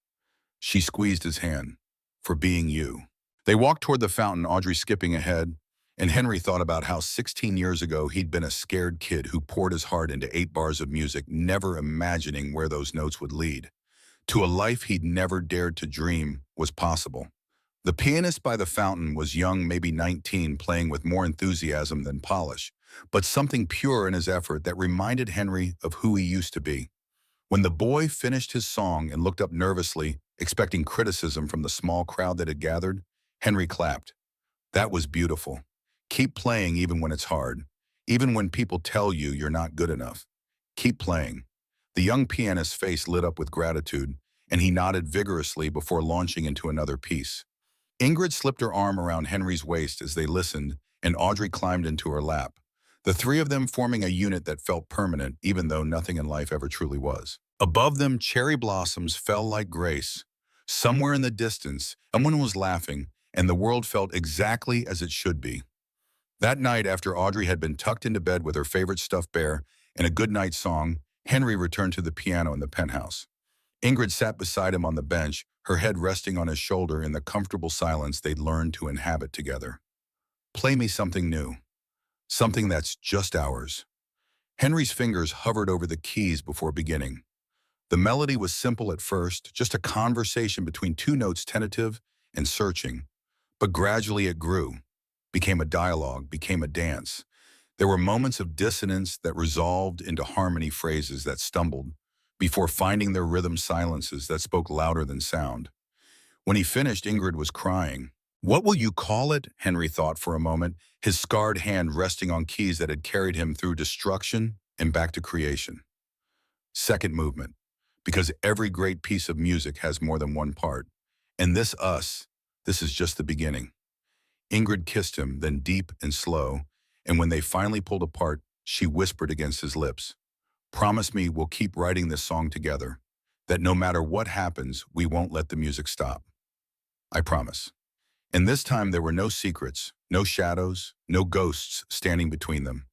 She squeezed his hand. For being you. They walked toward the fountain, Audrey skipping ahead, and Henry thought about how 16 years ago he'd been a scared kid who poured his heart into 8 bars of music, never imagining where those notes would lead. To a life he'd never dared to dream was possible. The pianist by the fountain was young, maybe 19, playing with more enthusiasm than polish, but something pure in his effort that reminded Henry of who he used to be. When the boy finished his song and looked up nervously, expecting criticism from the small crowd that had gathered, Henry clapped. That was beautiful. Keep playing even when it's hard, even when people tell you you're not good enough. Keep playing. The young pianist's face lit up with gratitude, and he nodded vigorously before launching into another piece. Ingrid slipped her arm around Henry's waist as they listened, and Audrey climbed into her lap, the three of them forming a unit that felt permanent, even though nothing in life ever truly was. Above them, cherry blossoms fell like grace. Somewhere in the distance, someone was laughing, and the world felt exactly as it should be. That night, after Audrey had been tucked into bed with her favorite stuffed bear and a goodnight song, Henry returned to the piano in the penthouse. Ingrid sat beside him on the bench, her head resting on his shoulder in the comfortable silence they'd learned to inhabit together. Play me something new. Something that's just ours. Henry's fingers hovered over the keys before beginning. The melody was simple at first, just a conversation between two notes, tentative and searching. But gradually it grew, became a dialogue, became a dance. There were moments of dissonance that resolved into harmony, phrases that stumbled, before finding their rhythm, silences that spoke louder than sound. When he finished, Ingrid was crying. What will you call it? Henry thought for a moment, his scarred hand resting on keys that had carried him through destruction and back to creation. Second movement, because every great piece of music has more than one part. And this is just the beginning. Ingrid kissed him, then deep and slow, and when they finally pulled apart, she whispered against his lips, "Promise me we'll keep writing this song together, that no matter what happens, we won't let the music stop. I promise." And this time there were no secrets, no shadows, no ghosts standing between them.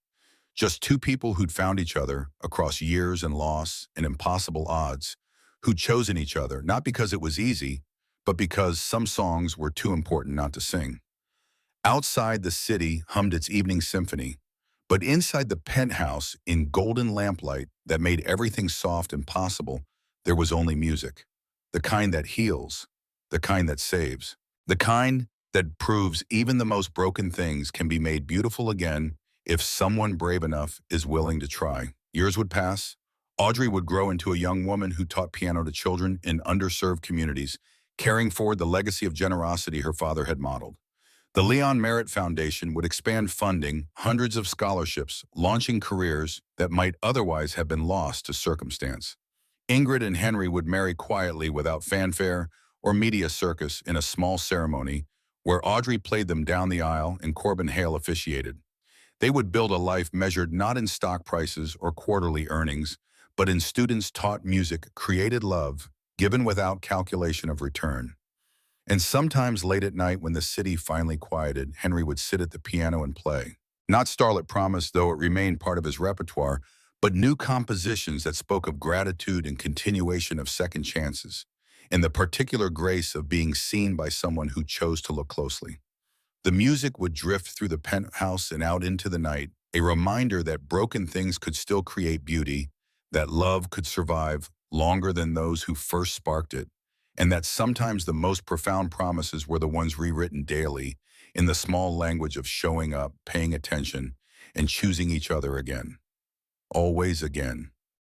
Just two people who'd found each other across years and loss and impossible odds, who'd chosen each other, not because it was easy, but because some songs were too important not to sing. Outside, the city hummed its evening symphony, but inside the penthouse, in golden lamplight that made everything soft and possible, there was only music. The kind that heals, the kind that saves, the kind that proves even the most broken things can be made beautiful again if someone brave enough is willing to try. Years would pass. Audrey would grow into a young woman who taught piano to children in underserved communities, carrying forward the legacy of generosity her father had modeled. The Leon Merritt Foundation would expand funding, hundreds of scholarships, launching careers that might otherwise have been lost to circumstance. Ingrid and Henry would marry quietly without fanfare or media circus in a small ceremony where Audrey played them down the aisle and Corbin Hale officiated. They would build a life measured not in stock prices or quarterly earnings, but in students taught music, created love, given without calculation of return. And sometimes late at night when the city finally quieted, Henry would sit at the piano and play. Not Starlit Promise, though it remained part of his repertoire, but new compositions that spoke of gratitude and continuation of second chances, and the particular grace of being seen by someone who chose to look closely. The music would drift through the penthouse and out into the night, a reminder that broken things could still create beauty, that love could survive longer than those who first sparked it, and that sometimes the most profound promises were the ones rewritten daily in the small language of showing up, paying attention, and choosing each other again. Always again.